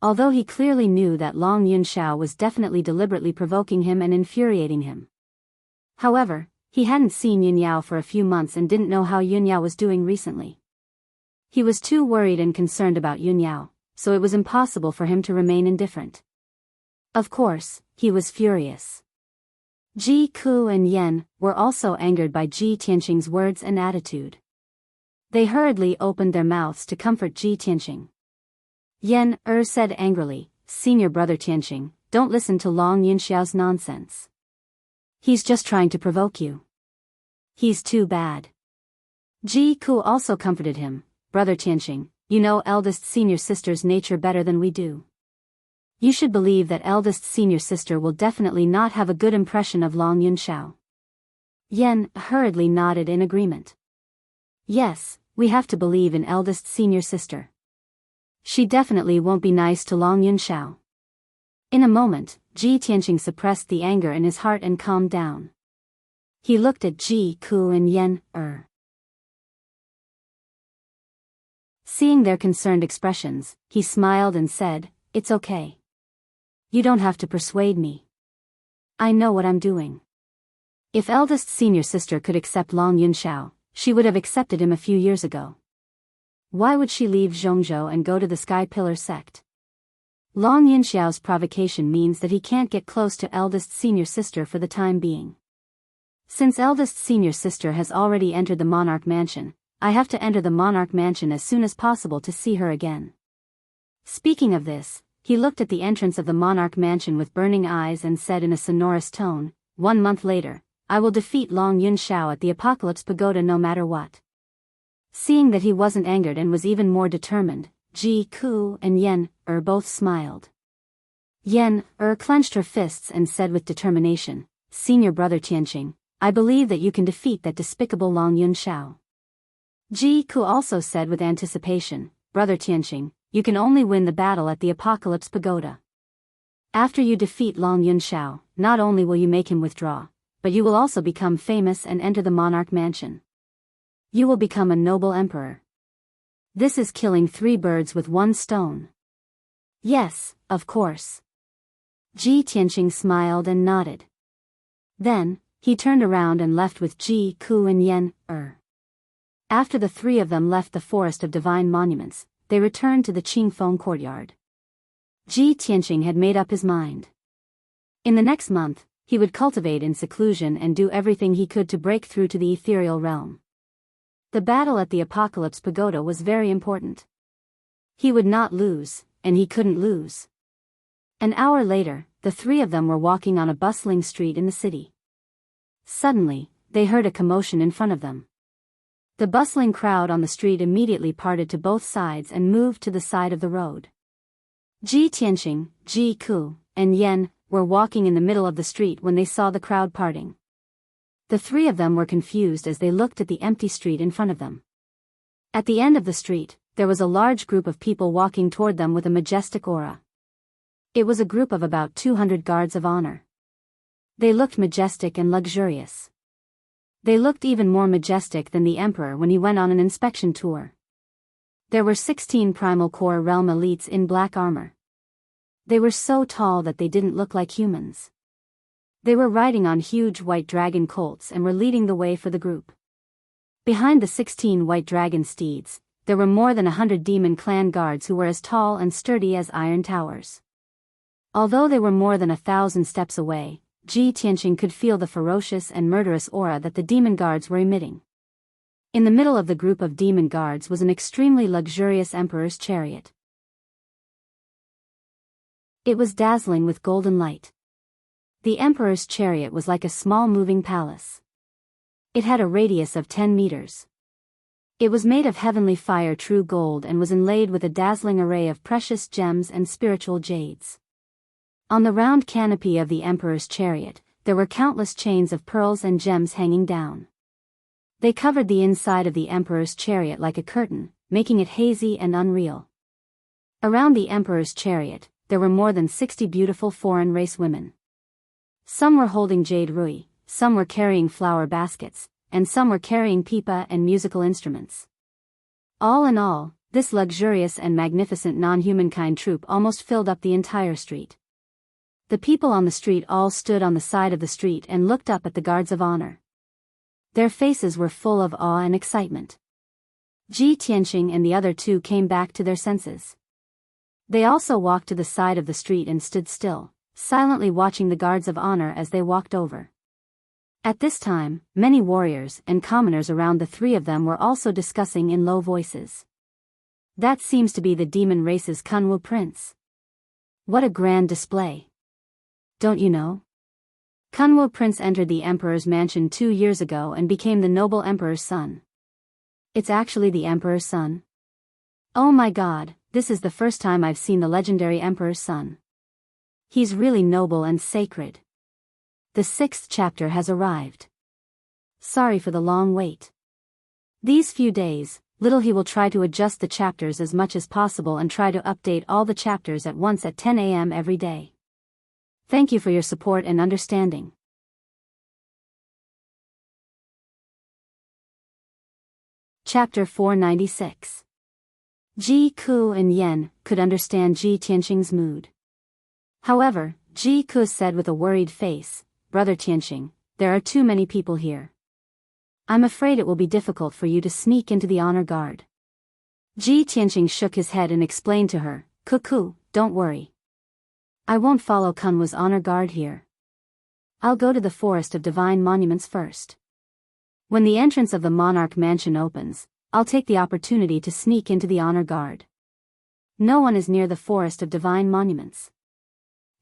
Speaker 1: Although he clearly knew that Long Yunxiao was definitely deliberately provoking him and infuriating him. However, he hadn't seen Yunyao for a few months and didn't know how Yunyao was doing recently. He was too worried and concerned about Yunyao, so it was impossible for him to remain indifferent. Of course, he was furious. Ji Ku and Yen were also angered by Ji Tianqing's words and attitude. They hurriedly opened their mouths to comfort Ji Tianqing. Yen said angrily, "Senior brother Tianqing, don't listen to Long Yunxiao's nonsense. He's just trying to provoke you. He's too bad." Ji Ku also comforted him, "Brother Tianqing, you know eldest senior sister's nature better than we do. You should believe that eldest senior sister will definitely not have a good impression of Long Yunxiao." Yen hurriedly nodded in agreement. Yes, we have to believe in eldest senior sister. She definitely won't be nice to Long Yunxiao. In a moment, Ji Tianqing suppressed the anger in his heart and calmed down. He looked at Ji Ku and Yen Seeing their concerned expressions, he smiled and said, "It's okay. You don't have to persuade me. I know what I'm doing." If eldest senior sister could accept Long Yunxiao, she would have accepted him a few years ago. Why would she leave Zhongzhou and go to the Sky Pillar sect? Long Yunxiao's provocation means that he can't get close to eldest senior sister for the time being. Since eldest senior sister has already entered the Monarch Mansion, I have to enter the Monarch Mansion as soon as possible to see her again. Speaking of this, he looked at the entrance of the Monarch Mansion with burning eyes and said in a sonorous tone, "1 month later, I will defeat Long Yunxiao at the Apocalypse Pagoda no matter what." Seeing that he wasn't angered and was even more determined, Ji Ku and Yen both smiled. Yen clenched her fists and said with determination, "Senior brother Tianqing, I believe that you can defeat that despicable Long Yunxiao." Ji Ku also said with anticipation, "Brother Tianqing, you can only win the battle at the Apocalypse Pagoda. After you defeat Long Yunxiao, not only will you make him withdraw, but you will also become famous and enter the Monarch Mansion. You will become a noble emperor. This is killing 3 birds with 1 stone." "Yes, of course." Ji Tianqing smiled and nodded. Then, he turned around and left with Ji Ku and Yen After the 3 of them left the Forest of Divine Monuments, they returned to the Qingfeng courtyard. Ji Tianqing had made up his mind. In the next month, he would cultivate in seclusion and do everything he could to break through to the ethereal realm. The battle at the Apocalypse Pagoda was very important. He would not lose, and he couldn't lose. An hour later, the 3 of them were walking on a bustling street in the city. Suddenly, they heard a commotion in front of them. The bustling crowd on the street immediately parted to both sides and moved to the side of the road. Ji Tianqing, Ji Ku, and Yen were walking in the middle of the street when they saw the crowd parting. The 3 of them were confused as they looked at the empty street in front of them. At the end of the street, there was a large group of people walking toward them with a majestic aura. It was a group of about 200 guards of honor. They looked majestic and luxurious. They looked even more majestic than the emperor when he went on an inspection tour. There were 16 Primal Core Realm elites in black armor. They were so tall that they didn't look like humans. They were riding on huge white dragon colts and were leading the way for the group. Behind the 16 white dragon steeds, there were more than 100 demon clan guards who were as tall and sturdy as iron towers. Although they were more than 1,000 steps away, Ji Tianqing could feel the ferocious and murderous aura that the demon guards were emitting. In the middle of the group of demon guards was an extremely luxurious emperor's chariot. It was dazzling with golden light. The emperor's chariot was like a small moving palace. It had a radius of 10 meters. It was made of heavenly fire, true gold, and was inlaid with a dazzling array of precious gems and spiritual jades. On the round canopy of the emperor's chariot, there were countless chains of pearls and gems hanging down. They covered the inside of the emperor's chariot like a curtain, making it hazy and unreal. Around the emperor's chariot, there were more than 60 beautiful foreign race women. Some were holding jade rui, some were carrying flower baskets, and some were carrying pipa and musical instruments. All in all, this luxurious and magnificent non-humankind troupe almost filled up the entire street. The people on the street all stood on the side of the street and looked up at the guards of honor. Their faces were full of awe and excitement. Ji Tianqing and the other two came back to their senses. They also walked to the side of the street and stood still, silently watching the guards of honor as they walked over. At this time, many warriors and commoners around the three of them were also discussing in low voices. That seems to be the demon race's Kunwu prince. What a grand display. Don't you know? Kunwu prince entered the emperor's mansion 2 years ago and became the noble emperor's son. It's actually the emperor's son? Oh my god, this is the first time I've seen the legendary emperor's son. He's really noble and sacred. The 6th chapter has arrived. Sorry for the long wait. These few days, little he will try to adjust the chapters as much as possible and try to update all the chapters at once at 10 a.m. every day. Thank you for your support and understanding. Chapter 496. Ji Ku and Yen could understand Ji Tianqing's mood. However, Ji Ku said with a worried face, "Brother Tianqing, there are too many people here. I'm afraid it will be difficult for you to sneak into the honor guard." Ji Tianqing shook his head and explained to her, "Cuckoo, don't worry. I won't follow Kunwu's honor guard here. I'll go to the Forest of Divine Monuments first. When the entrance of the monarch mansion opens, I'll take the opportunity to sneak into the honor guard. No one is near the Forest of Divine Monuments.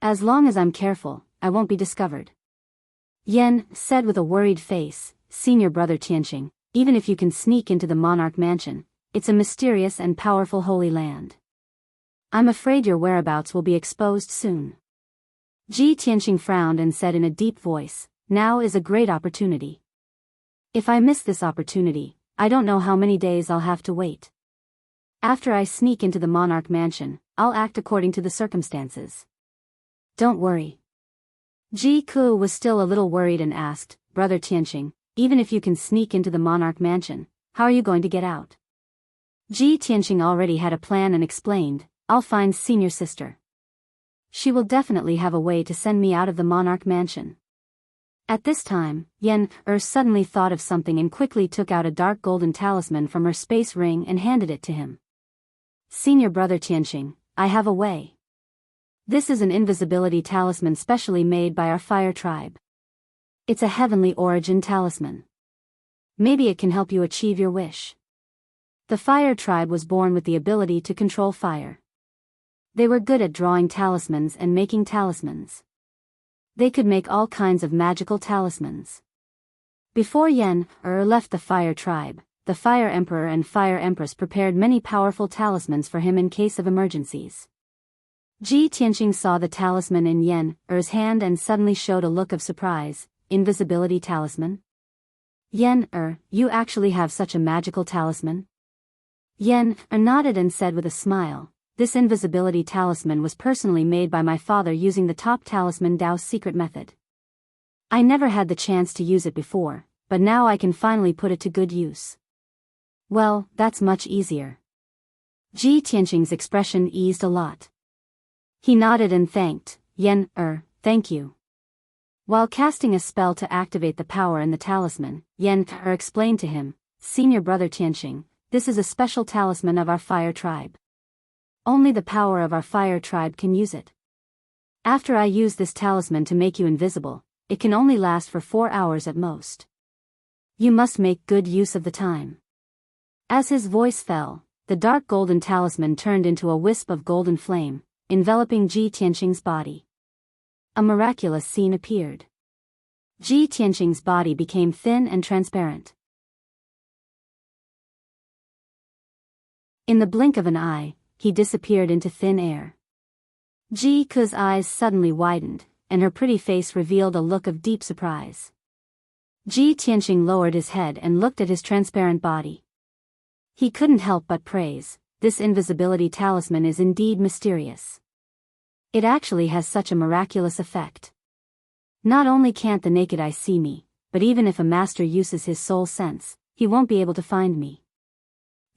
Speaker 1: As long as I'm careful, I won't be discovered." Yen said with a worried face, "Senior brother Tianqing, even if you can sneak into the monarch mansion, it's a mysterious and powerful holy land. I'm afraid your whereabouts will be exposed soon." Ji Tianqing frowned and said in a deep voice, "Now is a great opportunity. If I miss this opportunity, I don't know how many days I'll have to wait. After I sneak into the monarch mansion, I'll act according to the circumstances." "Don't worry." Ji Ku was still a little worried and asked, "Brother Tianqing, even if you can sneak into the monarch mansion, how are you going to get out?" Ji Tianqing already had a plan and explained, "I'll find senior sister. She will definitely have a way to send me out of the monarch mansion." At this time, Yen suddenly thought of something and quickly took out a dark golden talisman from her space ring and handed it to him. "Senior brother Tianqing, I have a way. This is an invisibility talisman specially made by our fire tribe. It's a heavenly origin talisman. Maybe it can help you achieve your wish." The fire tribe was born with the ability to control fire. They were good at drawing talismans and making talismans. They could make all kinds of magical talismans. Before Yen left the fire tribe, the fire emperor and fire empress prepared many powerful talismans for him in case of emergencies. Ji Tianqing saw the talisman in Yen's hand and suddenly showed a look of surprise. "Invisibility talisman? Yen, you actually have such a magical talisman?" Yen nodded and said with a smile, "This invisibility talisman was personally made by my father using the top talisman Dao's secret method. I never had the chance to use it before, but now I can finally put it to good use." "Well, that's much easier." Ji Tianqing's expression eased a lot. He nodded and thanked Yen, "Thank you." While casting a spell to activate the power in the talisman, Yen explained to him, "Senior brother Tianqing, this is a special talisman of our fire tribe. Only the power of our fire tribe can use it. After I use this talisman to make you invisible, it can only last for 4 hours at most. You must make good use of the time." As his voice fell, the dark golden talisman turned into a wisp of golden flame, enveloping Ji Tianqing's body. A miraculous scene appeared. Ji Tianqing's body became thin and transparent. In the blink of an eye, he disappeared into thin air. Ji Ku's eyes suddenly widened, and her pretty face revealed a look of deep surprise. Ji Tianqing lowered his head and looked at his transparent body. He couldn't help but praise, this invisibility talisman is indeed mysterious. It actually has such a miraculous effect. Not only can't the naked eye see me, but even if a master uses his soul sense, he won't be able to find me.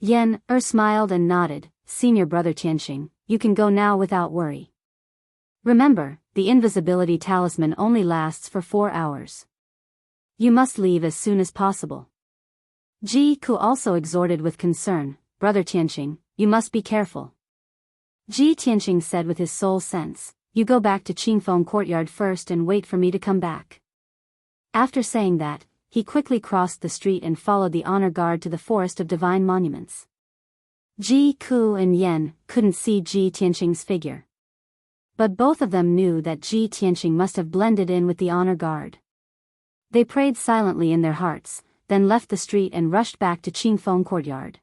Speaker 1: Yan smiled and nodded, Senior Brother Tianqing, you can go now without worry. Remember, the invisibility talisman only lasts for 4 hours. You must leave as soon as possible. Ji Ku also exhorted with concern, Brother Tianqing, you must be careful. Ji Tianqing said with his soul sense, you go back to Qingfeng courtyard first and wait for me to come back. After saying that, he quickly crossed the street and followed the honor guard to the forest of divine monuments. Ji Ku and Yan couldn't see Ji Tianqing's figure. But both of them knew that Ji Tianqing must have blended in with the honor guard. They prayed silently in their hearts, then left the street and rushed back to Qingfeng courtyard.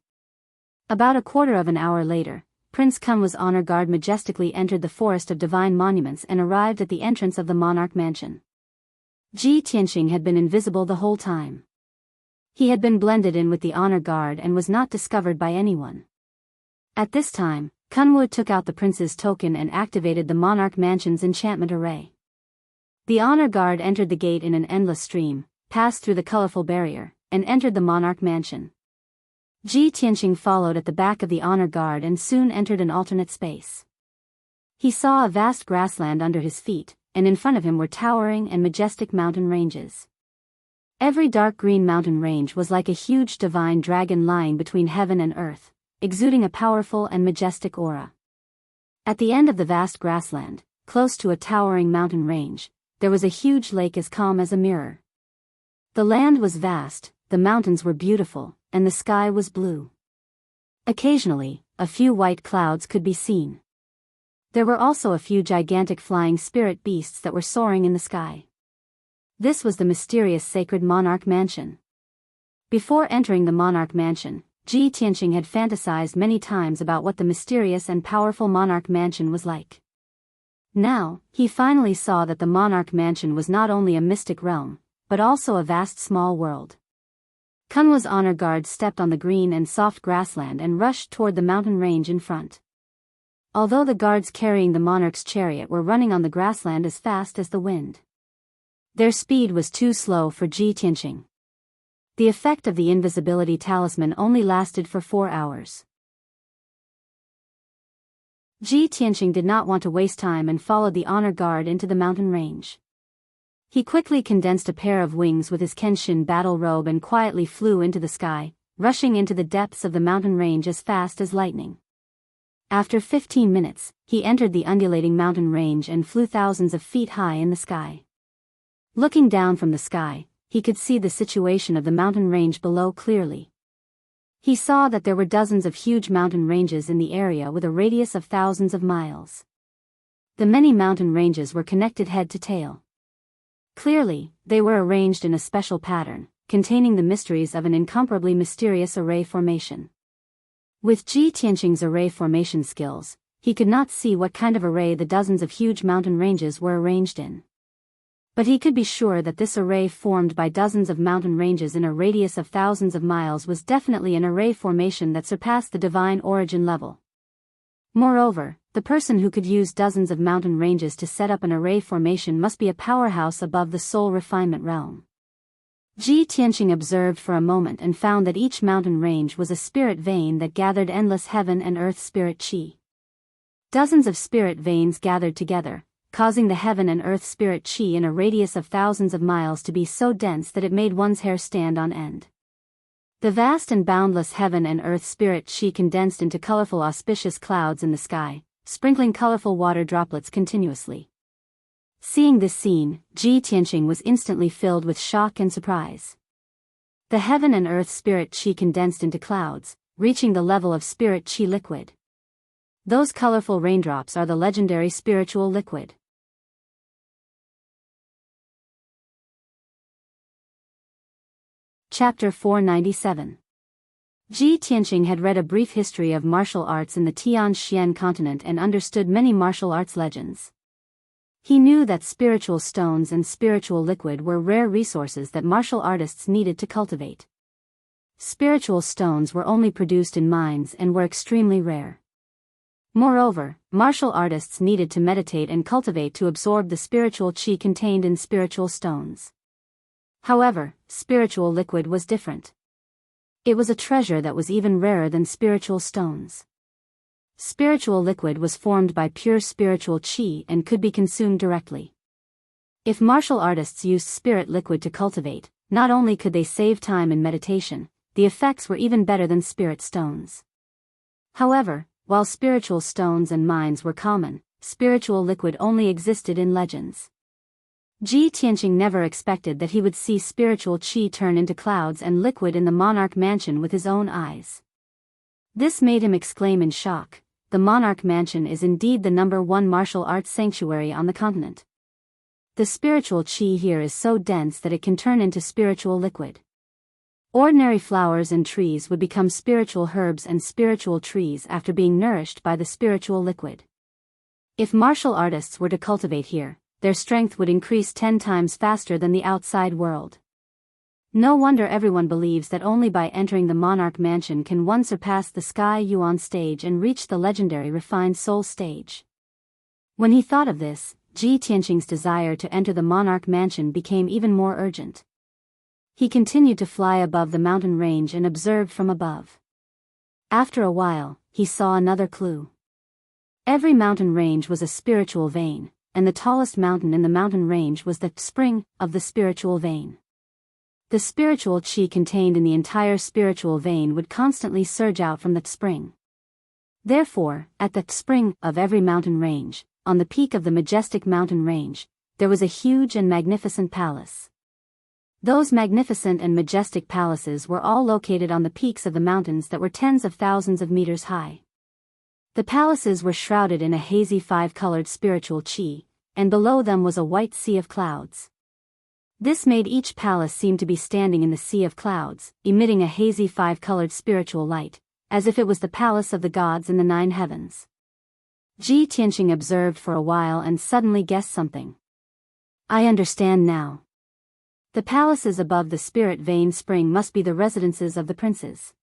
Speaker 1: About a quarter of an hour later, Prince Kunwa's honor guard majestically entered the forest of divine monuments and arrived at the entrance of the monarch mansion. Ji Tianqing had been invisible the whole time. He had been blended in with the honor guard and was not discovered by anyone. At this time, Kunwa took out the prince's token and activated the monarch mansion's enchantment array. The honor guard entered the gate in an endless stream, passed through the colorful barrier, and entered the monarch mansion. Ji Tianqing followed at the back of the honor guard and soon entered an alternate space. He saw a vast grassland under his feet, and in front of him were towering and majestic mountain ranges. Every dark green mountain range was like a huge divine dragon lying between heaven and earth, exuding a powerful and majestic aura. At the end of the vast grassland, close to a towering mountain range, there was a huge lake as calm as a mirror. The land was vast, the mountains were beautiful, and the sky was blue. Occasionally, a few white clouds could be seen. There were also a few gigantic flying spirit beasts that were soaring in the sky. This was the mysterious sacred monarch mansion. Before entering the monarch mansion, Ji Tianqing had fantasized many times about what the mysterious and powerful monarch mansion was like. Now, he finally saw that the monarch mansion was not only a mystic realm, but also a vast small world. Kunwa's honor guard stepped on the green and soft grassland and rushed toward the mountain range in front. Although the guards carrying the monarch's chariot were running on the grassland as fast as the wind, their speed was too slow for Ji Tianqing. The effect of the invisibility talisman only lasted for 4 hours. Ji Tianqing did not want to waste time and followed the honor guard into the mountain range. He quickly condensed a pair of wings with his Kenshin battle robe and quietly flew into the sky, rushing into the depths of the mountain range as fast as lightning. After 15 minutes, he entered the undulating mountain range and flew thousands of feet high in the sky. Looking down from the sky, he could see the situation of the mountain range below clearly. He saw that there were dozens of huge mountain ranges in the area with a radius of thousands of miles. The many mountain ranges were connected head to tail. Clearly, they were arranged in a special pattern, containing the mysteries of an incomparably mysterious array formation. With Ji Tianqing's array formation skills, he could not see what kind of array the dozens of huge mountain ranges were arranged in. But he could be sure that this array formed by dozens of mountain ranges in a radius of thousands of miles was definitely an array formation that surpassed the divine origin level. Moreover, the person who could use dozens of mountain ranges to set up an array formation must be a powerhouse above the soul refinement realm. Ji Tianqing observed for a moment and found that each mountain range was a spirit vein that gathered endless heaven and earth spirit qi. Dozens of spirit veins gathered together, causing the heaven and earth spirit qi in a radius of thousands of miles to be so dense that it made one's hair stand on end. The vast and boundless heaven and earth spirit qi condensed into colorful auspicious clouds in the sky, sprinkling colorful water droplets continuously. Seeing this scene, Ji Tianqing was instantly filled with shock and surprise. The heaven and earth spirit qi condensed into clouds, reaching the level of spirit qi liquid. Those colorful raindrops are the legendary spiritual liquid. Chapter 497. Ji Tianqing had read a brief history of martial arts in the Tianxian continent and understood many martial arts legends. He knew that spiritual stones and spiritual liquid were rare resources that martial artists needed to cultivate. Spiritual stones were only produced in mines and were extremely rare. Moreover, martial artists needed to meditate and cultivate to absorb the spiritual qi contained in spiritual stones. However, spiritual liquid was different. It was a treasure that was even rarer than spiritual stones. Spiritual liquid was formed by pure spiritual qi and could be consumed directly. If martial artists used spirit liquid to cultivate, not only could they save time in meditation, the effects were even better than spirit stones. However, while spiritual stones and mines were common, spiritual liquid only existed in legends. Ji Tianqing never expected that he would see spiritual qi turn into clouds and liquid in the monarch mansion with his own eyes. This made him exclaim in shock, "The monarch mansion is indeed the #1 martial arts sanctuary on the continent. The spiritual qi here is so dense that it can turn into spiritual liquid. Ordinary flowers and trees would become spiritual herbs and spiritual trees after being nourished by the spiritual liquid. If martial artists were to cultivate here, their strength would increase 10 times faster than the outside world. No wonder everyone believes that only by entering the monarch mansion can one surpass the Sky Yuan stage and reach the legendary refined soul stage." When he thought of this, Ji Tianqing's desire to enter the monarch mansion became even more urgent. He continued to fly above the mountain range and observed from above. After a while, he saw another clue. Every mountain range was a spiritual vein, and the tallest mountain in the mountain range was the spring of the spiritual vein. The spiritual qi contained in the entire spiritual vein would constantly surge out from the spring. Therefore, at the spring of every mountain range, on the peak of the majestic mountain range, there was a huge and magnificent palace. Those magnificent and majestic palaces were all located on the peaks of the mountains that were tens of thousands of meters high. The palaces were shrouded in a hazy 5-colored spiritual qi, and below them was a white sea of clouds. This made each palace seem to be standing in the sea of clouds, emitting a hazy 5-colored spiritual light, as if it was the palace of the gods in the 9 heavens. Ji Tianqing observed for a while and suddenly guessed something. "I understand now. The palaces above the spirit vein spring must be the residences of the princes."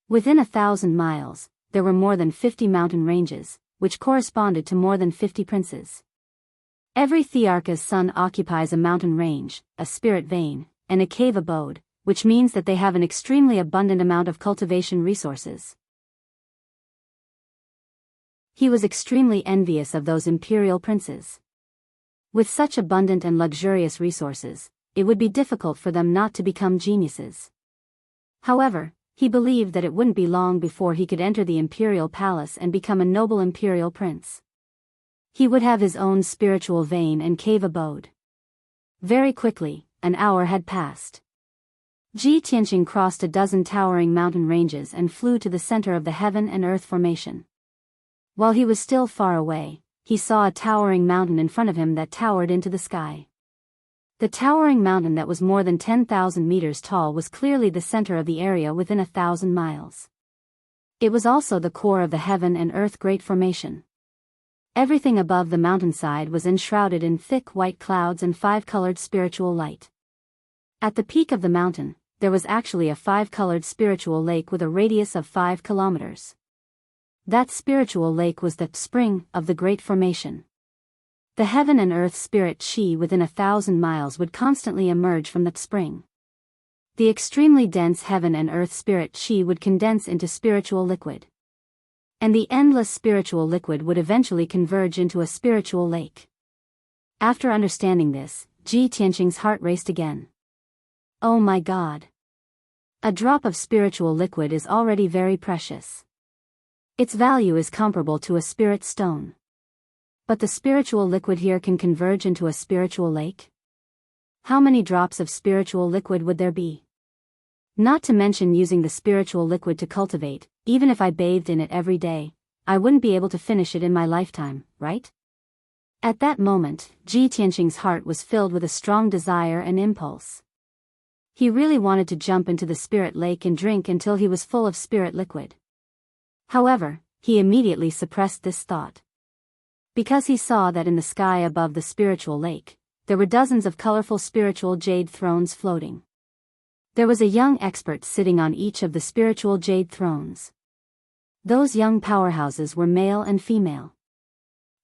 Speaker 1: Within 1,000 miles, there were more than 50 mountain ranges, which corresponded to more than 50 princes. Every Thearka's son occupies a mountain range, a spirit vein, and a cave abode, which means that they have an extremely abundant amount of cultivation resources. He was extremely envious of those imperial princes. With such abundant and luxurious resources, it would be difficult for them not to become geniuses. However, he believed that it wouldn't be long before he could enter the imperial palace and become a noble imperial prince. He would have his own spiritual vein and cave abode. Very quickly, an hour had passed. Ji Tianqing crossed a dozen towering mountain ranges and flew to the center of the heaven and earth formation. While he was still far away, he saw a towering mountain in front of him that towered into the sky. The towering mountain that was more than 10,000 meters tall was clearly the center of the area within 1,000 miles. It was also the core of the heaven and earth great formation. Everything above the mountainside was enshrouded in thick white clouds and 5-colored spiritual light. At the peak of the mountain, there was actually a 5-colored spiritual lake with a radius of 5 kilometers. That spiritual lake was the spring of the great formation. The heaven and earth spirit qi within 1,000 miles would constantly emerge from that spring. The extremely dense heaven and earth spirit qi would condense into spiritual liquid. And the endless spiritual liquid would eventually converge into a spiritual lake. After understanding this, Ji Tianqing's heart raced again. Oh my God! A drop of spiritual liquid is already very precious. Its value is comparable to a spirit stone. But the spiritual liquid here can converge into a spiritual lake? How many drops of spiritual liquid would there be? Not to mention using the spiritual liquid to cultivate, even if I bathed in it every day, I wouldn't be able to finish it in my lifetime, right? At that moment, Ji Tianqing's heart was filled with a strong desire and impulse. He really wanted to jump into the spirit lake and drink until he was full of spirit liquid. However, he immediately suppressed this thought. Because he saw that in the sky above the spiritual lake, there were dozens of colorful spiritual jade thrones floating. There was a young expert sitting on each of the spiritual jade thrones. Those young powerhouses were male and female.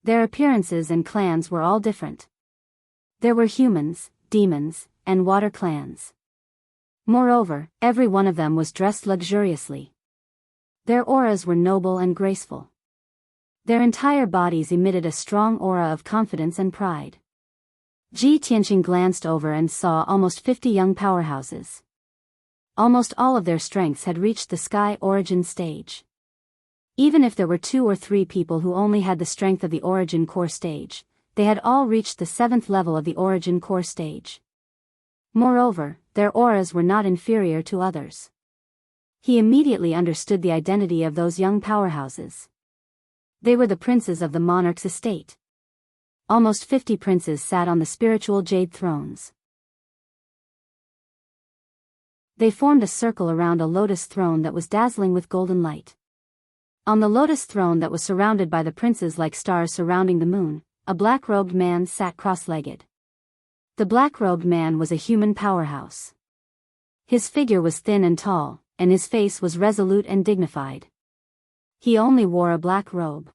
Speaker 1: Their appearances and clans were all different. There were humans, demons, and water clans. Moreover, every one of them was dressed luxuriously. Their auras were noble and graceful. Their entire bodies emitted a strong aura of confidence and pride. Ji Tianqing glanced over and saw almost 50 young powerhouses. Almost all of their strengths had reached the sky origin stage. Even if there were 2 or 3 people who only had the strength of the origin core stage, they had all reached the 7th level of the origin core stage. Moreover, their auras were not inferior to others. He immediately understood the identity of those young powerhouses. They were the princes of the monarch's estate. Almost 50 princes sat on the spiritual jade thrones. They formed a circle around a lotus throne that was dazzling with golden light. On the lotus throne that was surrounded by the princes like stars surrounding the moon, a black-robed man sat cross-legged. The black-robed man was a human powerhouse. His figure was thin and tall, and his face was resolute and dignified. He only wore a black robe.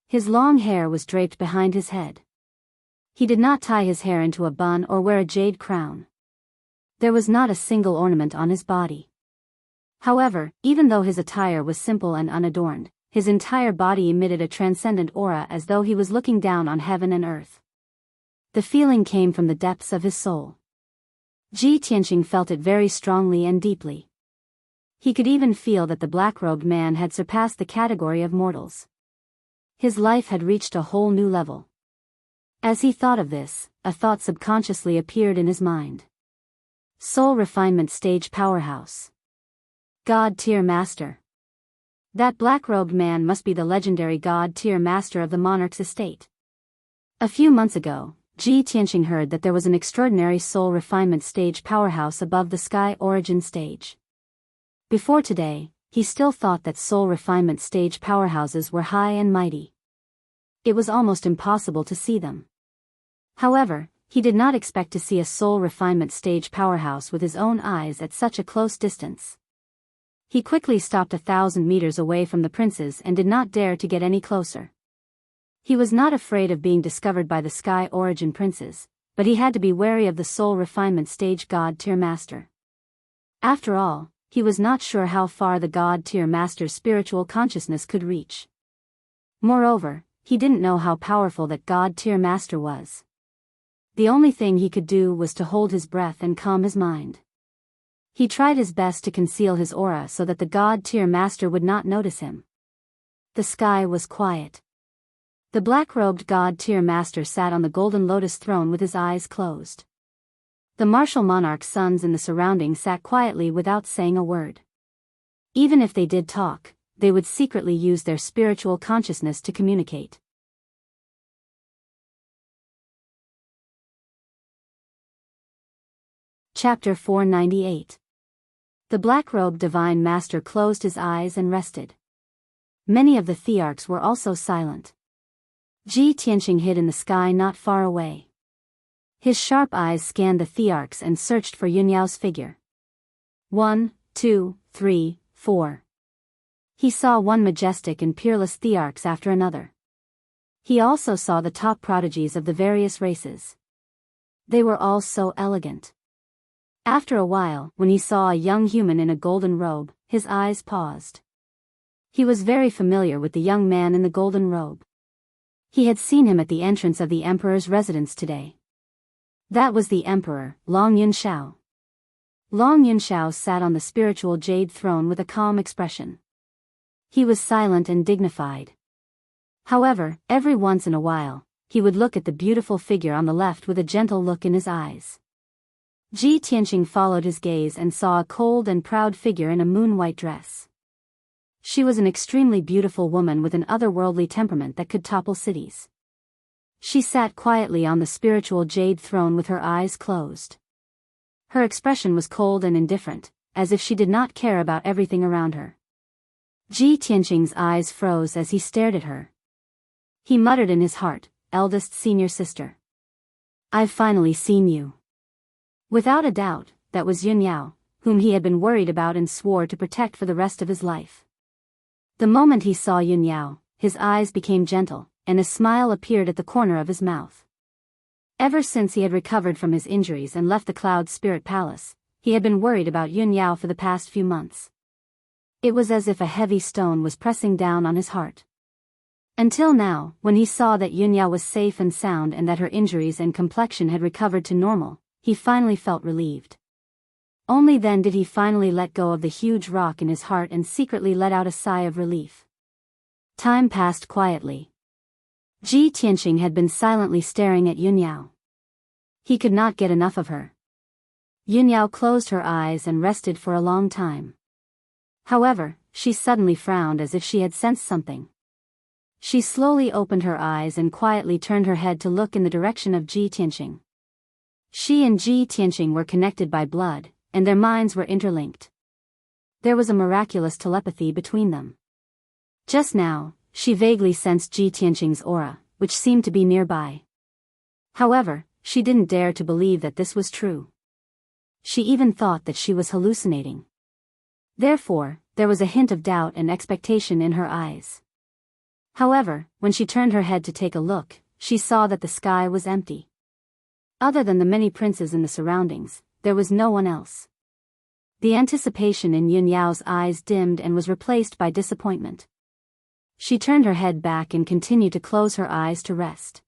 Speaker 1: His long hair was draped behind his head. He did not tie his hair into a bun or wear a jade crown. There was not a single ornament on his body. However, even though his attire was simple and unadorned, his entire body emitted a transcendent aura as though he was looking down on heaven and earth. The feeling came from the depths of his soul. Ji Tianqing felt it very strongly and deeply. He could even feel that the black-robed man had surpassed the category of mortals. His life had reached a whole new level. As he thought of this, a thought subconsciously appeared in his mind. Soul Refinement Stage Powerhouse. God-tier Master. That black-robed man must be the legendary God-tier Master of the monarch's estate. A few months ago, Ji Tianqing heard that there was an extraordinary Soul Refinement Stage powerhouse above the Sky Origin Stage. Before today, he still thought that Soul Refinement Stage powerhouses were high and mighty. It was almost impossible to see them. However, he did not expect to see a Soul Refinement Stage powerhouse with his own eyes at such a close distance. He quickly stopped 1,000 meters away from the princes and did not dare to get any closer. He was not afraid of being discovered by the Sky Origin princes, but he had to be wary of the Soul Refinement Stage God-tier Master. After all, he was not sure how far the God-tier Master's spiritual consciousness could reach. Moreover, he didn't know how powerful that God-tier Master was. The only thing he could do was to hold his breath and calm his mind. He tried his best to conceal his aura so that the God-tier Master would not notice him. The sky was quiet. The black-robed God-tier Master sat on the golden lotus throne with his eyes closed. The martial monarch's sons in the surroundings sat quietly without saying a word. Even if they did talk, they would secretly use their spiritual consciousness to communicate. Chapter 498. The black-robed divine master closed his eyes and rested. Many of the thearchs were also silent. Ji Tianqing hid in the sky not far away. His sharp eyes scanned the thearchs and searched for Yunyao's figure. 1, 2, 3, 4. He saw one majestic and peerless thearchs after another. He also saw the top prodigies of the various races. They were all so elegant. After a while, when he saw a young human in a golden robe, his eyes paused. He was very familiar with the young man in the golden robe. He had seen him at the entrance of the emperor's residence today. That was the emperor, Long Yunshao. Long Yunshao sat on the spiritual jade throne with a calm expression. He was silent and dignified. However, every once in a while, he would look at the beautiful figure on the left with a gentle look in his eyes. Ji Tianqing followed his gaze and saw a cold and proud figure in a moon-white dress. She was an extremely beautiful woman with an otherworldly temperament that could topple cities. She sat quietly on the spiritual jade throne with her eyes closed. Her expression was cold and indifferent, as if she did not care about everything around her. Ji Tianqing's eyes froze as he stared at her. He muttered in his heart, "Eldest senior sister. I've finally seen you." Without a doubt, that was Yun Yao, whom he had been worried about and swore to protect for the rest of his life. The moment he saw Yun Yao, his eyes became gentle, and a smile appeared at the corner of his mouth. Ever since he had recovered from his injuries and left the Cloud Spirit Palace, he had been worried about Yun Yao for the past few months. It was as if a heavy stone was pressing down on his heart. Until now, when he saw that Yun Yao was safe and sound and that her injuries and complexion had recovered to normal, he finally felt relieved. Only then did he finally let go of the huge rock in his heart and secretly let out a sigh of relief. Time passed quietly. Ji Tianqing had been silently staring at Yun Yao. He could not get enough of her. Yun Yao closed her eyes and rested for a long time. However, she suddenly frowned as if she had sensed something. She slowly opened her eyes and quietly turned her head to look in the direction of Ji Tianqing. She and Ji Tianqing were connected by blood, and their minds were interlinked. There was a miraculous telepathy between them. Just now, she vaguely sensed Ji Tianqing's aura, which seemed to be nearby. However, she didn't dare to believe that this was true. She even thought that she was hallucinating. Therefore, there was a hint of doubt and expectation in her eyes. However, when she turned her head to take a look, she saw that the sky was empty. Other than the many princes in the surroundings, there was no one else. The anticipation in Yun Yao's eyes dimmed and was replaced by disappointment. She turned her head back and continued to close her eyes to rest.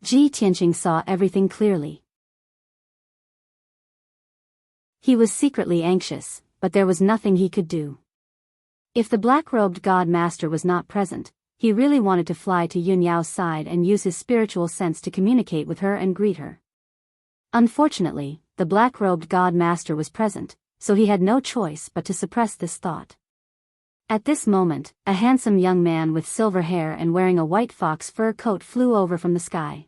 Speaker 1: Ji Tianqing saw everything clearly. He was secretly anxious, but there was nothing he could do. If the black-robed God Master was not present, he really wanted to fly to Yun Yao's side and use his spiritual sense to communicate with her and greet her. Unfortunately, the black-robed God Master was present, so he had no choice but to suppress this thought. At this moment, a handsome young man with silver hair and wearing a white fox fur coat flew over from the sky.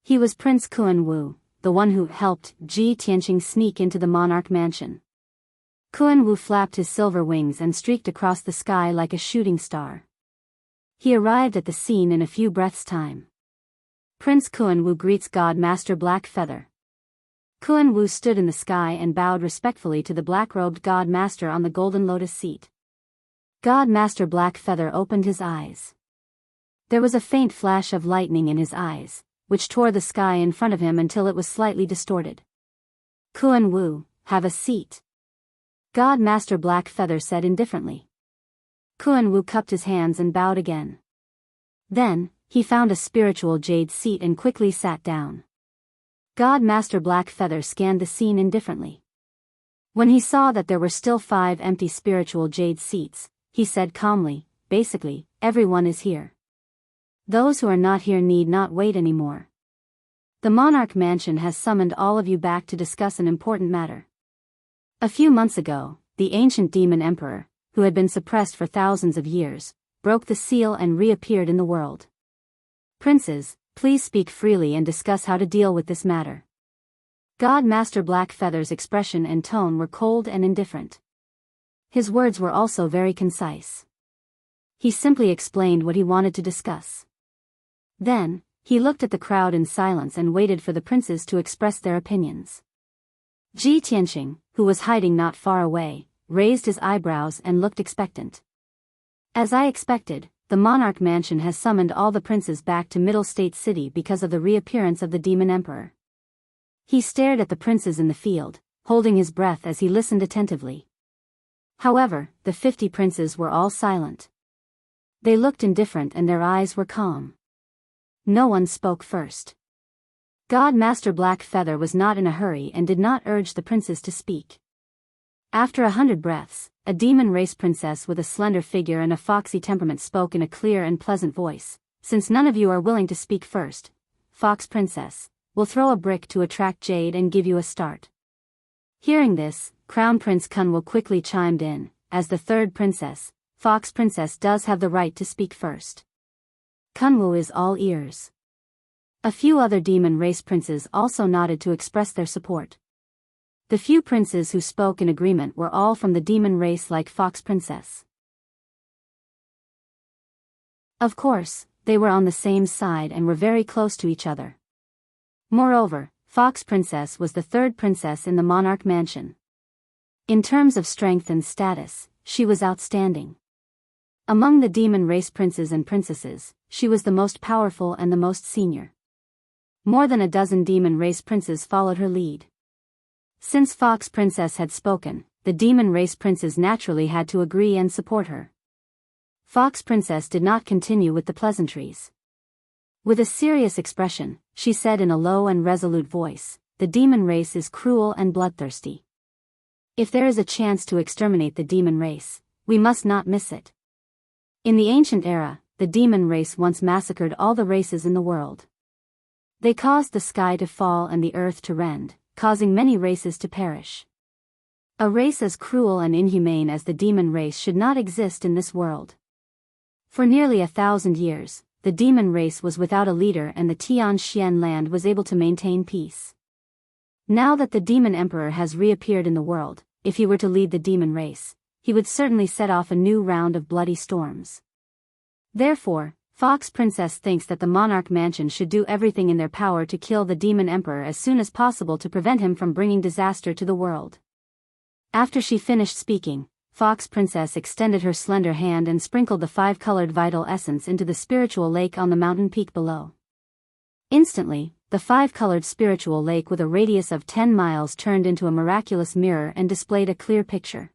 Speaker 1: He was Prince Kuan Wu, the one who helped Ji Tianqing sneak into the monarch mansion. Kuan Wu flapped his silver wings and streaked across the sky like a shooting star. He arrived at the scene in a few breaths' time. Prince Kuan Wu greets God Master Black Feather. Kuan Wu stood in the sky and bowed respectfully to the black-robed God Master on the golden lotus seat. God Master Black Feather opened his eyes. There was a faint flash of lightning in his eyes, which tore the sky in front of him until it was slightly distorted. Kuan Wu, have a seat. God Master Black Feather said indifferently. Kuan Wu cupped his hands and bowed again. Then, he found a spiritual jade seat and quickly sat down. God Master Black Feather scanned the scene indifferently. When he saw that there were still 5 empty spiritual jade seats, he said calmly, "Basically, everyone is here. Those who are not here need not wait anymore. The Monarch Mansion has summoned all of you back to discuss an important matter." A few months ago, the ancient demon emperor, who had been suppressed for thousands of years, broke the seal and reappeared in the world. "Princes, please speak freely and discuss how to deal with this matter." God Master Black Feather's expression and tone were cold and indifferent. His words were also very concise. He simply explained what he wanted to discuss. Then, he looked at the crowd in silence and waited for the princes to express their opinions. Ji Tianqing, who was hiding not far away, raised his eyebrows and looked expectant. "As I expected, the Monarch Mansion has summoned all the princes back to Middle State City because of the reappearance of the Demon Emperor." He stared at the princes in the field, holding his breath as he listened attentively. However, the 50 princes were all silent. They looked indifferent and their eyes were calm. No one spoke first. God Master Black Feather was not in a hurry and did not urge the princes to speak. After 100 breaths, a demon race princess with a slender figure and a foxy temperament spoke in a clear and pleasant voice. "Since none of you are willing to speak first, Fox Princess, we'll throw a brick to attract Jade and give you a start." Hearing this, Crown Prince Kunwu quickly chimed in, "As the third princess, Fox Princess does have the right to speak first." Kunwu is all ears. A few other demon race princes also nodded to express their support. The few princes who spoke in agreement were all from the demon race like Fox Princess. Of course, they were on the same side and were very close to each other. Moreover, Fox Princess was the third princess in the monarch mansion. In terms of strength and status, she was outstanding. Among the demon race princes and princesses, she was the most powerful and the most senior. More than a dozen demon race princes followed her lead. Since Fox Princess had spoken, the demon race princes naturally had to agree and support her. Fox Princess did not continue with the pleasantries. With a serious expression, she said in a low and resolute voice, "The demon race is cruel and bloodthirsty. If there is a chance to exterminate the demon race, we must not miss it. In the ancient era, the demon race once massacred all the races in the world. They caused the sky to fall and the earth to rend, causing many races to perish. A race as cruel and inhumane as the demon race should not exist in this world. For nearly 1,000 years, the demon race was without a leader and the Tianxian land was able to maintain peace. Now that the demon emperor has reappeared in the world, if he were to lead the demon race, he would certainly set off a new round of bloody storms. Therefore, Fox Princess thinks that the monarch mansion should do everything in their power to kill the demon emperor as soon as possible to prevent him from bringing disaster to the world." After she finished speaking, Fox Princess extended her slender hand and sprinkled the 5-colored vital essence into the spiritual lake on the mountain peak below. Instantly, the 5-colored spiritual lake with a radius of 10 miles turned into a miraculous mirror and displayed a clear picture.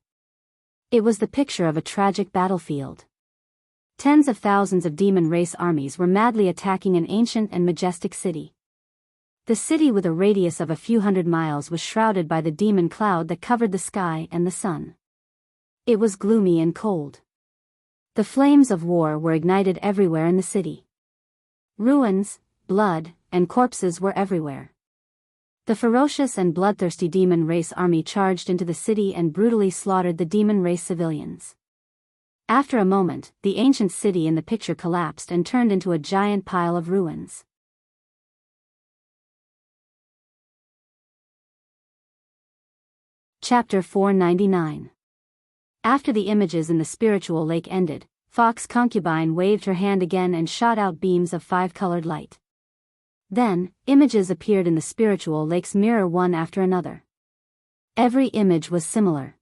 Speaker 1: It was the picture of a tragic battlefield. Tens of thousands of demon race armies were madly attacking an ancient and majestic city. The city with a radius of a few hundred miles was shrouded by the demon cloud that covered the sky and the sun. It was gloomy and cold. The flames of war were ignited everywhere in the city. Ruins, blood, and corpses were everywhere. The ferocious and bloodthirsty demon race army charged into the city and brutally slaughtered the demon race civilians. After a moment, the ancient city in the picture collapsed and turned into a giant pile of ruins. Chapter 499. After the images in the spiritual lake ended, Fox Concubine waved her hand again and shot out beams of 5-colored light. Then, images appeared in the spiritual lake's mirror one after another. Every image was similar.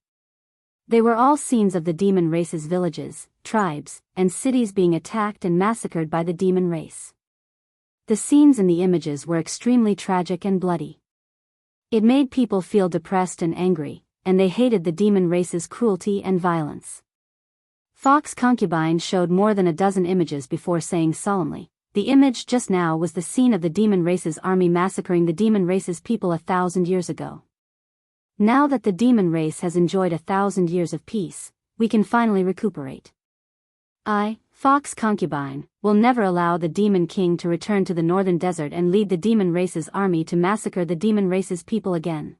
Speaker 1: They were all scenes of the demon race's villages, tribes, and cities being attacked and massacred by the demon race. The scenes in the images were extremely tragic and bloody. It made people feel depressed and angry, and they hated the demon race's cruelty and violence. Fox Concubine showed more than a dozen images before saying solemnly, "The image just now was the scene of the demon race's army massacring the demon race's people 1,000 years ago. Now that the demon race has enjoyed 1,000 years of peace, we can finally recuperate. I, Fox Concubine, will never allow the demon king to return to the northern desert and lead the demon race's army to massacre the demon race's people again."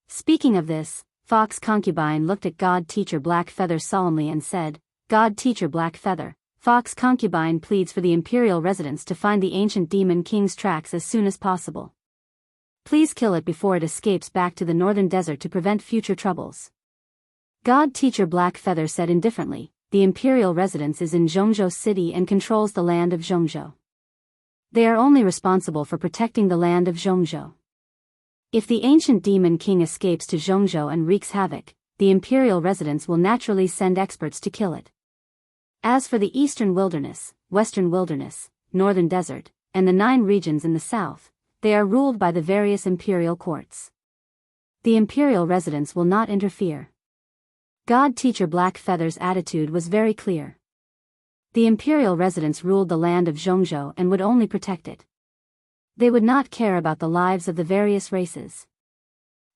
Speaker 1: Speaking of this, Fox Concubine looked at God Teacher Blackfeather solemnly and said, "God Teacher Blackfeather, Fox Concubine pleads for the imperial residents to find the ancient demon king's tracks as soon as possible. Please kill it before it escapes back to the northern desert to prevent future troubles." God Teacher Blackfeather said indifferently, "The imperial residence is in Zhongzhou City and controls the land of Zhongzhou. They are only responsible for protecting the land of Zhongzhou. If the ancient demon king escapes to Zhongzhou and wreaks havoc, the imperial residence will naturally send experts to kill it. As for the eastern wilderness, western wilderness, northern desert, and the 9 regions in the south, they are ruled by the various imperial courts. The imperial residents will not interfere." God Teacher Blackfeather's attitude was very clear. The imperial residents ruled the land of Zhongzhou and would only protect it. They would not care about the lives of the various races.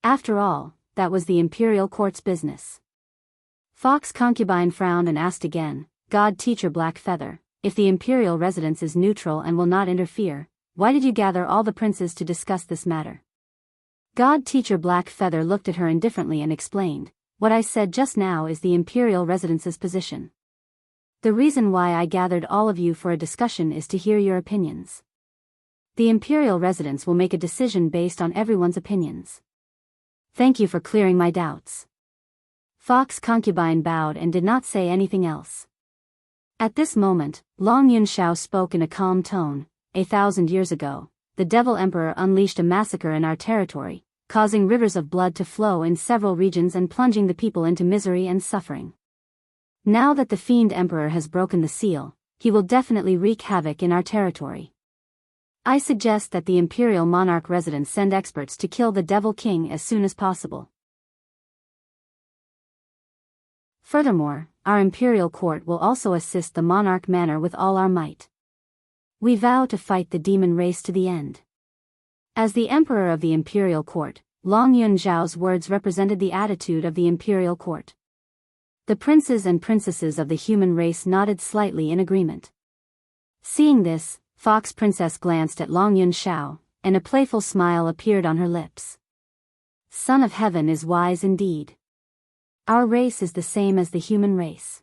Speaker 1: After all, that was the imperial court's business. Fox Concubine frowned and asked again, "God Teacher Blackfeather, if the imperial residence is neutral and will not interfere, why did you gather all the princes to discuss this matter?" God Teacher Blackfeather looked at her indifferently and explained, "What I said just now is the imperial residence's position. The reason why I gathered all of you for a discussion is to hear your opinions. The imperial residence will make a decision based on everyone's opinions. Thank you for clearing my doubts. Fox concubine bowed and did not say anything else. At this moment, Long Yunshao spoke in a calm tone. 1,000 years ago, the Devil Emperor unleashed a massacre in our territory, causing rivers of blood to flow in several regions and plunging the people into misery and suffering. Now that the Fiend Emperor has broken the seal, he will definitely wreak havoc in our territory. I suggest that the Imperial Monarch residence send experts to kill the Devil King as soon as possible. Furthermore, our Imperial Court will also assist the Monarch Manor with all our might. We vow to fight the demon race to the end. As the Emperor of the Imperial Court, Long Yunzhao's words represented the attitude of the Imperial Court. The princes and princesses of the human race nodded slightly in agreement. Seeing this, Fox Princess glanced at Long Yunshao, and a playful smile appeared on her lips. Son of Heaven is wise indeed. Our race is the same as the human race.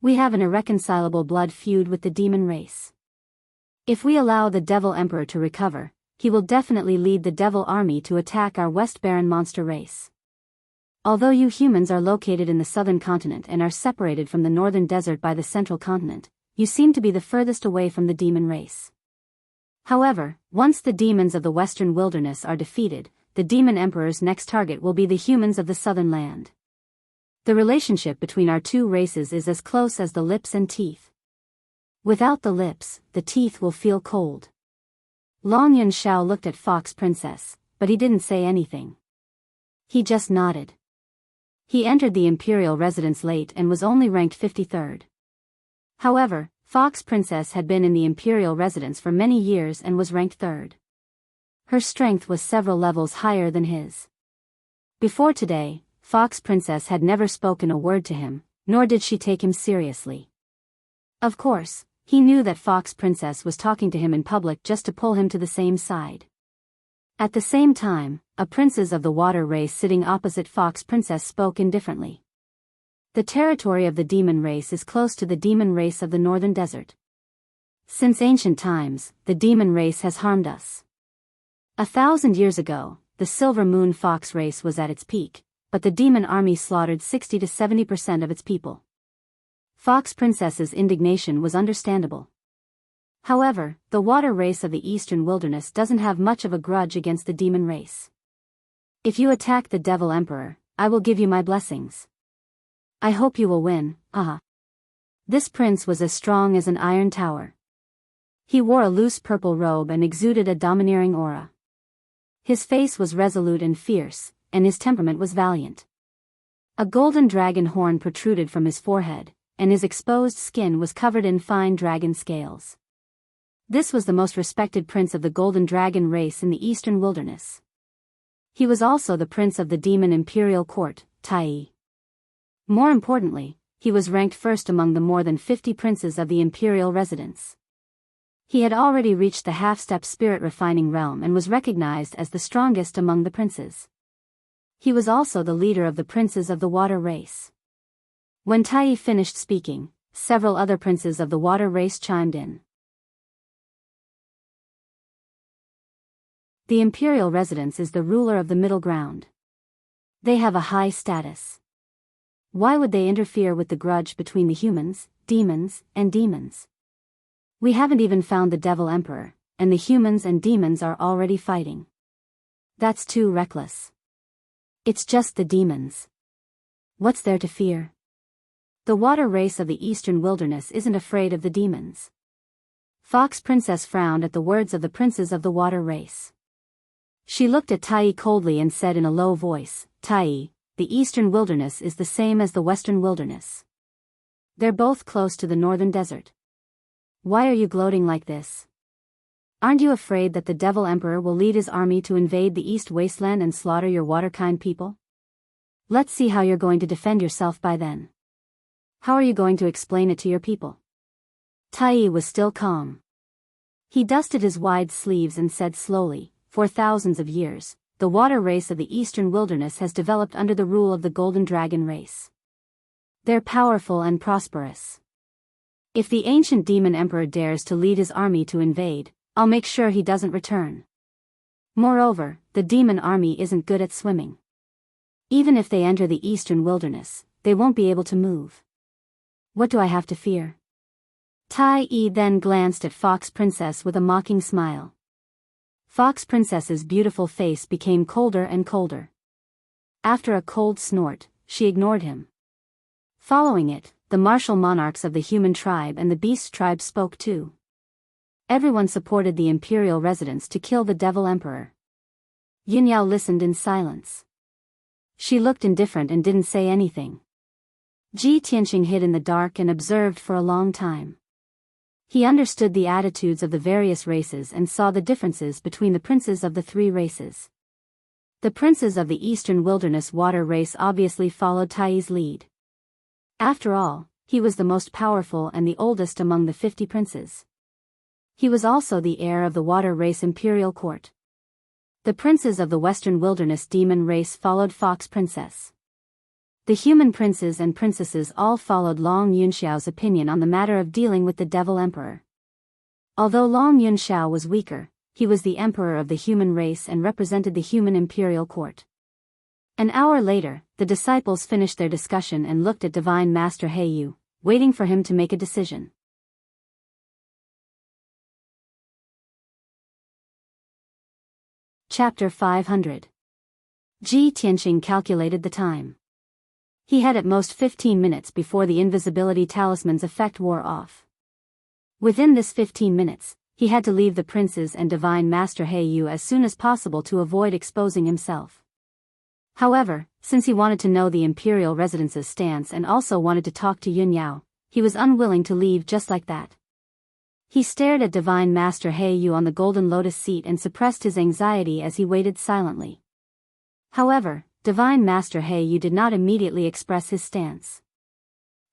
Speaker 1: We have an irreconcilable blood feud with the demon race. If we allow the Devil Emperor to recover, he will definitely lead the Devil Army to attack our West Baron monster race. Although you humans are located in the southern continent and are separated from the northern desert by the central continent, you seem to be the furthest away from the demon race. However, once the demons of the western wilderness are defeated, the demon emperor's next target will be the humans of the southern land. The relationship between our two races is as close as the lips and teeth. Without the lips, the teeth will feel cold. Long Yunshao looked at Fox Princess, but he didn't say anything. He just nodded. He entered the imperial residence late and was only ranked 53rd. However, Fox Princess had been in the imperial residence for many years and was ranked 3rd. Her strength was several levels higher than his. Before today, Fox Princess had never spoken a word to him, nor did she take him seriously. Of course, he knew that Fox Princess was talking to him in public just to pull him to the same side. At the same time, a princess of the water race sitting opposite Fox Princess spoke indifferently. The territory of the demon race is close to the demon race of the northern desert. Since ancient times, the demon race has harmed us. 1,000 years ago, the Silver Moon Fox race was at its peak, but the demon army slaughtered 60 to 70% of its people. Fox Princess's indignation was understandable. However, the water race of the eastern wilderness doesn't have much of a grudge against the demon race. If you attack the Devil Emperor, I will give you my blessings. I hope you will win, This prince was as strong as an iron tower. He wore a loose purple robe and exuded a domineering aura. His face was resolute and fierce, and his temperament was valiant. A golden dragon horn protruded from his forehead, and his exposed skin was covered in fine dragon scales. This was the most respected prince of the golden dragon race in the eastern wilderness. He was also the prince of the demon imperial court, Tai. More importantly, he was ranked first among the more than 50 princes of the imperial residence. He had already reached the half-step spirit refining realm and was recognized as the strongest among the princes. He was also the leader of the princes of the water race. When Tai finished speaking, several other princes of the water race chimed in. The imperial residence is the ruler of the middle ground. They have a high status. Why would they interfere with the grudge between the humans, demons, and demons? We haven't even found the Devil Emperor, and the humans and demons are already fighting. That's too reckless. It's just the demons. What's there to fear? The water race of the eastern wilderness isn't afraid of the demons. Fox Princess frowned at the words of the princes of the water race. She looked at Tai coldly and said in a low voice, Tai, the eastern wilderness is the same as the western wilderness. They're both close to the northern desert. Why are you gloating like this? Aren't you afraid that the Devil Emperor will lead his army to invade the East Wasteland and slaughter your waterkind people? Let's see how you're going to defend yourself by then. How are you going to explain it to your people? Tai was still calm. He dusted his wide sleeves and said slowly, for thousands of years, the water race of the eastern wilderness has developed under the rule of the Golden Dragon race. They're powerful and prosperous. If the ancient demon emperor dares to lead his army to invade, I'll make sure he doesn't return. Moreover, the demon army isn't good at swimming. Even if they enter the eastern wilderness, they won't be able to move. What do I have to fear? Tai Yi then glanced at Fox Princess with a mocking smile. Fox Princess's beautiful face became colder and colder. After a cold snort, she ignored him. Following it, the martial monarchs of the human tribe and the beast tribe spoke too. Everyone supported the imperial residents to kill the devil emperor. Yunyao listened in silence. She looked indifferent and didn't say anything. Ji Tianqing hid in the dark and observed for a long time. He understood the attitudes of the various races and saw the differences between the princes of the three races. The princes of the Eastern Wilderness Water race obviously followed Tai's lead. After all, he was the most powerful and the oldest among the 50 princes. He was also the heir of the Water race imperial court. The princes of the Western Wilderness Demon race followed Fox Princess. The human princes and princesses all followed Long Yunxiao's opinion on the matter of dealing with the devil emperor. Although Long Yunxiao was weaker, he was the emperor of the human race and represented the human imperial court. An hour later, the disciples finished their discussion and looked at Divine Master Heiyu, waiting for him to make a decision. Chapter 500. Ji Tianqing calculated the time. He had at most 15 minutes before the invisibility talisman's effect wore off. Within this 15 minutes, he had to leave the princes and Divine Master Heiyu as soon as possible to avoid exposing himself. However, since he wanted to know the imperial residence's stance and also wanted to talk to Yunyao, he was unwilling to leave just like that. He stared at Divine Master Heiyu on the golden lotus seat and suppressed his anxiety as he waited silently. However, Divine Master Heiyu did not immediately express his stance.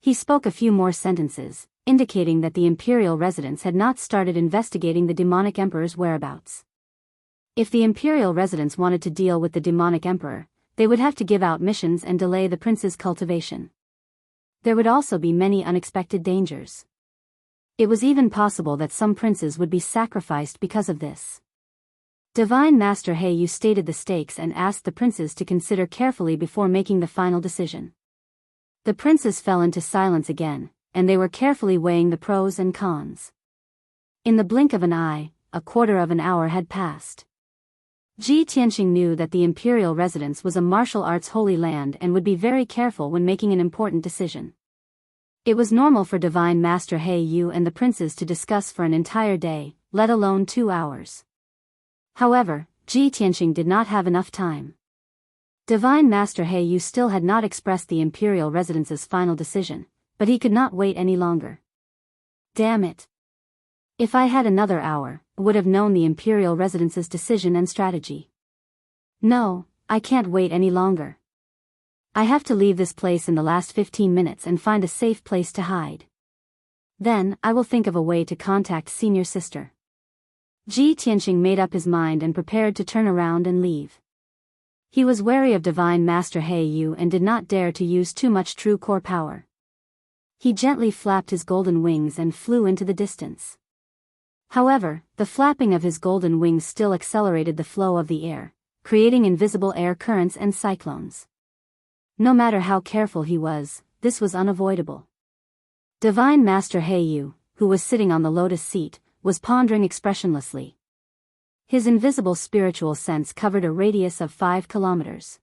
Speaker 1: He spoke a few more sentences, indicating that the imperial residents had not started investigating the demonic emperor's whereabouts. If the imperial residents wanted to deal with the demonic emperor, they would have to give out missions and delay the prince's cultivation. There would also be many unexpected dangers. It was even possible that some princes would be sacrificed because of this. Divine Master Heiyu stated the stakes and asked the princes to consider carefully before making the final decision. The princes fell into silence again, and they were carefully weighing the pros and cons. In the blink of an eye, a quarter of an hour had passed. Ji Tianqing knew that the imperial residence was a martial arts holy land and would be very careful when making an important decision. It was normal for Divine Master Heiyu and the princes to discuss for an entire day, let alone 2 hours. However, Ji Tianqing did not have enough time. Divine Master Heiyu still had not expressed the imperial residence's final decision, but he could not wait any longer. Damn it. If I had another hour, I would have known the imperial residence's decision and strategy. No, I can't wait any longer. I have to leave this place in the last 15 minutes and find a safe place to hide. Then, I will think of a way to contact senior sister. Ji Tianqing made up his mind and prepared to turn around and leave. He was wary of Divine Master Heiyu and did not dare to use too much true core power. He gently flapped his golden wings and flew into the distance. However, the flapping of his golden wings still accelerated the flow of the air, creating invisible air currents and cyclones. No matter how careful he was, this was unavoidable. Divine Master Heiyu, who was sitting on the lotus seat, was pondering expressionlessly. His invisible spiritual sense covered a radius of 5 kilometers.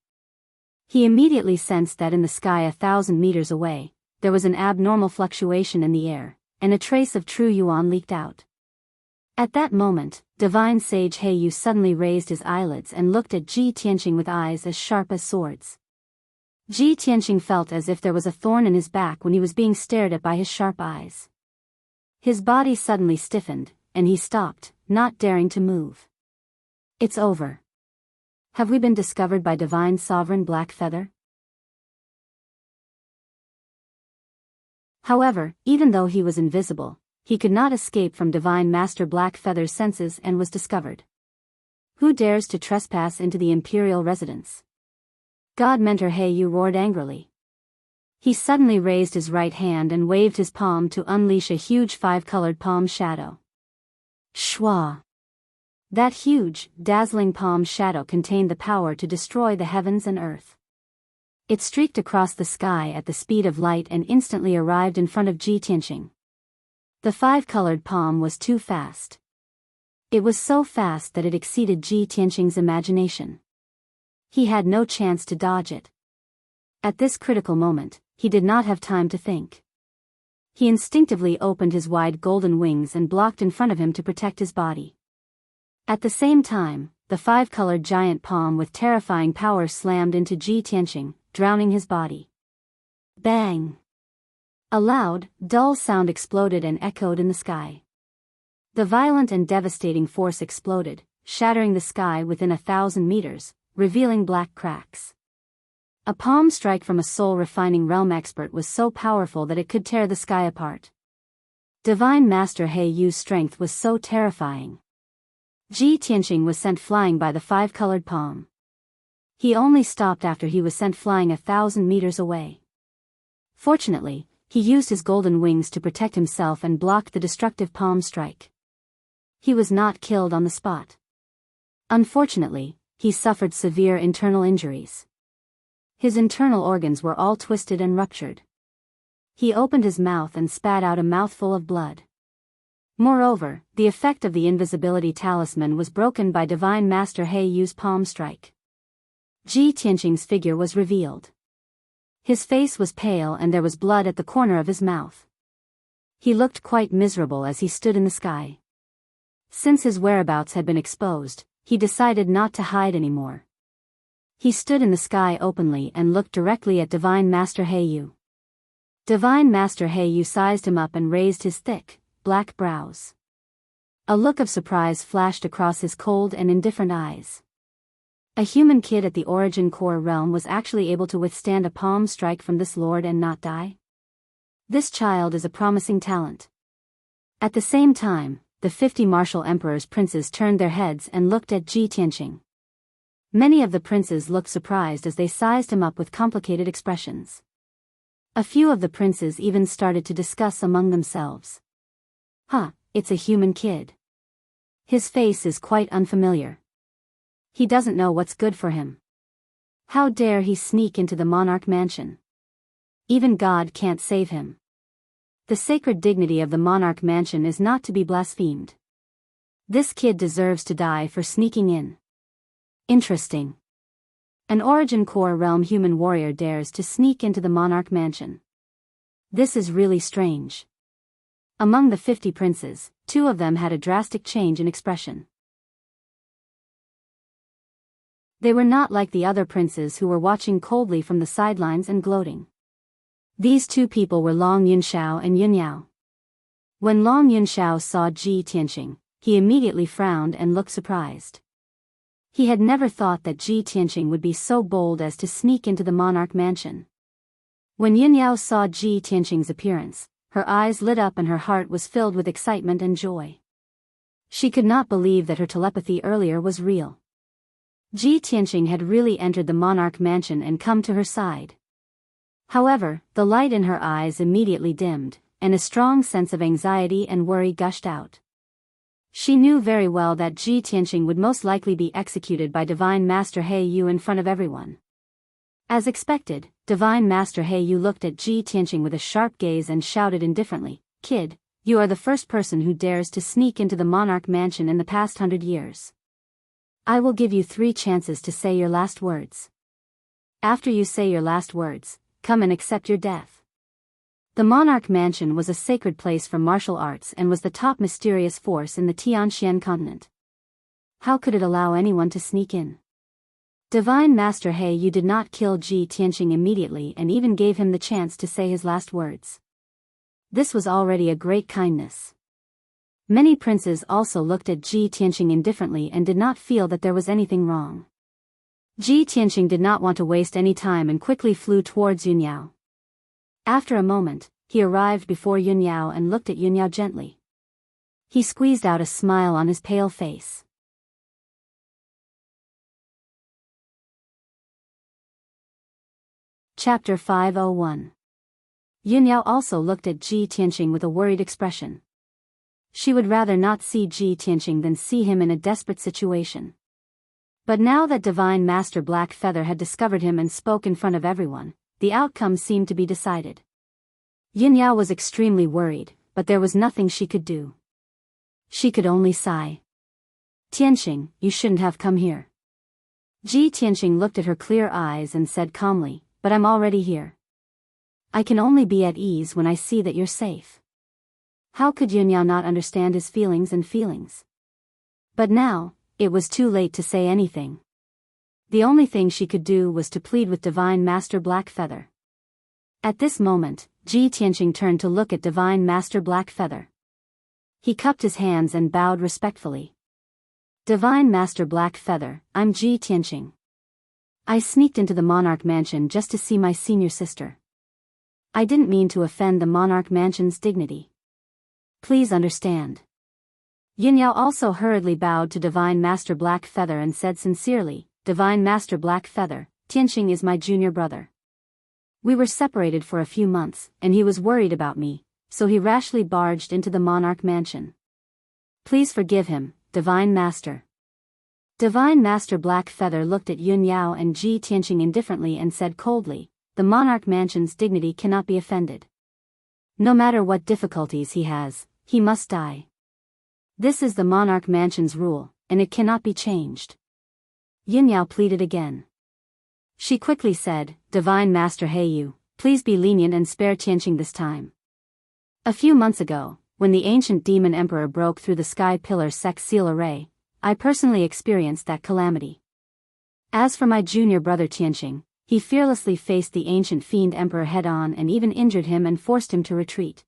Speaker 1: He immediately sensed that in the sky 1,000 meters away, there was an abnormal fluctuation in the air, and a trace of true yuan leaked out. At that moment, Divine Sage Heiyu suddenly raised his eyelids and looked at Ji Tianqing with eyes as sharp as swords. Ji Tianqing felt as if there was a thorn in his back when he was being stared at by his sharp eyes. His body suddenly stiffened, and he stopped, not daring to move. It's over. Have we been discovered by Divine Sovereign Black Feather? However, even though he was invisible, he could not escape from Divine Master Black Feather's senses and was discovered. Who dares to trespass into the imperial residence? God Mentor Heiyu roared angrily. He suddenly raised his right hand and waved his palm to unleash a huge 5-colored palm shadow. Shwa! That huge, dazzling palm shadow contained the power to destroy the heavens and earth. It streaked across the sky at the speed of light and instantly arrived in front of Ji Tianqing. The five-colored palm was too fast. It was so fast that it exceeded Ji Tianqing's imagination. He had no chance to dodge it. At this critical moment, he did not have time to think. He instinctively opened his wide golden wings and blocked in front of him to protect his body. At the same time, the five-colored giant palm with terrifying power slammed into Ji Tianqing, drowning his body. Bang! A loud, dull sound exploded and echoed in the sky. The violent and devastating force exploded, shattering the sky within 1,000 meters, revealing black cracks. A palm strike from a soul-refining realm expert was so powerful that it could tear the sky apart. Divine Master He Yu's strength was so terrifying. Ji Tianqing was sent flying by the five-colored palm. He only stopped after he was sent flying 1,000 meters away. Fortunately, he used his golden wings to protect himself and blocked the destructive palm strike. He was not killed on the spot. Unfortunately, he suffered severe internal injuries. His internal organs were all twisted and ruptured. He opened his mouth and spat out a mouthful of blood. Moreover, the effect of the invisibility talisman was broken by Divine Master He Yu's palm strike. Ji Tianqing's figure was revealed. His face was pale and there was blood at the corner of his mouth. He looked quite miserable as he stood in the sky. Since his whereabouts had been exposed, he decided not to hide anymore. He stood in the sky openly and looked directly at Divine Master He Yu. Divine Master He Yu sized him up and raised his thick, black brows. A look of surprise flashed across his cold and indifferent eyes. A human kid at the Origin Core realm was actually able to withstand a palm strike from this lord and not die? This child is a promising talent. At the same time, the 50 martial emperor's princes turned their heads and looked at Ji Tianqing. Many of the princes looked surprised as they sized him up with complicated expressions. A few of the princes even started to discuss among themselves. It's a human kid. His face is quite unfamiliar. He doesn't know what's good for him. How dare he sneak into the monarch mansion? Even God can't save him. The sacred dignity of the monarch mansion is not to be blasphemed. This kid deserves to die for sneaking in. Interesting. An Origin Core realm human warrior dares to sneak into the monarch mansion. This is really strange. Among the 50 princes, 2 of them had a drastic change in expression. They were not like the other princes who were watching coldly from the sidelines and gloating. These 2 people were Long Yunxiao and Yunyao. When Long Yunxiao saw Ji Tianqing, he immediately frowned and looked surprised. He had never thought that Ji Tianqing would be so bold as to sneak into the monarch mansion. When Yunyao saw Ji Tianqing's appearance, her eyes lit up and her heart was filled with excitement and joy. She could not believe that her telepathy earlier was real. Ji Tianqing had really entered the monarch mansion and come to her side. However, the light in her eyes immediately dimmed, and a strong sense of anxiety and worry gushed out. She knew very well that Ji Tianqing would most likely be executed by Divine Master He Yu in front of everyone. As expected, Divine Master He Yu looked at Ji Tianqing with a sharp gaze and shouted indifferently, "Kid, you are the first person who dares to sneak into the monarch mansion in the past 100 years. I will give you 3 chances to say your last words. After you say your last words, come and accept your death." The monarch mansion was a sacred place for martial arts and was the top mysterious force in the Tianxian continent. How could it allow anyone to sneak in? Divine Master He Yu did not kill Ji Tianqing immediately and even gave him the chance to say his last words. This was already a great kindness. Many princes also looked at Ji Tianqing indifferently and did not feel that there was anything wrong. Ji Tianqing did not want to waste any time and quickly flew towards Yunyao. After a moment, he arrived before Yunyao and looked at Yunyao gently. He squeezed out a smile on his pale face. Chapter 501. Yunyao also looked at Ji Tianqing with a worried expression. She would rather not see Ji Tianqing than see him in a desperate situation. But now that Divine Master Black Feather had discovered him and spoke in front of everyone, the outcome seemed to be decided. Yin Yao was extremely worried, but there was nothing she could do. She could only sigh. Tianqing, you shouldn't have come here. Ji Tianqing looked at her clear eyes and said calmly, but I'm already here. I can only be at ease when I see that you're safe. How could Yin Yao not understand his feelings? But now, it was too late to say anything. The only thing she could do was to plead with Divine Master Black Feather. At this moment, Ji Tianqing turned to look at Divine Master Black Feather. He cupped his hands and bowed respectfully. Divine Master Black Feather, I'm Ji Tianqing. I sneaked into the Monarch Mansion just to see my senior sister. I didn't mean to offend the Monarch Mansion's dignity. Please understand. Yin Yao also hurriedly bowed to Divine Master Black Feather and said sincerely, Divine Master Black Feather, Tianqing is my junior brother. We were separated for a few months, and he was worried about me, so he rashly barged into the Monarch Mansion. Please forgive him, Divine Master. Divine Master Black Feather looked at Yin Yao and Ji Tianqing indifferently and said coldly, the Monarch Mansion's dignity cannot be offended. No matter what difficulties he has, he must die. This is the Monarch Mansion's rule, and it cannot be changed. Yin Yao pleaded again. She quickly said, Divine Master Heiyu, please be lenient and spare Tianqing this time. A few months ago, when the ancient demon emperor broke through the sky pillar sex seal array, I personally experienced that calamity. As for my junior brother Tianqing, he fearlessly faced the ancient fiend emperor head-on and even injured him and forced him to retreat.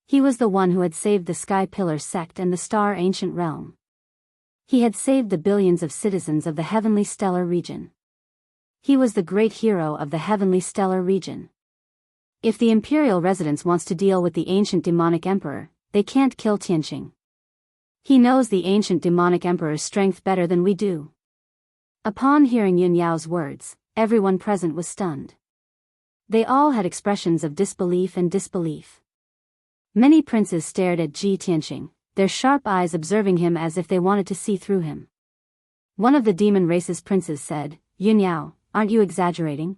Speaker 1: He was the one who had saved the Sky Pillar sect and the Star Ancient Realm. He had saved the billions of citizens of the Heavenly Stellar region. He was the great hero of the Heavenly Stellar region. If the Imperial Residence wants to deal with the ancient demonic emperor, they can't kill Tianqing. He knows the ancient demonic emperor's strength better than we do. Upon hearing Yin Yao's words, everyone present was stunned. They all had expressions of disbelief and disbelief. Many princes stared at Ji Tianqing, their sharp eyes observing him as if they wanted to see through him. One of the demon race's princes said, Yin Yao, aren't you exaggerating?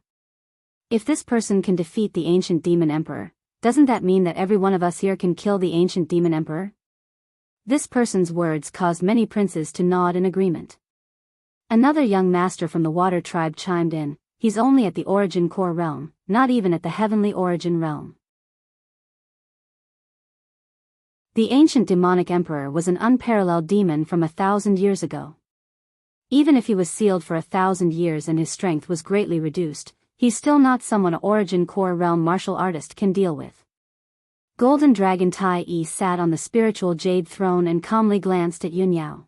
Speaker 1: If this person can defeat the ancient demon emperor, doesn't that mean that every one of us here can kill the ancient demon emperor? This person's words caused many princes to nod in agreement. Another young master from the water tribe chimed in, he's only at the origin core realm, not even at the heavenly origin realm. The ancient demonic emperor was an unparalleled demon from 1,000 years ago. Even if he was sealed for 1,000 years and his strength was greatly reduced, he's still not someone an origin core realm martial artist can deal with. Golden Dragon Tai Yi sat on the spiritual jade throne and calmly glanced at Yin Yao.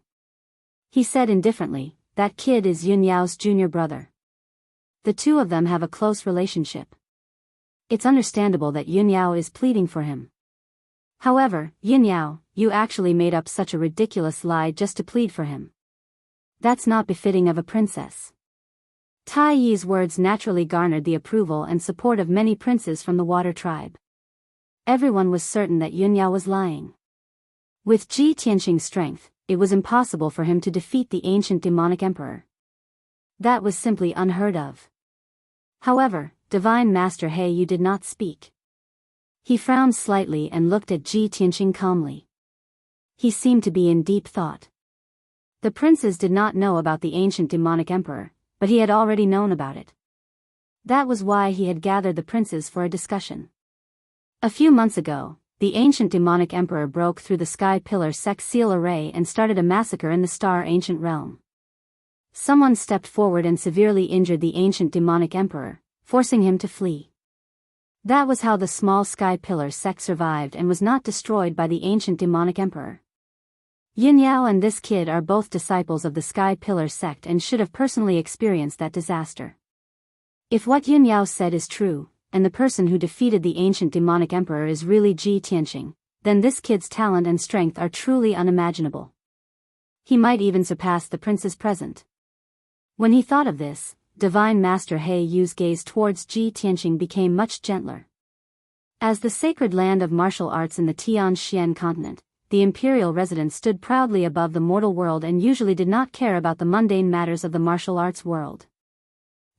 Speaker 1: He said indifferently, that kid is Yin Yao's junior brother. The two of them have a close relationship. It's understandable that Yin Yao is pleading for him. However, Yin Yao, you actually made up such a ridiculous lie just to plead for him. That's not befitting of a princess. Tai Yi's words naturally garnered the approval and support of many princes from the water tribe. Everyone was certain that Yin Yao was lying. With Ji Tianqing's strength, it was impossible for him to defeat the ancient demonic emperor. That was simply unheard of. However, Divine Master Heiyu did not speak. He frowned slightly and looked at Ji Tianqing calmly. He seemed to be in deep thought. The princes did not know about the ancient demonic emperor, but he had already known about it. That was why he had gathered the princes for a discussion. A few months ago, the ancient demonic emperor broke through the Sky Pillar sex seal array and started a massacre in the Star Ancient Realm. Someone stepped forward and severely injured the ancient demonic emperor, forcing him to flee. That was how the small Sky Pillar sect survived and was not destroyed by the ancient demonic emperor. Yin Yao and this kid are both disciples of the Sky Pillar sect and should have personally experienced that disaster. If what Yin Yao said is true, and the person who defeated the ancient demonic emperor is really Ji Tianqing, then this kid's talent and strength are truly unimaginable. He might even surpass the princes present. When he thought of this, Divine Master Heiyu's gaze towards Ji Tianqing became much gentler. As the sacred land of martial arts in the Tianxian continent, the imperial residence stood proudly above the mortal world and usually did not care about the mundane matters of the martial arts world.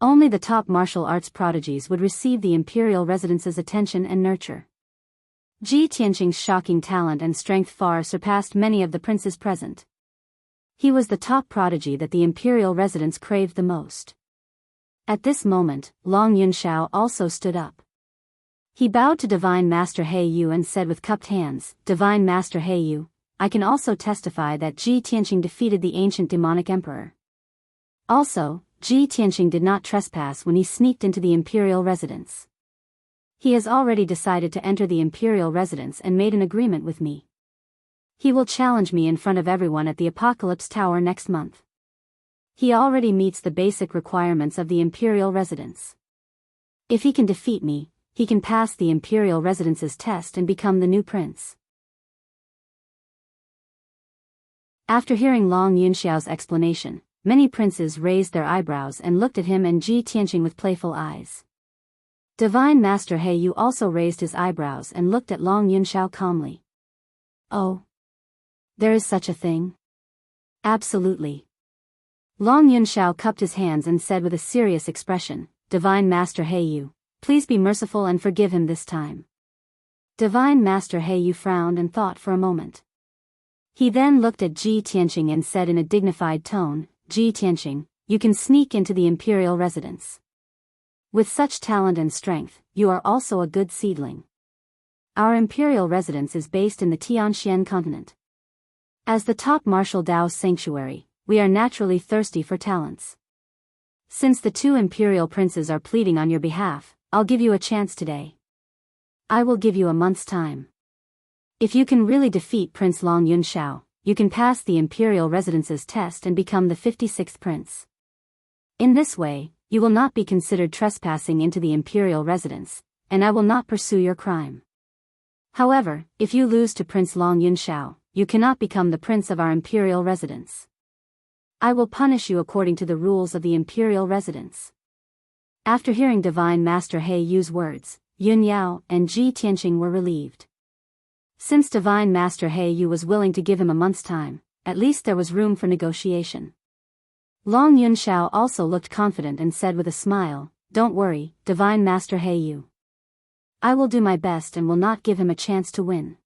Speaker 1: Only the top martial arts prodigies would receive the imperial residence's attention and nurture. Ji Tianqing's shocking talent and strength far surpassed many of the princes present. He was the top prodigy that the imperial residence craved the most. At this moment, Long Yunxiao also stood up. He bowed to Divine Master He Yu and said with cupped hands, "Divine Master He Yu, I can also testify that Ji Tianqing defeated the ancient demonic emperor. Also, Ji Tianqing did not trespass when he sneaked into the imperial residence. He has already decided to enter the imperial residence and made an agreement with me. He will challenge me in front of everyone at the Apocalypse Tower next month. He already meets the basic requirements of the imperial residence. If he can defeat me, he can pass the imperial residence's test and become the new prince." After hearing Long Yunxiao's explanation, many princes raised their eyebrows and looked at him and Ji Tianqing with playful eyes. Divine Master He Yu also raised his eyebrows and looked at Long Yunxiao calmly. "Oh. There is such a thing?" "Absolutely." Long Yunxiao cupped his hands and said with a serious expression, "Divine Master He Yu, please be merciful and forgive him this time." Divine Master He Yu frowned and thought for a moment. He then looked at Ji Tianqing and said in a dignified tone, "Ji Tianqing, you can sneak into the imperial residence. With such talent and strength, you are also a good seedling. Our imperial residence is based in the Tianxian continent. As the top martial Dao sanctuary, we are naturally thirsty for talents. Since the two imperial princes are pleading on your behalf, I'll give you a chance today. I will give you a month's time. If you can really defeat Prince Long Yunxiao, you can pass the imperial residence's test and become the 56th prince. In this way, you will not be considered trespassing into the imperial residence, and I will not pursue your crime. However, if you lose to Prince Long Yunxiao, you cannot become the prince of our imperial residence. I will punish you according to the rules of the imperial residence." After hearing Divine Master He Yu's words, Yun Yao and Ji Tianqing were relieved. Since Divine Master He Yu was willing to give him a month's time, at least there was room for negotiation. Long Yunxiao also looked confident and said with a smile, "Don't worry, Divine Master He Yu. I will do my best and will not give him a chance to win.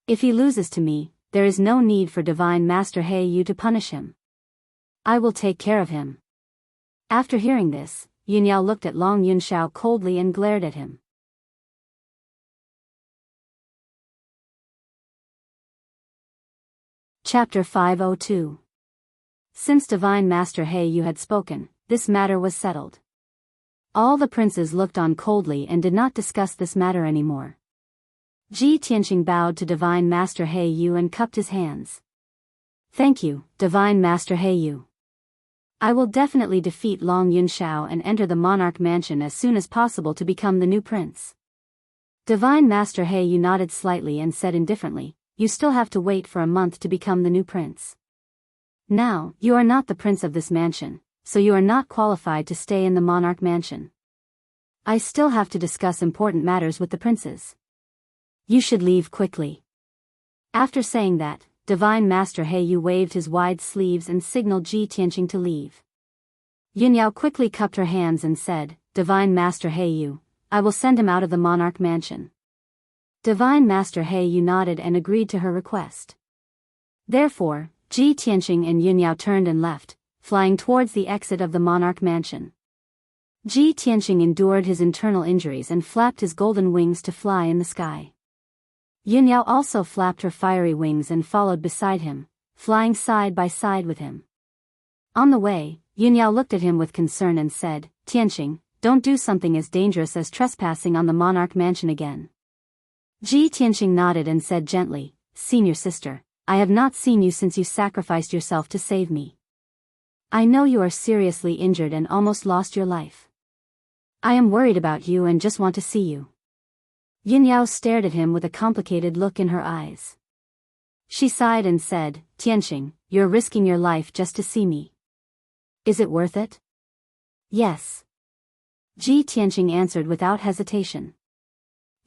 Speaker 1: If he loses to me, there is no need for Divine Master He Yu to punish him. I will take care of him." After hearing this, Yun Yao looked at Long Yunxiao coldly and glared at him. Chapter 502. Since Divine Master He Yu had spoken, this matter was settled. All the princes looked on coldly and did not discuss this matter anymore. Ji Tianqing bowed to Divine Master He Yu and cupped his hands. "Thank you, Divine Master He Yu. I will definitely defeat Long Yunxiao and enter the monarch mansion as soon as possible to become the new prince." Divine Master He Yu nodded slightly and said indifferently, "You still have to wait for a month to become the new prince. Now, you are not the prince of this mansion, so you are not qualified to stay in the monarch mansion. I still have to discuss important matters with the princes. You should leave quickly." After saying that, Divine Master He Yu waved his wide sleeves and signaled Ji Tianqing to leave. Yun Yao quickly cupped her hands and said, "Divine Master He Yu, I will send him out of the monarch mansion." Divine Master He Yu nodded and agreed to her request. Therefore, Ji Tianqing and Yun Yao turned and left, flying towards the exit of the monarch mansion. Ji Tianqing endured his internal injuries and flapped his golden wings to fly in the sky. Yun Yao also flapped her fiery wings and followed beside him, flying side by side with him. On the way, Yun Yao looked at him with concern and said, "Tianqing, don't do something as dangerous as trespassing on the monarch mansion again." Ji Tianqing nodded and said gently, "Senior sister, I have not seen you since you sacrificed yourself to save me. I know you are seriously injured and almost lost your life. I am worried about you and just want to see you." Yin Yao stared at him with a complicated look in her eyes. She sighed and said, "Tianqing, you're risking your life just to see me. Is it worth it?" "Yes." Ji Tianqing answered without hesitation.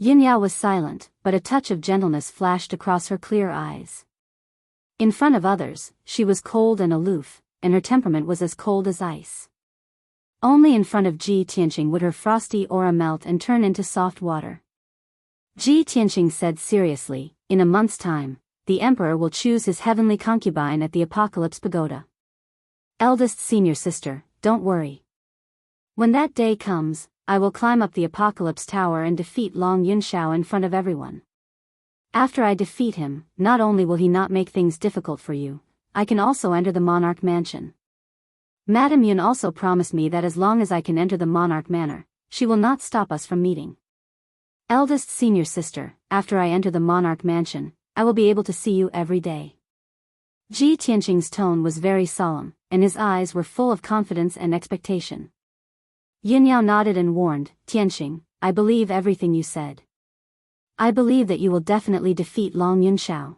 Speaker 1: Yao was silent, but a touch of gentleness flashed across her clear eyes. In front of others, she was cold and aloof, and her temperament was as cold as ice. Only in front of Ji Tianqing would her frosty aura melt and turn into soft water. Ji Tianqing said seriously, "In a month's time, the emperor will choose his heavenly concubine at the Apocalypse Pagoda. Eldest senior sister, don't worry. When that day comes, I will climb up the Apocalypse Tower and defeat Long Yunshao in front of everyone. After I defeat him, not only will he not make things difficult for you, I can also enter the Monarch Mansion. Madame Yun also promised me that as long as I can enter the Monarch Manor, she will not stop us from meeting. Eldest senior sister, after I enter the Monarch Mansion, I will be able to see you every day." Ji Tianqing's tone was very solemn, and his eyes were full of confidence and expectation. Yao nodded and warned, "Tianqing, I believe everything you said. I believe that you will definitely defeat Long Yunshao."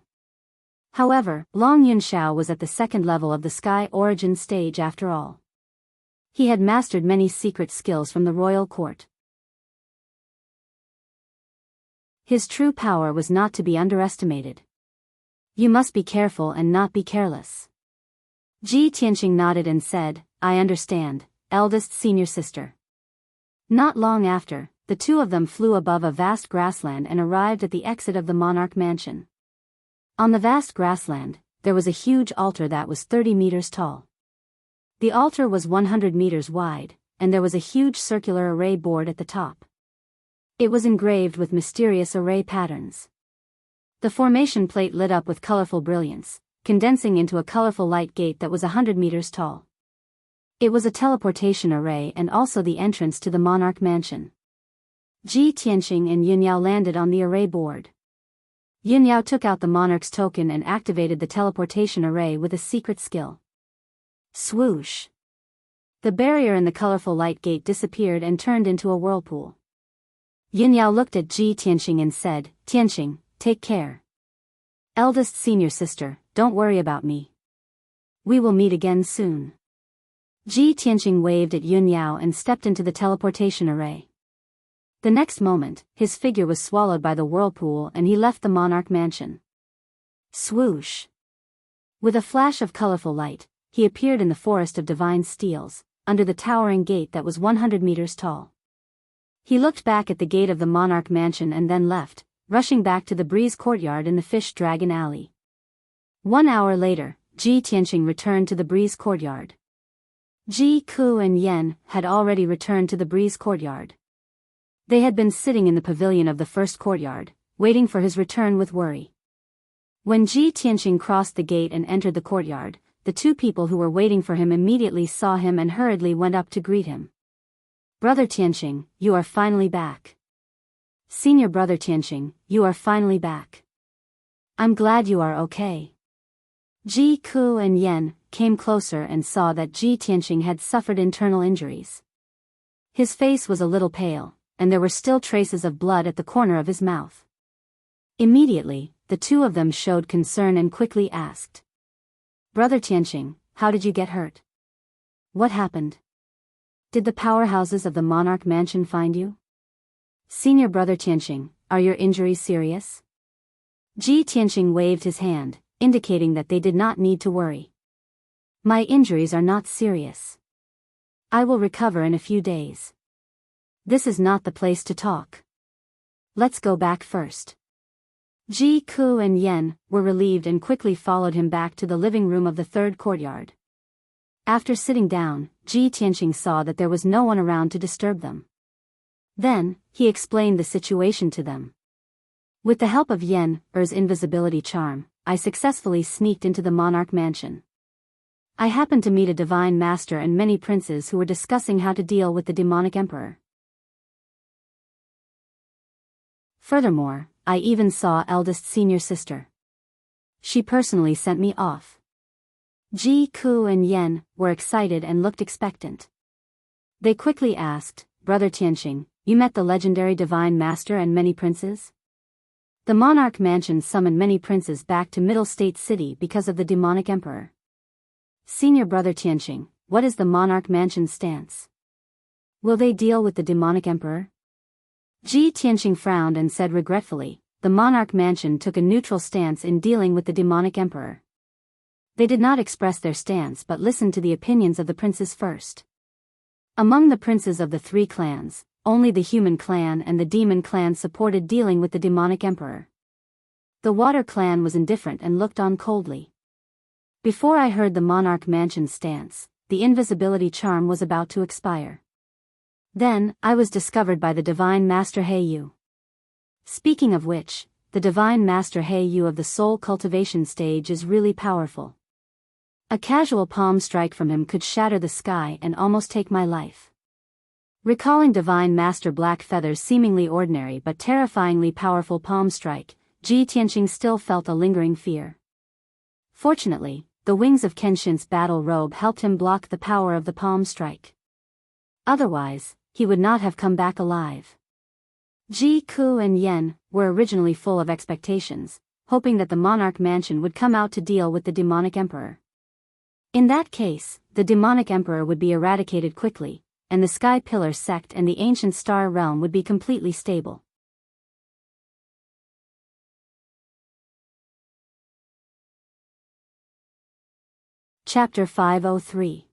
Speaker 1: However, Long Yunshao was at the second level of the Sky Origin stage after all. He had mastered many secret skills from the royal court. His true power was not to be underestimated. "You must be careful and not be careless." Ji Tianqing nodded and said, "I understand, eldest senior sister." Not long after, the two of them flew above a vast grassland and arrived at the exit of the Monarch Mansion. On the vast grassland, there was a huge altar that was 30 meters tall. The altar was 100 meters wide, and there was a huge circular array board at the top. It was engraved with mysterious array patterns. The formation plate lit up with colorful brilliance, condensing into a colorful light gate that was 100 meters tall. It was a teleportation array and also the entrance to the Monarch Mansion. Ji Tianqing and Yao landed on the array board. Yao took out the Monarch's token and activated the teleportation array with a secret skill. Swoosh! The barrier in the colorful light gate disappeared and turned into a whirlpool. Yao looked at Ji Tianqing and said, "Tianqing, take care. Eldest senior sister, don't worry about me. We will meet again soon." Ji Tianqing waved at Yao and stepped into the teleportation array. The next moment, his figure was swallowed by the whirlpool and he left the Monarch Mansion. Swoosh! With a flash of colorful light, he appeared in the forest of divine steels, under the towering gate that was 100 meters tall. He looked back at the gate of the Monarch Mansion and then left, rushing back to the breeze courtyard in the Fish Dragon Alley. 1 hour later, Ji Tianqing returned to the breeze courtyard. Ji Ku and Yen had already returned to the breeze courtyard. They had been sitting in the pavilion of the first courtyard, waiting for his return with worry. When Ji Tianqing crossed the gate and entered the courtyard, the two people who were waiting for him immediately saw him and hurriedly went up to greet him. "Brother Tianqing, you are finally back. Senior brother Tianqing, you are finally back. I'm glad you are okay." Ji Ku and Yen came closer and saw that Ji Tianqing had suffered internal injuries. His face was a little pale, and there were still traces of blood at the corner of his mouth. Immediately, the two of them showed concern and quickly asked, "Brother Tianqing, how did you get hurt? What happened? Did the powerhouses of the Monarch Mansion find you? Senior brother Tianqing, are your injuries serious?" Ji Tianqing waved his hand, indicating that they did not need to worry. "My injuries are not serious. I will recover in a few days. This is not the place to talk. Let's go back first." Ji Ku and Yen were relieved and quickly followed him back to the living room of the third courtyard. After sitting down, Ji Tianqing saw that there was no one around to disturb them. Then, he explained the situation to them. "With the help of Yen's invisibility charm, I successfully sneaked into the Monarch Mansion. I happened to meet a divine master and many princes who were discussing how to deal with the demonic emperor. Furthermore, I even saw eldest senior sister. She personally sent me off." Ji Ku and Yen were excited and looked expectant. They quickly asked, "Brother Tianqing, you met the legendary divine master and many princes?" The Monarch Mansion summoned many princes back to Middle State City because of the demonic emperor. "Senior brother Tianqing, what is the Monarch Mansion's stance? Will they deal with the demonic emperor?" Ji Tianqing frowned and said regretfully, the monarch mansion took a neutral stance in dealing with the demonic emperor. They did not express their stance but listened to the opinions of the princes first. Among the princes of the three clans, only the human clan and the demon clan supported dealing with the demonic emperor. The water clan was indifferent and looked on coldly. Before I heard the monarch mansion's stance, the invisibility charm was about to expire. Then, I was discovered by the Divine Master Heiyu. Speaking of which, the Divine Master Heiyu of the soul cultivation stage is really powerful. A casual palm strike from him could shatter the sky and almost take my life. Recalling Divine Master Black Feather's seemingly ordinary but terrifyingly powerful palm strike, Ji Tianqing still felt a lingering fear. Fortunately, the wings of Kenshin's battle robe helped him block the power of the palm strike. Otherwise, he would not have come back alive. Ji Ku and Yen were originally full of expectations, hoping that the monarch mansion would come out to deal with the demonic emperor. In that case, the demonic emperor would be eradicated quickly, and the Sky Pillar sect and the ancient star realm would be completely stable. Chapter 503.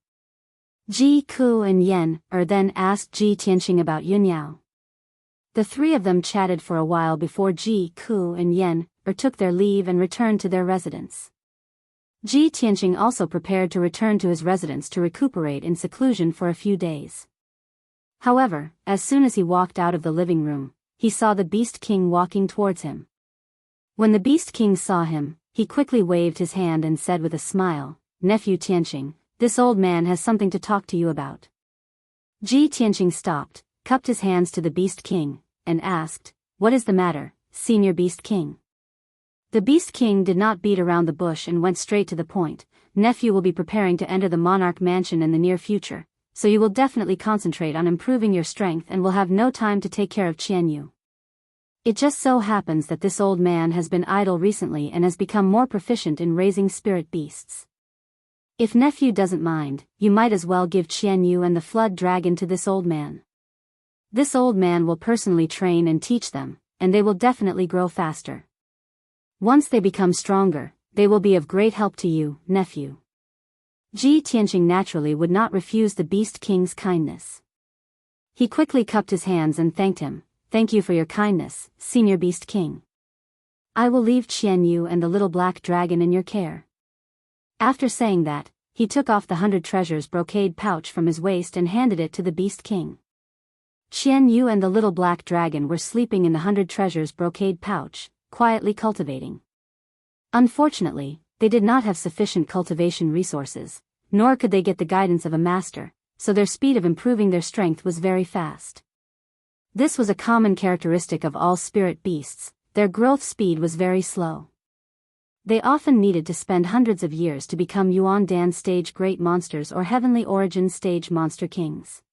Speaker 1: Ji Ku and Yen then asked Ji Tianqing about Yunyao. The three of them chatted for a while before Ji Ku and Yen took their leave and returned to their residence. Ji Tianqing also prepared to return to his residence to recuperate in seclusion for a few days. However, as soon as he walked out of the living room, he saw the Beast King walking towards him. When the Beast King saw him, he quickly waved his hand and said with a smile, "Nephew Tianqing, this old man has something to talk to you about." Ji Tianqing stopped, cupped his hands to the Beast King, and asked, "What is the matter, Senior Beast King?" The Beast King did not beat around the bush and went straight to the point. "Nephew will be preparing to enter the monarch mansion in the near future, so you will definitely concentrate on improving your strength and will have no time to take care of Qianyu. It just so happens that this old man has been idle recently and has become more proficient in raising spirit beasts. If nephew doesn't mind, you might as well give Qianyu and the flood dragon to this old man. This old man will personally train and teach them, and they will definitely grow faster. Once they become stronger, they will be of great help to you, nephew." Ji Tianqing naturally would not refuse the Beast King's kindness. He quickly cupped his hands and thanked him. "Thank you for your kindness, Senior Beast King. I will leave Qianyu and the little black dragon in your care." After saying that, he took off the 100 treasures brocade pouch from his waist and handed it to the Beast King. Qianyu and the little black dragon were sleeping in the 100 treasures brocade pouch, quietly cultivating. Unfortunately, they did not have sufficient cultivation resources, nor could they get the guidance of a master, so their speed of improving their strength was very fast. This was a common characteristic of all spirit beasts, their growth speed was very slow. They often needed to spend hundreds of years to become Yuan Dan stage great monsters or heavenly origin stage monster kings.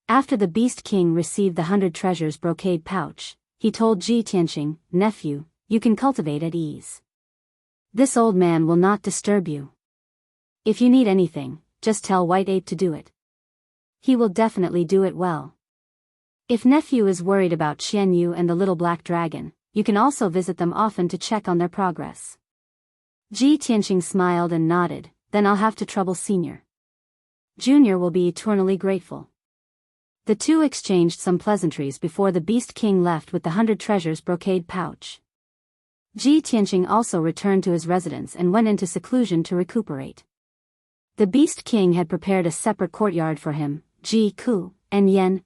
Speaker 1: After the Beast King received the 100 treasures brocade pouch, he told Ji Tianqing, "Nephew, you can cultivate at ease. This old man will not disturb you. If you need anything, just tell White Ape to do it. He will definitely do it well. If nephew is worried about Qianyu and the little black dragon, you can also visit them often to check on their progress." Ji Tianqing smiled and nodded, "Then I'll have to trouble Senior. Junior will be eternally grateful." The two exchanged some pleasantries before the Beast King left with the 100 treasures brocade pouch. Ji Tianqing also returned to his residence and went into seclusion to recuperate. The Beast King had prepared a separate courtyard for him, Ji Ku, and Yen.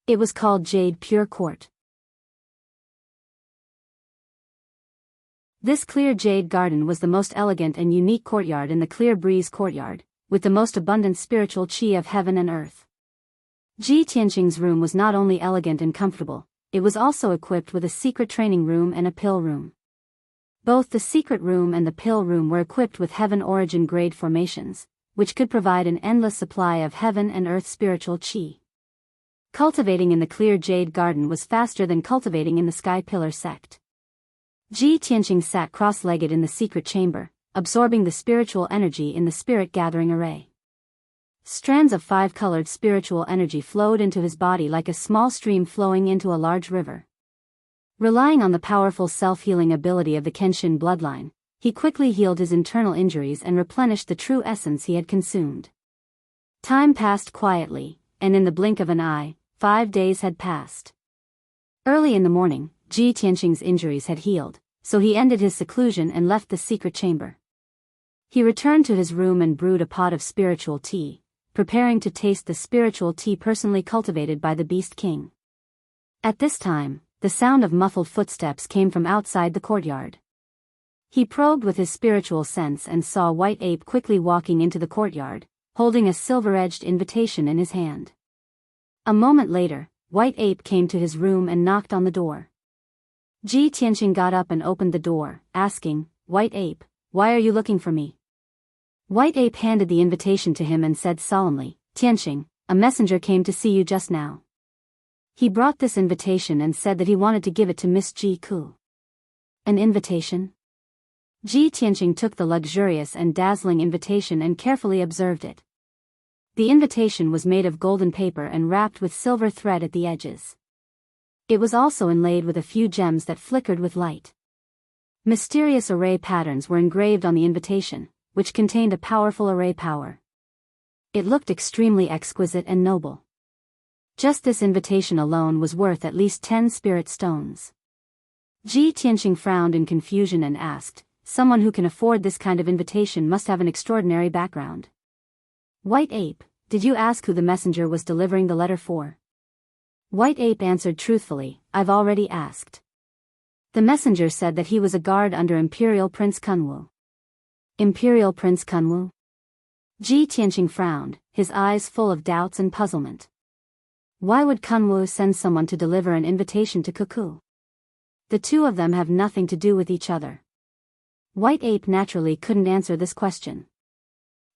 Speaker 1: It was called Jade Pure Court. This clear jade garden was the most elegant and unique courtyard in the Clear Breeze courtyard, with the most abundant spiritual qi of heaven and earth. Ji Tianqing's room was not only elegant and comfortable, it was also equipped with a secret training room and a pill room. Both the secret room and the pill room were equipped with heaven origin grade formations, which could provide an endless supply of heaven and earth spiritual qi. Cultivating in the clear jade garden was faster than cultivating in the Sky Pillar sect. Ji Tianqing sat cross-legged in the secret chamber, absorbing the spiritual energy in the spirit gathering array. Strands of five-colored spiritual energy flowed into his body like a small stream flowing into a large river. Relying on the powerful self-healing ability of the Kenshin bloodline, he quickly healed his internal injuries and replenished the true essence he had consumed. Time passed quietly, and in the blink of an eye, 5 days had passed. Early in the morning, Ji Tianqing's injuries had healed, so he ended his seclusion and left the secret chamber. He returned to his room and brewed a pot of spiritual tea, preparing to taste the spiritual tea personally cultivated by the Beast King. At this time, the sound of muffled footsteps came from outside the courtyard. He probed with his spiritual sense and saw White Ape quickly walking into the courtyard, holding a silver-edged invitation in his hand. A moment later, White Ape came to his room and knocked on the door. Ji Tianqing got up and opened the door, asking, "White Ape, why are you looking for me?" White Ape handed the invitation to him and said solemnly, "Tianqing, a messenger came to see you just now. He brought this invitation and said that he wanted to give it to Miss Ji Ku." An invitation? Ji Tianqing took the luxurious and dazzling invitation and carefully observed it. The invitation was made of golden paper and wrapped with silver thread at the edges. It was also inlaid with a few gems that flickered with light. Mysterious array patterns were engraved on the invitation, which contained a powerful array power. It looked extremely exquisite and noble. Just this invitation alone was worth at least 10 spirit stones. Ji Tianqing frowned in confusion and asked, "Someone who can afford this kind of invitation must have an extraordinary background." "White Ape, did you ask who the messenger was delivering the letter for?" White Ape answered truthfully, "I've already asked. The messenger said that he was a guard under Imperial Prince Kunwu." "Imperial Prince Kunwu?" Ji Tianqing frowned, his eyes full of doubts and puzzlement. Why would Kunwu send someone to deliver an invitation to Kuku? The two of them have nothing to do with each other. White Ape naturally couldn't answer this question.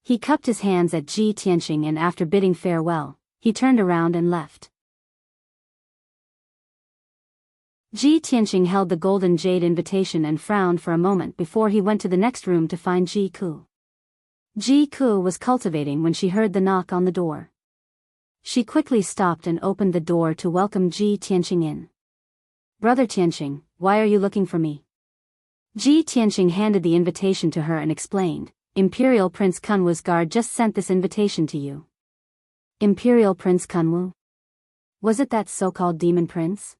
Speaker 1: He cupped his hands at Ji Tianqing and after bidding farewell, he turned around and left. Ji Tianqing held the golden jade invitation and frowned for a moment before he went to the next room to find Ji Ku. Ji Ku was cultivating when she heard the knock on the door. She quickly stopped and opened the door to welcome Ji Tianqing in. "Brother Tianqing, why are you looking for me?" Ji Tianqing handed the invitation to her and explained, "Imperial Prince Kunwu's guard just sent this invitation to you." Imperial Prince Kunwu? Was it that so-called demon prince?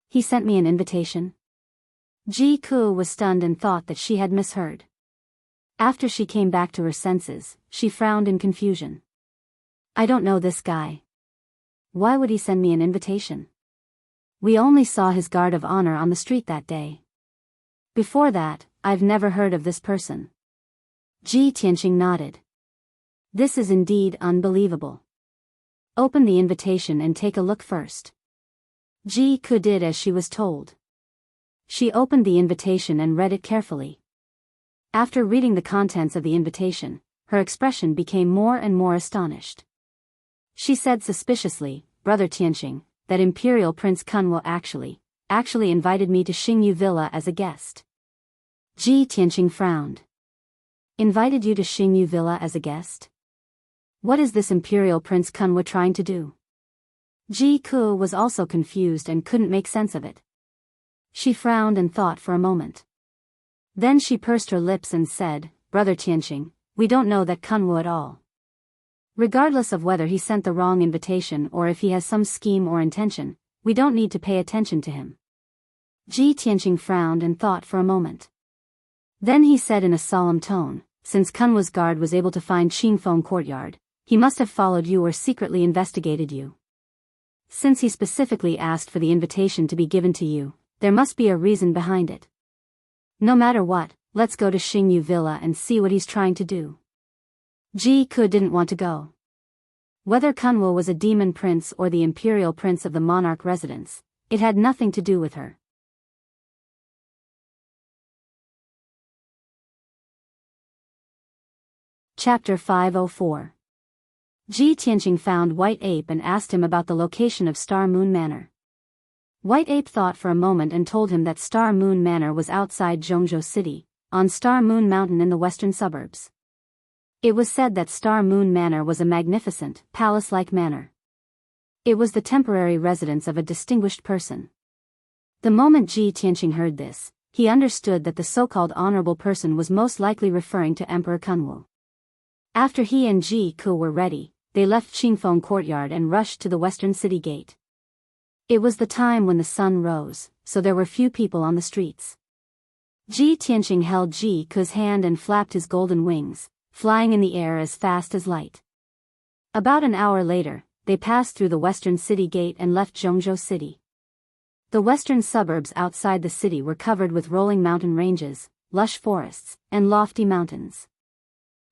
Speaker 1: He sent me an invitation? Ji Ku was stunned and thought that she had misheard. After she came back to her senses, she frowned in confusion. "I don't know this guy. Why would he send me an invitation? We only saw his guard of honor on the street that day. Before that, I've never heard of this person." Ji Tianqing nodded. "This is indeed unbelievable. Open the invitation and take a look first." Ji Ku did as she was told. She opened the invitation and read it carefully. After reading the contents of the invitation, her expression became more and more astonished. She said suspiciously, "Brother Tianqing, that Imperial Prince Kunwu actually invited me to Xingyu Villa as a guest." Ji Tianqing frowned. "Invited you to Xingyu Villa as a guest? What is this Imperial Prince Kunwu trying to do?" Ji Ku was also confused and couldn't make sense of it. She frowned and thought for a moment. Then she pursed her lips and said, "Brother Tianqing, we don't know that Kunwu at all. Regardless of whether he sent the wrong invitation or if he has some scheme or intention, we don't need to pay attention to him." Ji Tianqing frowned and thought for a moment. Then he said in a solemn tone, "Since Kunwu's guard was able to find Qingfeng Courtyard, he must have followed you or secretly investigated you. Since he specifically asked for the invitation to be given to you, there must be a reason behind it. No matter what, let's go to Xingyu Villa and see what he's trying to do." Ji Ku didn't want to go. Whether Kunwu was a demon prince or the imperial prince of the monarch residence, it had nothing to do with her. Chapter 504. Ji Tianqing found White Ape and asked him about the location of Star Moon Manor. White Ape thought for a moment and told him that Star Moon Manor was outside Zhongzhou City, on Star Moon Mountain in the western suburbs. It was said that Star Moon Manor was a magnificent, palace-like manor. It was the temporary residence of a distinguished person. The moment Ji Tianqing heard this, he understood that the so-called honorable person was most likely referring to Emperor Kunwu. After he and Ji Ku were ready, they left Qingfeng Courtyard and rushed to the western city gate. It was the time when the sun rose, so there were few people on the streets. Ji Tianqing held Ji Ku's hand and flapped his golden wings, flying in the air as fast as light. About an hour later, they passed through the western city gate and left Zhongzhou City. The western suburbs outside the city were covered with rolling mountain ranges, lush forests, and lofty mountains.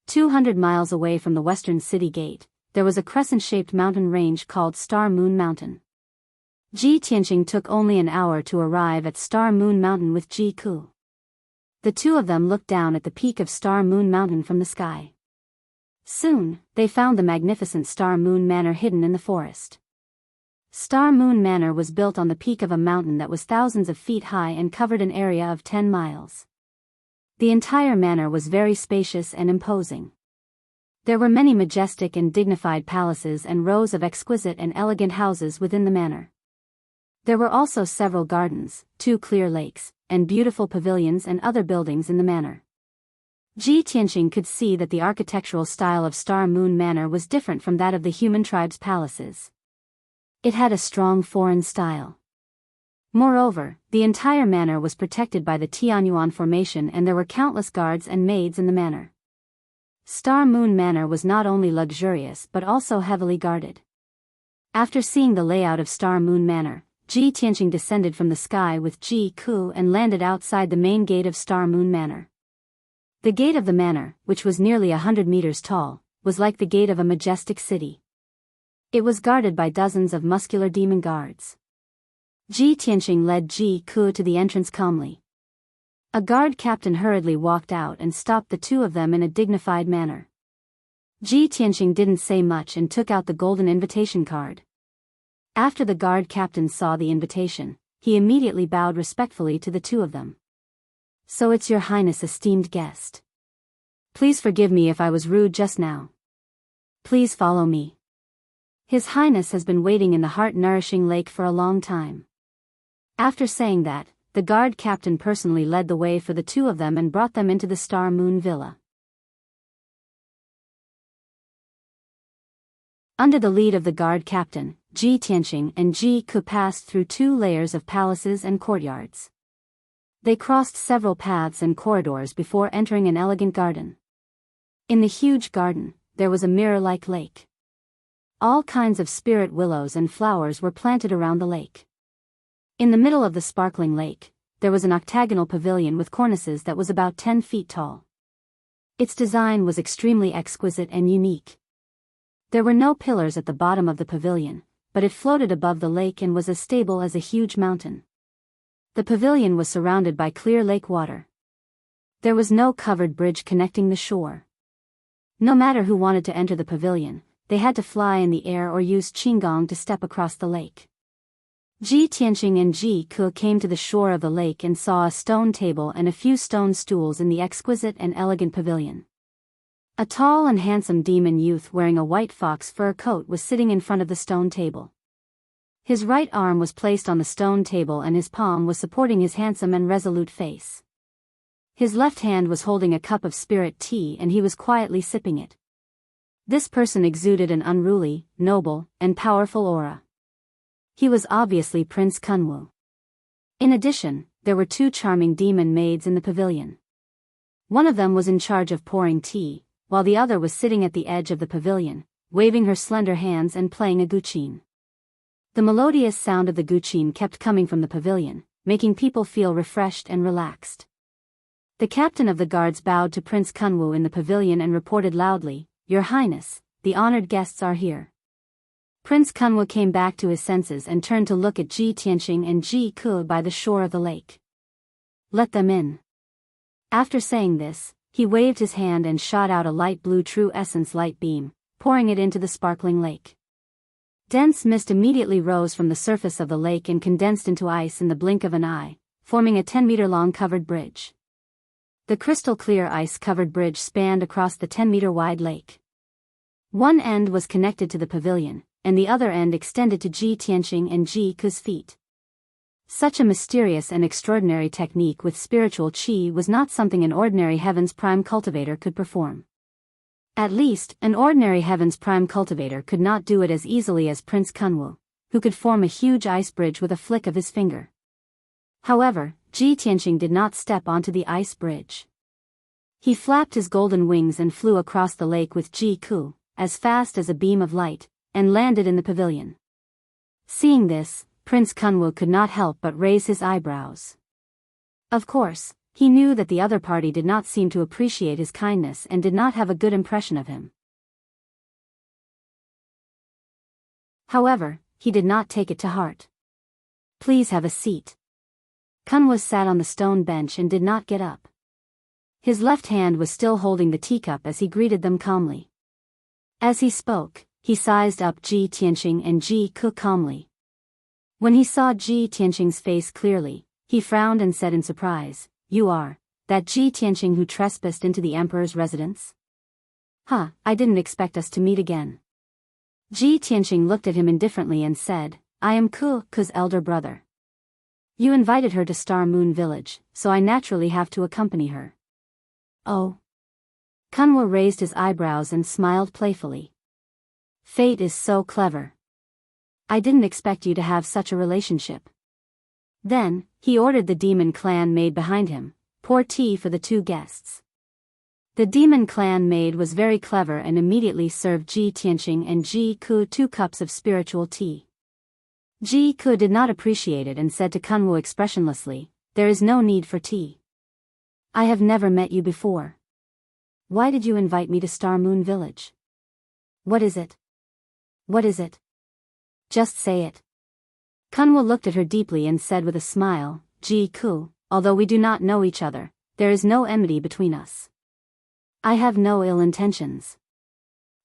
Speaker 1: 200 miles away from the western city gate, there was a crescent-shaped mountain range called Star Moon Mountain. Ji Tianqing took only an hour to arrive at Star Moon Mountain with Ji Ku. The two of them looked down at the peak of Star Moon Mountain from the sky. Soon, they found the magnificent Star Moon Manor hidden in the forest. Star Moon Manor was built on the peak of a mountain that was thousands of feet high and covered an area of 10 miles. The entire manor was very spacious and imposing. There were many majestic and dignified palaces and rows of exquisite and elegant houses within the manor. There were also several gardens, 2 clear lakes, and beautiful pavilions and other buildings in the manor. Ji Tianqing could see that the architectural style of Star Moon Manor was different from that of the human tribe's palaces. It had a strong foreign style. Moreover, the entire manor was protected by the Tianyuan Formation and there were countless guards and maids in the manor. Star Moon Manor was not only luxurious but also heavily guarded. After seeing the layout of Star Moon Manor, Ji Tianqing descended from the sky with Ji Ku and landed outside the main gate of Star Moon Manor. The gate of the manor, which was nearly 100 meters tall, was like the gate of a majestic city. It was guarded by dozens of muscular demon guards. Ji Tianqing led Ji Ku to the entrance calmly. A guard captain hurriedly walked out and stopped the two of them in a dignified manner. Ji Tianqing didn't say much and took out the golden invitation card. After the guard captain saw the invitation, he immediately bowed respectfully to the two of them. "So it's your highness, esteemed guest. Please forgive me if I was rude just now. Please follow me. His highness has been waiting in the heart-nourishing lake for a long time." After saying that, the guard captain personally led the way for the two of them and brought them into the Star Moon Villa. Under the lead of the guard captain, Ji Tianqing and Ji Ku passed through 2 layers of palaces and courtyards. They crossed several paths and corridors before entering an elegant garden. In the huge garden, there was a mirror-like lake. All kinds of spirit willows and flowers were planted around the lake. In the middle of the sparkling lake, there was an octagonal pavilion with cornices that was about 10 feet tall. Its design was extremely exquisite and unique. There were no pillars at the bottom of the pavilion, but it floated above the lake and was as stable as a huge mountain. The pavilion was surrounded by clear lake water. There was no covered bridge connecting the shore. No matter who wanted to enter the pavilion, they had to fly in the air or use qinggong to step across the lake. Ji Tianqing and Ji Ku came to the shore of the lake and saw a stone table and a few stone stools in the exquisite and elegant pavilion. A tall and handsome demon youth wearing a white fox fur coat was sitting in front of the stone table. His right arm was placed on the stone table and his palm was supporting his handsome and resolute face. His left hand was holding a cup of spirit tea and he was quietly sipping it. This person exuded an unruly, noble, and powerful aura. He was obviously Prince Kunwu. In addition, there were 2 charming demon maids in the pavilion. One of them was in charge of pouring tea, while the other was sitting at the edge of the pavilion, waving her slender hands and playing a guqin. The melodious sound of the guqin kept coming from the pavilion, making people feel refreshed and relaxed. The captain of the guards bowed to Prince Kunwu in the pavilion and reported loudly, "Your Highness, the honored guests are here." Prince Kunwu came back to his senses and turned to look at Ji Tianqing and Ji Ku by the shore of the lake. "Let them in." After saying this, he waved his hand and shot out a light blue true essence light beam, pouring it into the sparkling lake. Dense mist immediately rose from the surface of the lake and condensed into ice in the blink of an eye, forming a 10-meter-long covered bridge. The crystal-clear ice-covered bridge spanned across the 10-meter-wide lake. One end was connected to the pavilion, and the other end extended to Ji Tianqing and Ji Ke's feet. Such a mysterious and extraordinary technique with spiritual qi was not something an ordinary Heaven's Prime cultivator could perform. At least, an ordinary Heaven's Prime cultivator could not do it as easily as Prince Kunwu, who could form a huge ice bridge with a flick of his finger. However, Ji Tianqing did not step onto the ice bridge. He flapped his golden wings and flew across the lake with Ji Ke, as fast as a beam of light, and landed in the pavilion. Seeing this, Prince Kunwu could not help but raise his eyebrows. Of course, he knew that the other party did not seem to appreciate his kindness and did not have a good impression of him. However, he did not take it to heart. "Please have a seat." Kunwu sat on the stone bench and did not get up. His left hand was still holding the teacup as he greeted them calmly. As he spoke, he sized up Ji Tianqing and Ji Ke calmly. When he saw Ji Tianqing's face clearly, he frowned and said in surprise, "You are that Ji Tianqing who trespassed into the emperor's residence?" "Huh, I didn't expect us to meet again." Ji Tianqing looked at him indifferently and said, "I am Ke's elder brother. You invited her to Star Moon Village, so I naturally have to accompany her." "Oh." Kunwu raised his eyebrows and smiled playfully. "Fate is so clever. I didn't expect you to have such a relationship." Then, he ordered the demon clan maid behind him, "Pour tea for the two guests." The demon clan maid was very clever and immediately served Ji Tianqing and Ji Ke 2 cups of spiritual tea. Ji Ke did not appreciate it and said to Kunwu expressionlessly, "There is no need for tea. I have never met you before. Why did you invite me to Star Moon Village? What is it? What is it? Just say it." Kunwu looked at her deeply and said with a smile, "Ji Ke, although we do not know each other, there is no enmity between us. I have no ill intentions.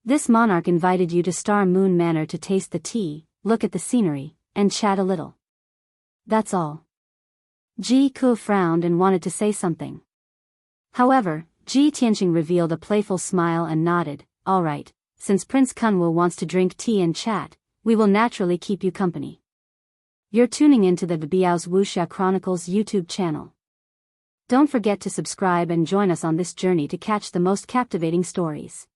Speaker 1: This monarch invited you to Star Moon Manor to taste the tea, look at the scenery, and chat a little. That's all." Ji Ke frowned and wanted to say something. However, Ji Tianqing revealed a playful smile and nodded, "All right, since Prince Kunwu wants to drink tea and chat, we will naturally keep you company. You're tuning into the Biyao's Wuxia Chronicles YouTube channel. Don't forget to subscribe and join us on this journey to catch the most captivating stories.